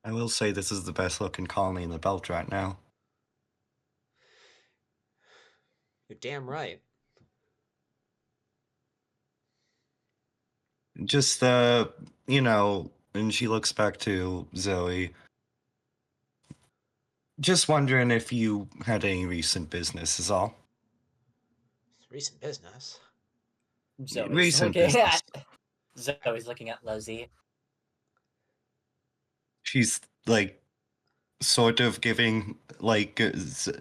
I will say this is the best looking colony in the belt right now.
You're damn right.
Just and she looks back to Zoe. Just wondering if you had any recent business is all.
Recent business.
Zoe's
Recent
looking
business.
at Zoe's looking at Lizzie.
She's like sort of giving like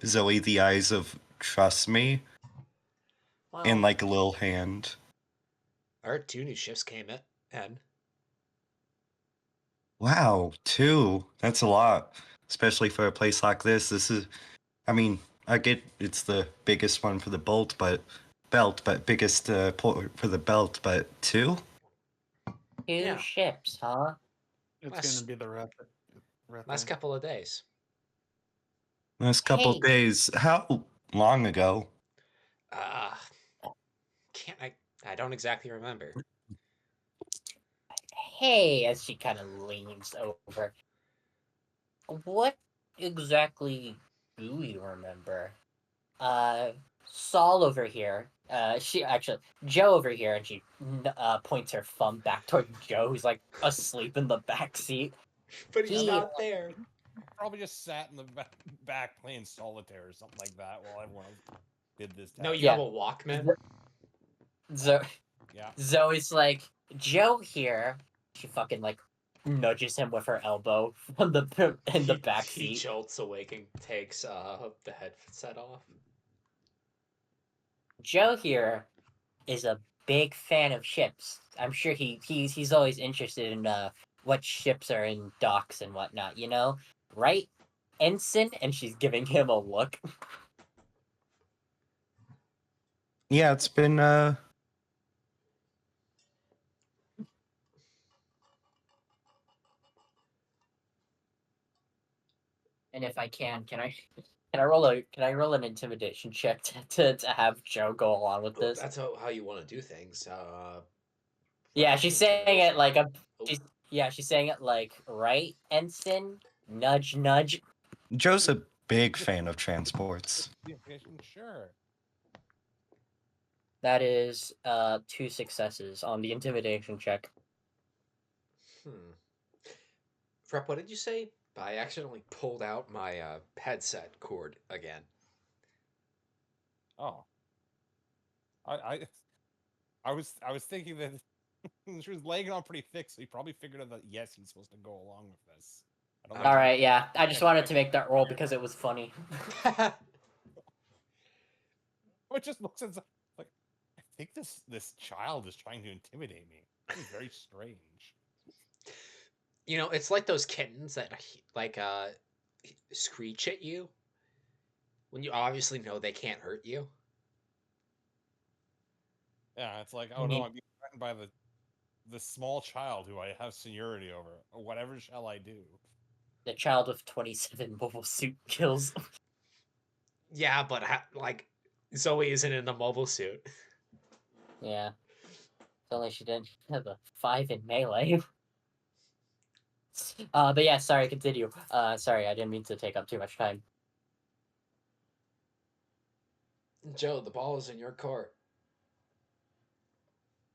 Zoe the eyes of trust me
Well,
and like a little hand.
our 2 new ships came in.
Wow, 2. That's a lot, especially for a place like this. I mean, I get it's the biggest one for the belt, but biggest port for the belt, but 2?
2
Yeah.
ships, huh?
It's
Last-
gonna be the Rethe.
Last couple of days.
Last couple
Hey.
days. How long ago?
Can't I don't exactly remember.
Hey, as she kind of leans over. What exactly do you remember? Saul over here. Joe over here, and she points her thumb back toward Joe, who's like asleep in the back seat.
But he's
He-
not there.
Probably just sat in the back playing solitaire or something like that while everyone else did this.
No, you
task.
Yeah.
have a Walkman.
Yeah.
Zoe's like, Joe here. She fucking like nudges him with her elbow from in the back
He
seat.
jolts awake and takes the headset off.
Joe here is a big fan of ships. I'm sure he's always interested in what ships are in docks and whatnot, you know? Right? Ensign? And she's giving him a look.
Yeah, it's been
And if I can roll an intimidation check to have Joe go along with this?
That's how you want to do things.
Yeah, she's saying it like a
Oh.
she's saying it like, right, Ensign? Nudge nudge.
Joe's a big fan of transports.
Yeah, sure.
That is 2 successes on the intimidation check.
Frep, what did you say? I accidentally pulled out my headset cord again.
Oh. I was thinking that she was laying on pretty thick, so he probably figured out that yes, he's supposed to go along with this. I don't know.
All right, yeah. I just wanted to make that roll because it was funny.
It just looks like I think this child is trying to intimidate me. It's very strange.
You know, it's like those kittens that like screech at you when you obviously know they can't hurt you.
Yeah, it's like,
I
oh
mean-
no, I'm being threatened by the small child who I have seniority over. Whatever shall I do?
The child with 27 mobile suit kills.
Yeah, but like Zoe isn't in the mobile suit.
Yeah. If only she didn't have a 5 in melee. But yeah, sorry, continue. Sorry, I didn't mean to take up too much time.
Joe, the ball is in your court.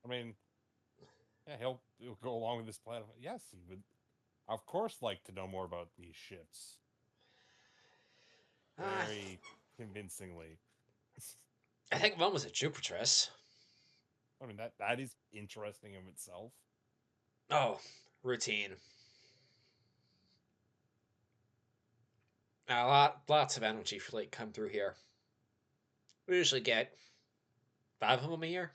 I mean, yeah, he'll go along with this plan. Yes, he would, of course, like to know more about these ships. Very convincingly.
I think one was a Jupiterus.
I mean, that is interesting of itself.
Oh, routine. Lots of energy fleet come through here. We usually get 5 of them a year.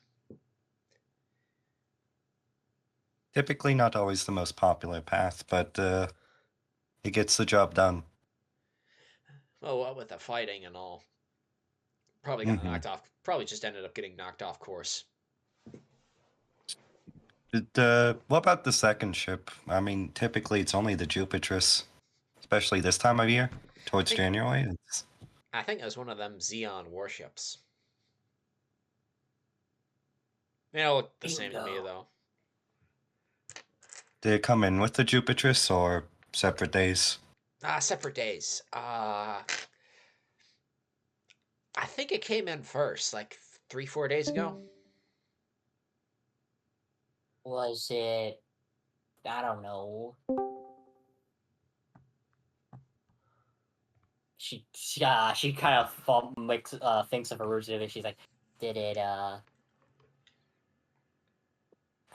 Typically not always the most popular path, but it gets the job done.
Well, what with the fighting and all. Probably got
Mhm.
knocked off. Probably just ended up getting knocked off course.
What about the second ship? I mean, typically it's only the Jupiterus, especially this time of year, towards
think-
January.
I think it was one of them Xeon warships. They all look the same to me,
Bingo.
though.
Did it come in with the Jupiterus or separate days?
Separate days. I think it came in first, like 3-4 days ago.
Was it? I don't know. She kind of thinks of her roots of it. She's like, did it? I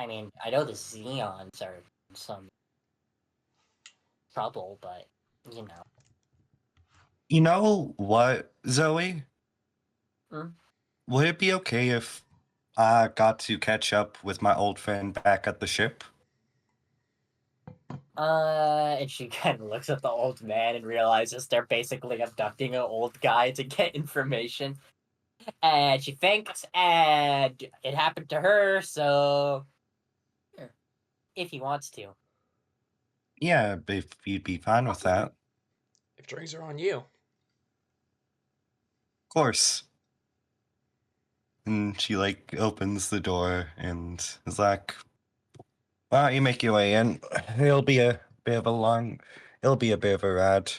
mean, I know the Xeons are in some trouble, but you know.
You know what, Zoe?
Hmm?
Would it be okay if I got to catch up with my old friend back at the ship?
And she kind of looks at the old man and realizes they're basically abducting an old guy to get information. And she thinks, and it happened to her, so sure, if he wants to.
Yeah, if you'd be fine with that. Of
If drinks are on you.
course. And she, like, opens the door and is like, "Why don't you make your way in? It'll be a bit of a ride.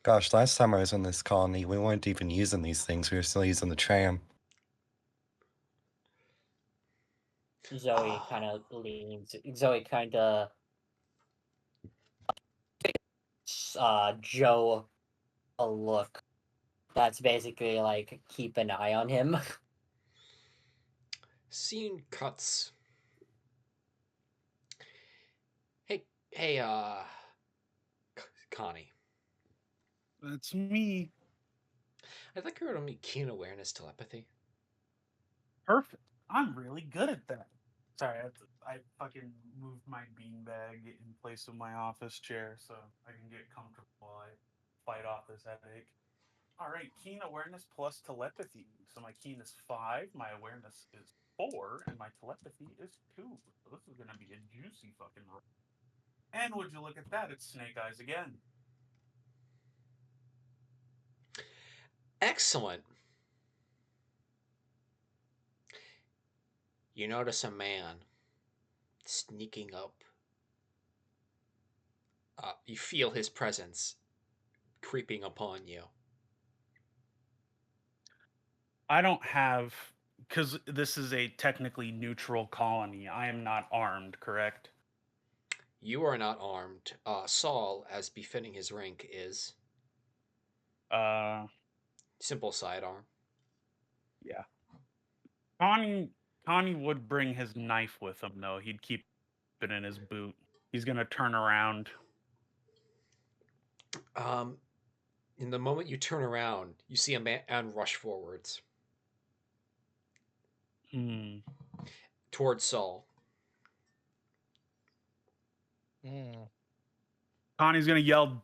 Gosh, last time I was in this colony, we weren't even using these things. We were still using the tram."
Zoe kind of leans. Zoe kind of Joe a look. That's basically like keep an eye on him.
Scene cuts. Hey, Connie.
That's me.
I'd like her to meet keen awareness telepathy.
Perfect. I'm really good at that. Sorry, I fucking moved my beanbag in place of my office chair so I can get comfortable while I fight off this headache. All right, keen awareness plus telepathy. So my keen is 5, my awareness is 4, and my telepathy is 2. So this is gonna be a juicy fucking roll. And would you look at that? It's Snake Eyes again.
Excellent. You notice a man sneaking up. You feel his presence creeping upon you.
I don't have, because this is a technically neutral colony. I am not armed, correct?
You are not armed. Saul, as befitting his rank, is
Uh,
simple sidearm.
yeah. Connie would bring his knife with him, though. He'd keep it in his boot. He's gonna turn around.
In the moment you turn around, you see a man rush forwards towards Saul.
Connie's gonna yell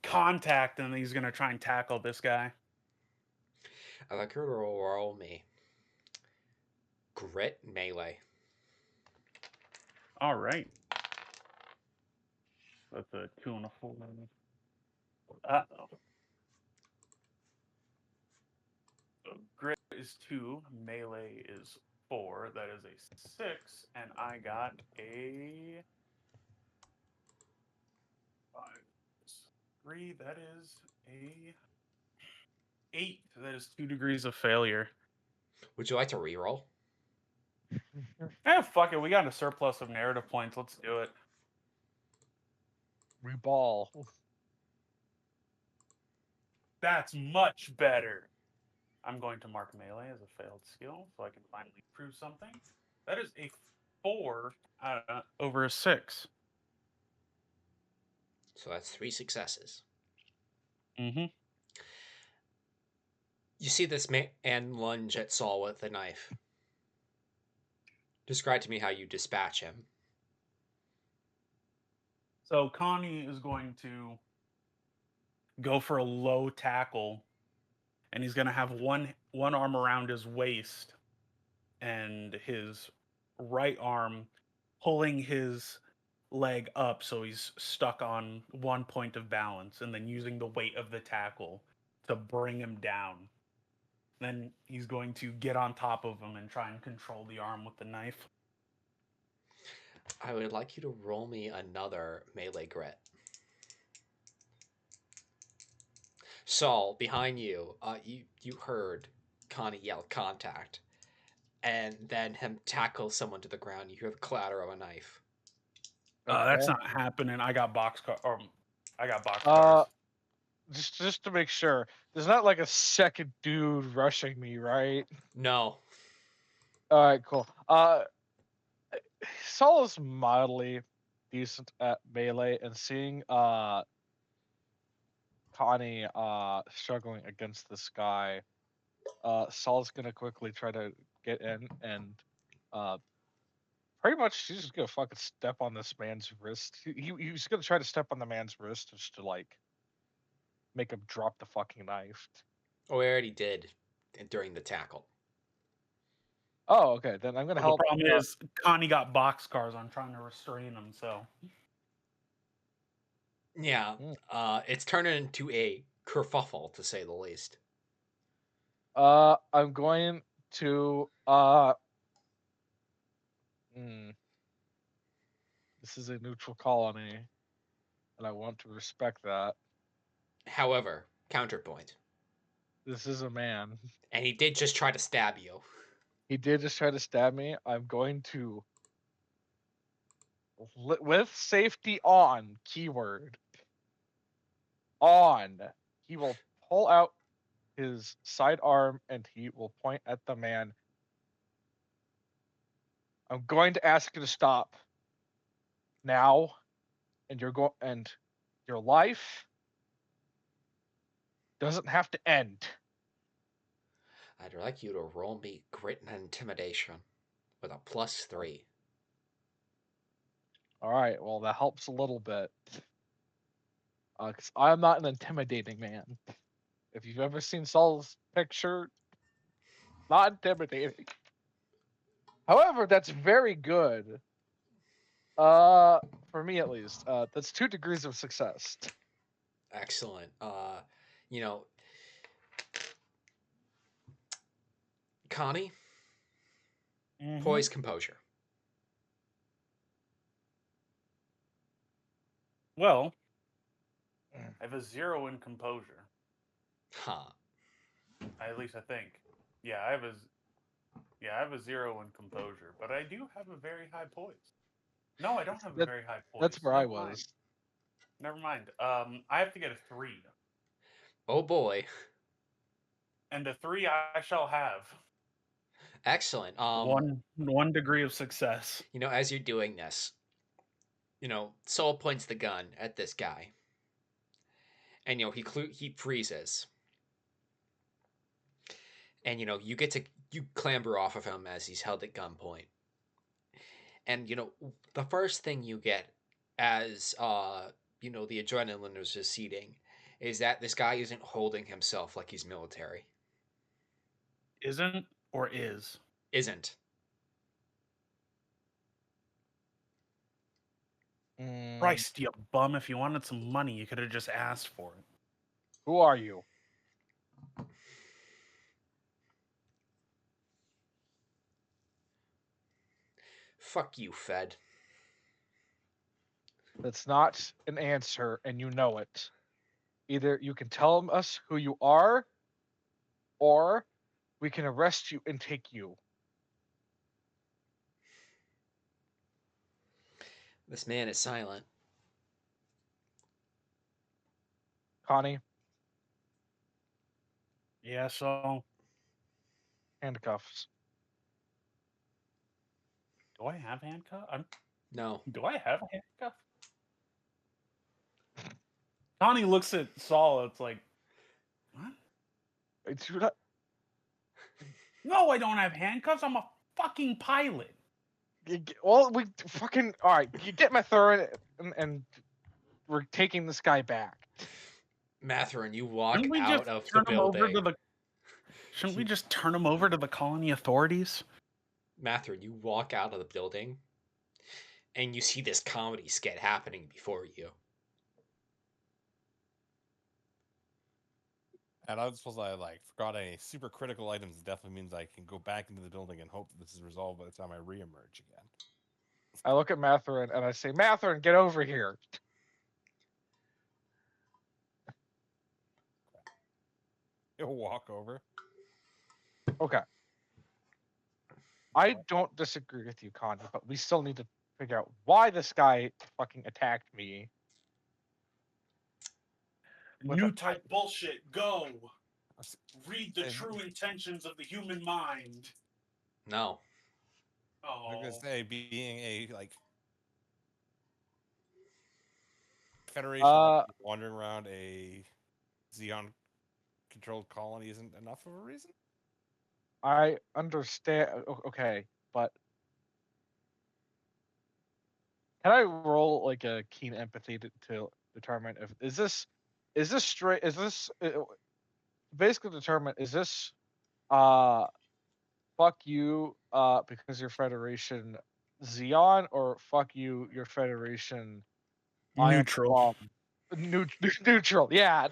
contact, and he's gonna try and tackle this guy.
I'd like her to roll me. Grit melee.
All right. That's a 2 and a 4. Uh-oh. So grit is 2, melee is 4. That is a 6, and I got a 5, 3. That is a 8. That is 2 degrees of failure.
Would you like to reroll?
Fuck it. We got a surplus of narrative points. Let's do it.
Reball.
That's much better. I'm going to mark melee as a failed skill so I can finally prove something. That is a 4 over a 6.
So that's 3 successes.
Mm-hmm.
You see this man lunge at Saul with a knife. Describe to me how you dispatch him.
So Connie is going to go for a low tackle, and he's going to have one arm around his waist and his right arm pulling his leg up so he's stuck on one point of balance, and then using the weight of the tackle to bring him down. Then he's going to get on top of him and try and control the arm with the knife.
I would like you to roll me another melee grit. Saul, behind you, you heard Connie yell contact, and then him tackle someone to the ground. You hear the clatter of a knife.
That's
Okay.
not happening. I got boxcars. I got
Uh,
boxcars.
just to make sure, there's not like a second dude rushing me, right?
No.
All right, cool. Saul is mildly decent at melee, and seeing Connie struggling against this guy, Saul's gonna quickly try to get in and pretty much he's just gonna fucking step on this man's wrist. He's gonna try to step on the man's wrist just to like make him drop the fucking knife.
Oh, I already did during the tackle.
Oh, okay. Then I'm gonna
The
help.
problem is Connie got boxcars. I'm trying to restrain him. So
Yeah, it's turning into a kerfuffle, to say the least.
I'm going to this is a neutral colony, and I want to respect that.
However, counterpoint.
This is a man.
And he did just try to stab you.
He did just try to stab me. I'm going to, with safety on, keyword, on, he will pull out his sidearm and he will point at the man. I'm going to ask you to stop now, and your life doesn't have to end.
I'd like you to roll me grit and intimidation with a +3.
All right, well that helps a little bit, because I'm not an intimidating man. If you've ever seen Saul's picture, not intimidating. However, that's very good. For me at least. That's 2 degrees of success.
Excellent. Connie, poise, composure.
Well, I have a 0 in composure.
Huh.
At least I think. Yeah, I have a 0 in composure, but I do have a very high poise. No, I don't have a very high poise.
That's where I
Never
was.
mind. Never mind. I have to get a 3.
Oh boy.
And a 3 I shall have.
Excellent.
One degree of success.
As you're doing this, Saul points the gun at this guy. And he freezes. And you clamber off of him as he's held at gunpoint. And the first thing you get as the adrenaline is receding is that this guy isn't holding himself like he's military.
Isn't or is?
Isn't.
Christ, you bum. If you wanted some money, you could have just asked for it.
Who are you?
Fuck you, Fed.
That's not an answer, and you know it. Either you can tell us who you are, or we can arrest you and take you.
This man is silent.
Connie,
Yeah, so
handcuffs.
do I have handcuffs?
No.
Do I have a handcuff? Connie looks at Saul. It's like, what? No, I don't have handcuffs. I'm a fucking pilot.
Well, we fucking all right. You get Matherin, and we're taking this guy back.
Matherin, you walk
Shouldn't we
out
just
of the
turn him over
building.
to the? Shouldn't we just turn him over to the colony authorities?
Matherin, you walk out of the building, and you see this comedy skit happening before you.
And I was supposed to forgot any super critical items. It definitely means I can go back into the building and hope that this is resolved by the time I reemerge again.
I look at Matherin and I say, Matherin, get over here.
He'll walk over.
Okay. I don't disagree with you, Connie, but we still need to figure out why this guy fucking attacked me. With
New
a-
type bullshit. Go.
s-
Read the
and-
true intentions of the human mind.
No.
I was
Oh.
gonna say, being a like Federation wandering around a Xeon-controlled colony isn't enough of a reason.
I understand. Okay, but can I roll like a keen empathy to determine if is this straight? Is this basically determine is this fuck you because you're Federation Xeon, or fuck you your Federation
Neutral.
neutral? Yeah.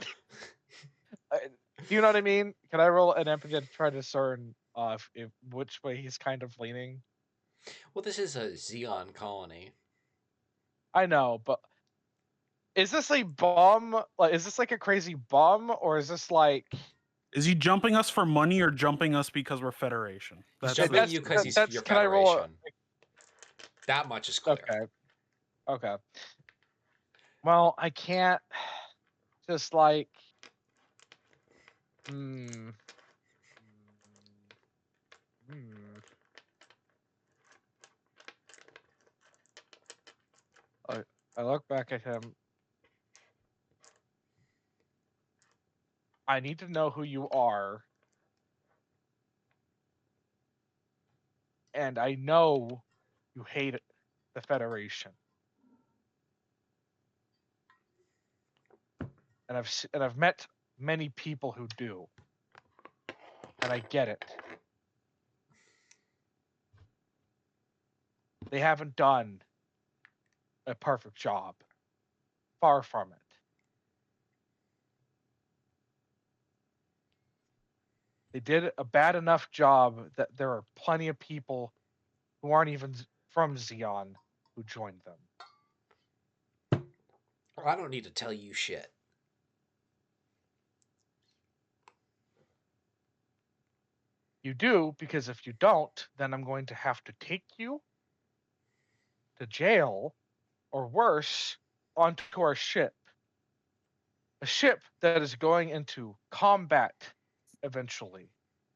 Do you know what I mean? Can I roll an empathy to try to discern if which way he's kind of leaning?
Well, this is a Xeon colony.
I know, but is this a bum? Like, is this like a crazy bum, or is this like?
Is he jumping us for money or jumping us because we're Federation?
He's
That's
jumping
the-
that's-
you because he's
that's-
your
can I roll a-
Federation. That much is clear.
Okay. Okay. Well, I can't just like. Hmm. I look back at him. I need to know who you are. And I know you hate the Federation. And I've met many people who do. And I get it. They haven't done a perfect job. Far from it. They did a bad enough job that there are plenty of people who aren't even from Xeon who joined them.
I don't need to tell you shit.
You do, because if you don't, then I'm going to have to take you to jail, or worse, onto our ship. A ship that is going into combat eventually.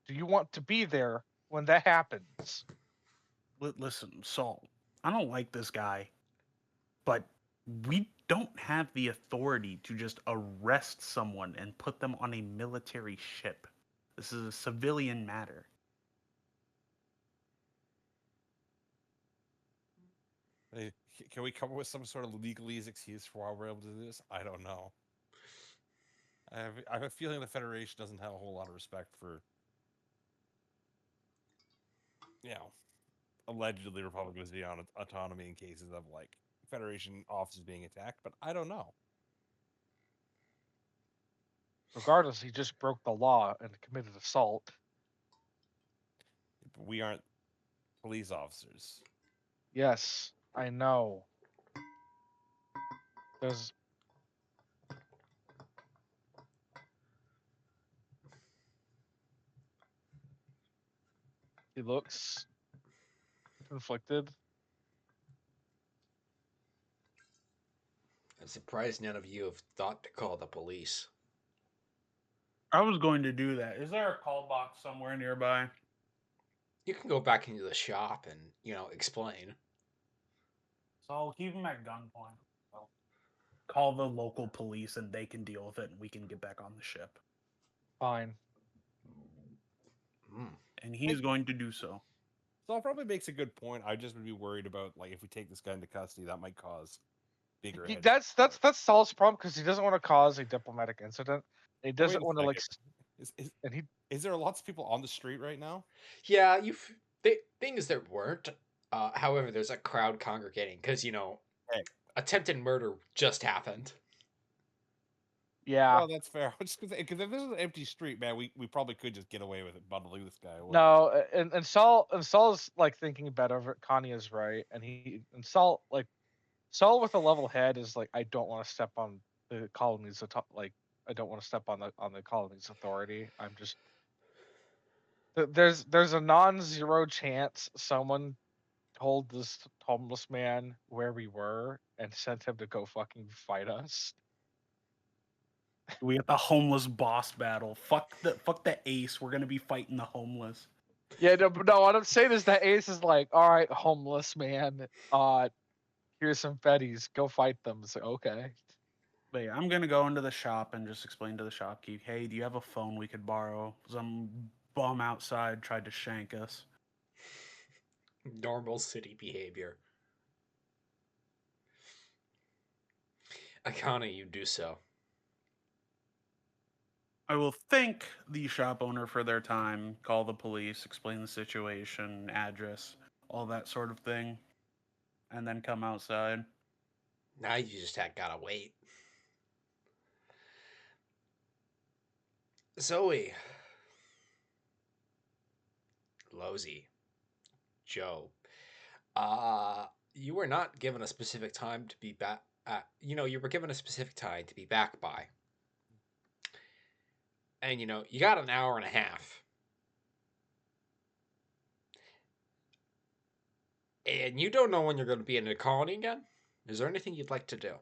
Do you want to be there when that happens?
Listen, Saul, I don't like this guy, but we don't have the authority to just arrest someone and put them on a military ship. This is a civilian matter.
Hey, can we come up with some sort of legalese excuse for why we're able to do this? I don't know. I have a feeling the Federation doesn't have a whole lot of respect for, allegedly Republic of Xeon autonomy in cases of like Federation offices being attacked, but I don't know.
Regardless, he just broke the law and committed assault.
But we aren't police officers.
Yes, I know. There's He looks conflicted.
I'm surprised none of you have thought to call the police.
I was going to do that. Is there a call box somewhere nearby?
You can go back into the shop and, explain.
So I'll keep him at gunpoint. I'll call the local police and they can deal with it and we can get back on the ship.
Fine.
And he's going to do so.
So it probably makes a good point. I just would be worried about like if we take this guy into custody, that might cause bigger.
That's Saul's problem, because he doesn't want to cause a diplomatic incident. He doesn't want to like.
Is there lots of people on the street right now?
Yeah, things there weren't. However, there's a crowd congregating because attempted murder just happened.
Yeah.
Oh, that's fair. Because if this is an empty street, man, we probably could just get away with it, bundling this guy away.
No, and Saul's like thinking better of it. Connie is right, and Saul with a level head is like, I don't want to step on the colony's I don't want to step on the colony's authority. I'm just there's a non-zero chance someone told this homeless man where we were and sent him to go fucking fight us.
We got the homeless boss battle. Fuck the ace. We're gonna be fighting the homeless.
Yeah, no. What I'm saying is that Ace is like, all right, homeless man. Here's some fetties. Go fight them. It's like, okay.
But yeah, I'm gonna go into the shop and just explain to the shopkeep, hey, do you have a phone we could borrow? Some bum outside tried to shank us.
Normal city behavior. Akana, you do so.
I will thank the shop owner for their time, call the police, explain the situation, address, all that sort of thing, and then come outside.
Now you just gotta wait. Zoe. Losey. Joe. You were not given a specific time to be back. You were given a specific time to be back by. And, you got an hour and a half. And you don't know when you're going to be in the colony again? Is there anything you'd like to do?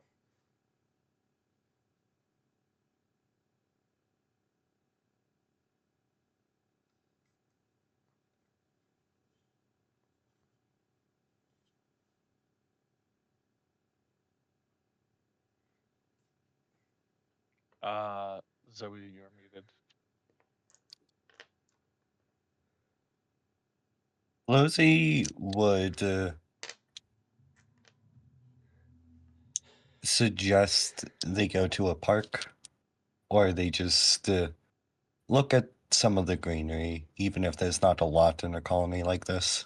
Zoe, you're muted.
Losey would suggest they go to a park, or they just look at some of the greenery, even if there's not a lot in a colony like this.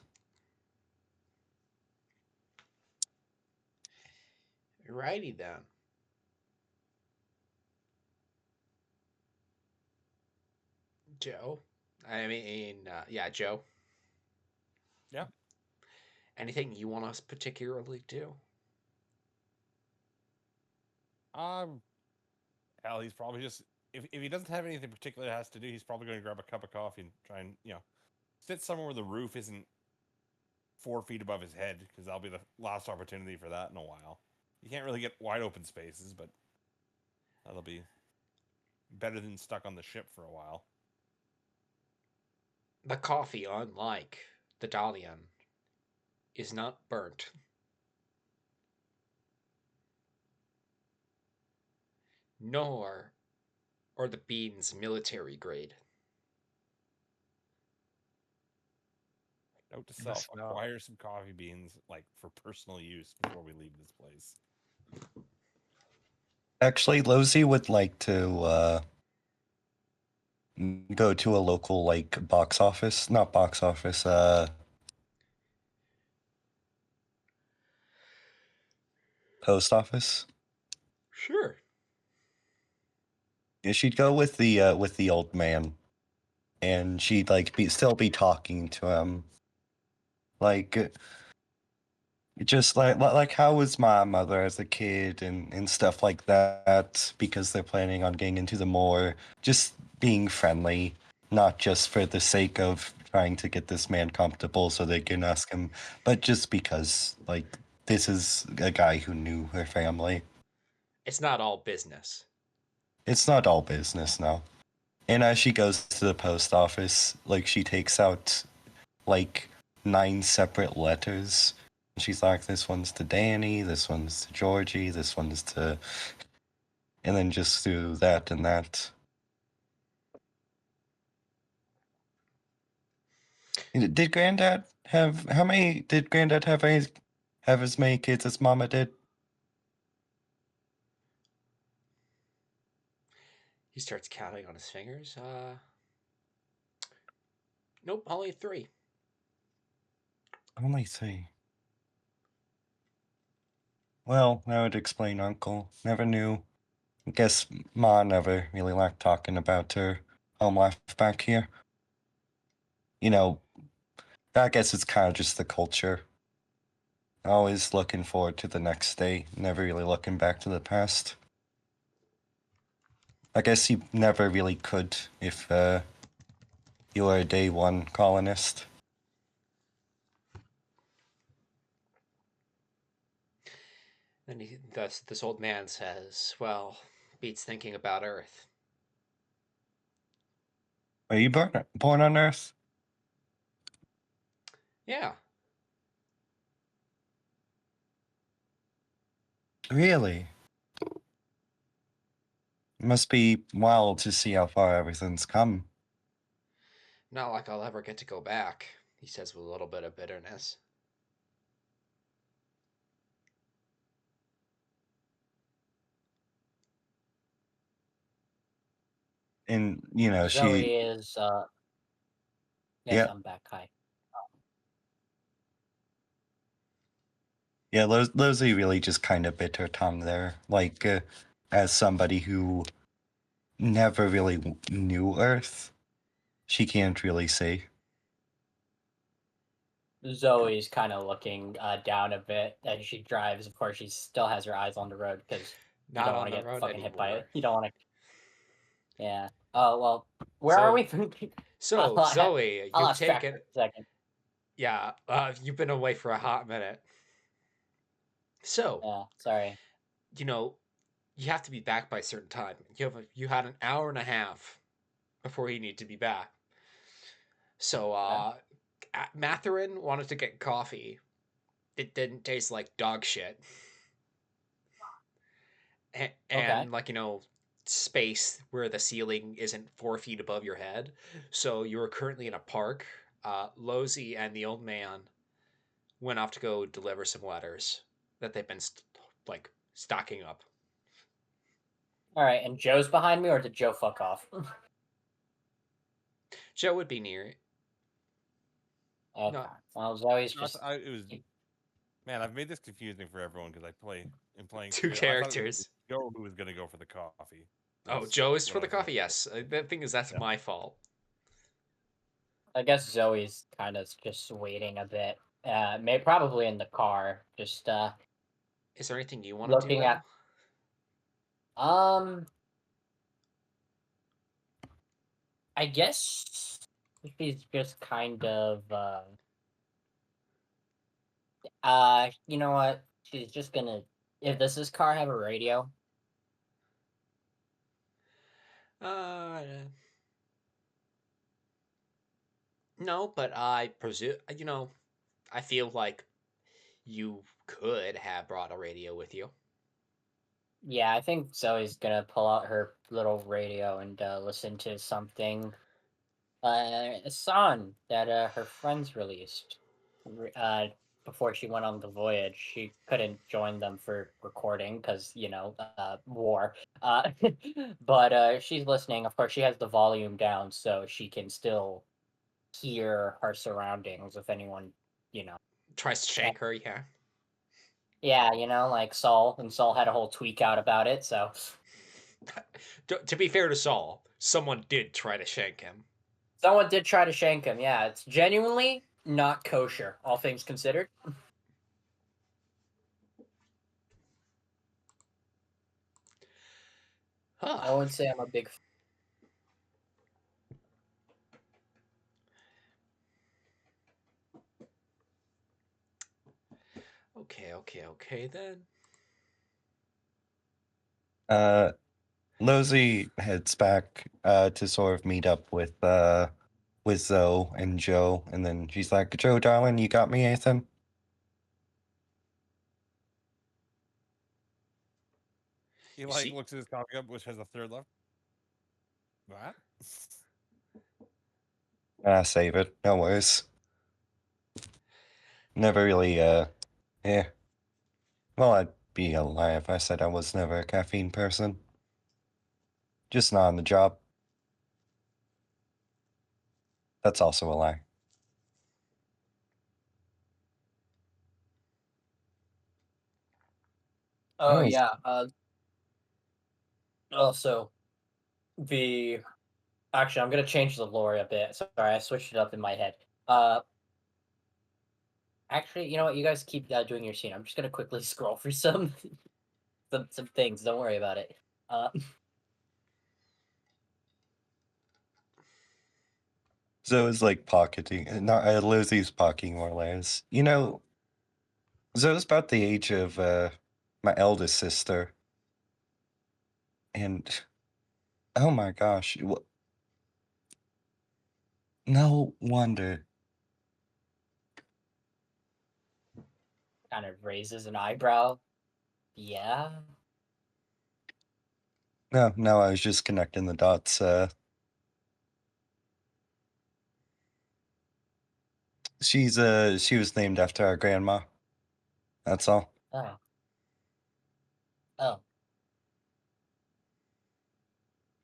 Righty then. Joe. Joe.
Yeah.
Anything you want us particularly do?
Hell, he's probably just if he doesn't have anything particular has to do, he's probably going to grab a cup of coffee and try and sit somewhere where the roof isn't 4 feet above his head, because that'll be the last opportunity for that in a while. You can't really get wide open spaces, but that'll be better than stuck on the ship for a while.
The coffee, unlike the Dalian, is not burnt. Nor are the beans military grade.
Note to self: acquire some coffee beans, for personal use, before we leave this place.
Actually, Losey would like to go to a local box office, not box office, post office.
Sure.
Yeah, she'd go with the old man, and she'd still be talking to him, just like how was my mother as a kid and stuff like that, because they're planning on getting into the more just being friendly, not just for the sake of trying to get this man comfortable so they can ask him, but just because this is a guy who knew her family.
It's not all business.
It's not all business now. And as she goes to the post office, she takes out 9 separate letters. She's like, this one's to Danny, this one's to Georgie, this one's to... And then just do that and that. Did Granddad have... How many... Did Granddad have as many kids as Mama did?
He starts counting on his fingers. Nope, only 3.
Only 3. Well, that would explain Uncle. Never knew I guess Ma never really liked talking about her home life back here. You know, I guess it's kind of just the culture. Always looking forward to the next day, never really looking back to the past. I guess you never really could if you were a day one colonist.
Then this old man says, "Well, beats thinking about Earth."
Were you born on Earth?
Yeah,
Really? It must be wild to see how far everything's come.
not like I'll ever get to go back, he says with a little bit of bitterness.
And,
Zoe is yes,
yeah,
I'm back. Hi.
yeah, Losey really just kind of bit her tongue there. Like, as somebody who never really knew Earth, she can't really say.
Zoe's kind of looking down a bit as she drives. Of course, she still has her eyes on the road because you
Not
don't
on
want to
the
get
road
fucking hit by
anymore.
it. You don't want to. Yeah. Oh well. Where are we?
So, Zoe,
I'll
you've
ask back
taken.
for a second.
Yeah, you've been away for a hot minute. So,
Yeah. Sorry.
you know, you have to be back by a certain time. You had an hour and a half before you need to be back. So, Matherin wanted to get coffee. It didn't taste like dog shit. And,
Okay.
like, space where the ceiling isn't 4 feet above your head. So you were currently in a park. Losey and the old man went off to go deliver some letters that they've been stocking up.
All right. And Joe's behind me, or did Joe fuck off?
Joe would be near it.
Okay.
No,
Well, Zoe's
No,
just.
it was. Man, I've made this confusing for everyone because I'm playing
two
I thought it was
characters.
Joe who was going to go for the coffee.
Oh,
That's
Joe is
what
for
I
the
was going
coffee. Yes, the thing is that's
Yeah.
my fault.
I guess Zoe's kind of just waiting a bit. May probably in the car, just
Is there anything you want to do
looking
now?
at. I guess she's just kind of you know what? She's just gonna. Does this car have a radio?
Uh, no, but I presume I feel like you could have brought a radio with you.
Yeah, I think Zoe's gonna pull out her little radio and listen to something. A song that her friends released. Before she went on the voyage, she couldn't join them for recording because war. But she's listening. Of course, she has the volume down so she can still hear her surroundings. If anyone, you know,
Tries to shank her, yeah.
yeah, like Saul, and Saul had a whole tweak out about it. So
To be fair to Saul, someone did try to shank him.
someone did try to shank him. Yeah, it's genuinely not kosher, all things considered. I
Huh.
would say I'm a big.
Okay then.
Losey heads back to sort of meet up with Zoe and Joe, and then she's like, "Joe, darling, you got me anything?"
He
see-
looks at his coffee cup, which has a third left. What?
Save it. No worries. Never really, yeah. Well, I'd be a lie if I said I was never a caffeine person. Just not on the job. That's also a lie.
Oh
Oh.
yeah. Also, actually, I'm gonna change the lore a bit. Sorry, I switched it up in my head. Actually, you know what? You guys keep doing your scene. I'm just gonna quickly scroll through some things. Don't worry about it.
Zoe's like pocketing, not Lizzie's pocketing more or less. You know, Zoe's about the age of my eldest sister, and oh my gosh, no wonder.
Kind of raises an eyebrow. Yeah.
No, I was just connecting the dots. She was named after our grandma. That's all.
Oh. Oh.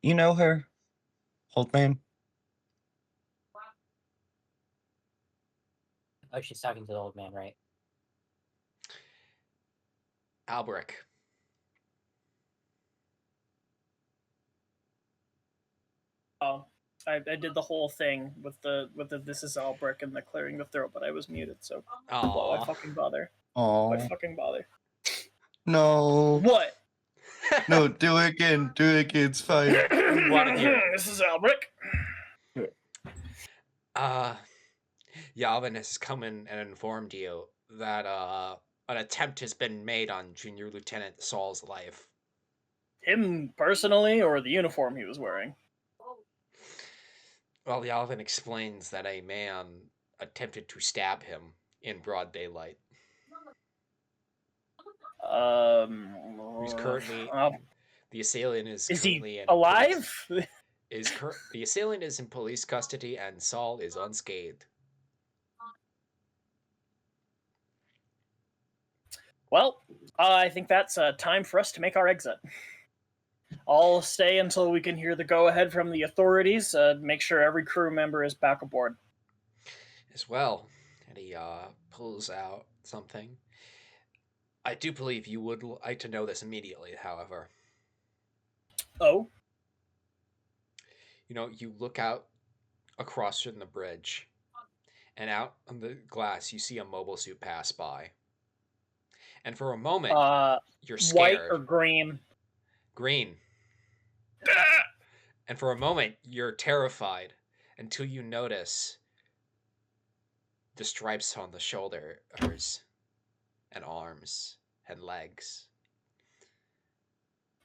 You know her, old man?
Oh, she's talking to the old man, right?
Albrecht.
Oh, I did the whole thing with the this is Albrecht and the clearing the throat, but I was muted, so why
Aww.
fucking bother?
Oh
Why fucking bother?
no!
What?
No, do it again. Do it again. It's fine.
We want to hear it.
This is Albrecht.
Yavin has come in and informed you that an attempt has been made on Junior Lieutenant Saul's life.
Him personally, or the uniform he was wearing?
Well, Yavin explains that a man attempted to stab him in broad daylight. He's currently the assailant is currently
he alive?
The assailant is in police custody and Saul is unscathed.
Well, I think that's time for us to make our exit. I'll stay until we can hear the go-ahead from the authorities. Make sure every crew member is back aboard.
As well, and he pulls out something. I do believe you would like to know this immediately, however.
Oh?
You know, you look out across from the bridge, and out on the glass you see a mobile suit pass by. And for a moment, you're scared.
White or green?
Green. And for a moment, you're terrified until you notice the stripes on the shoulders and arms and legs.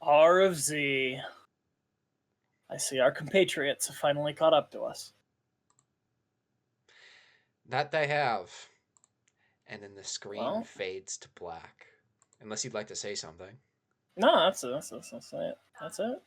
R of Z. I see our compatriots have finally caught up to us.
That they have. And then the screen fades to black. Unless you'd like to say something.
No, that's it. That's it.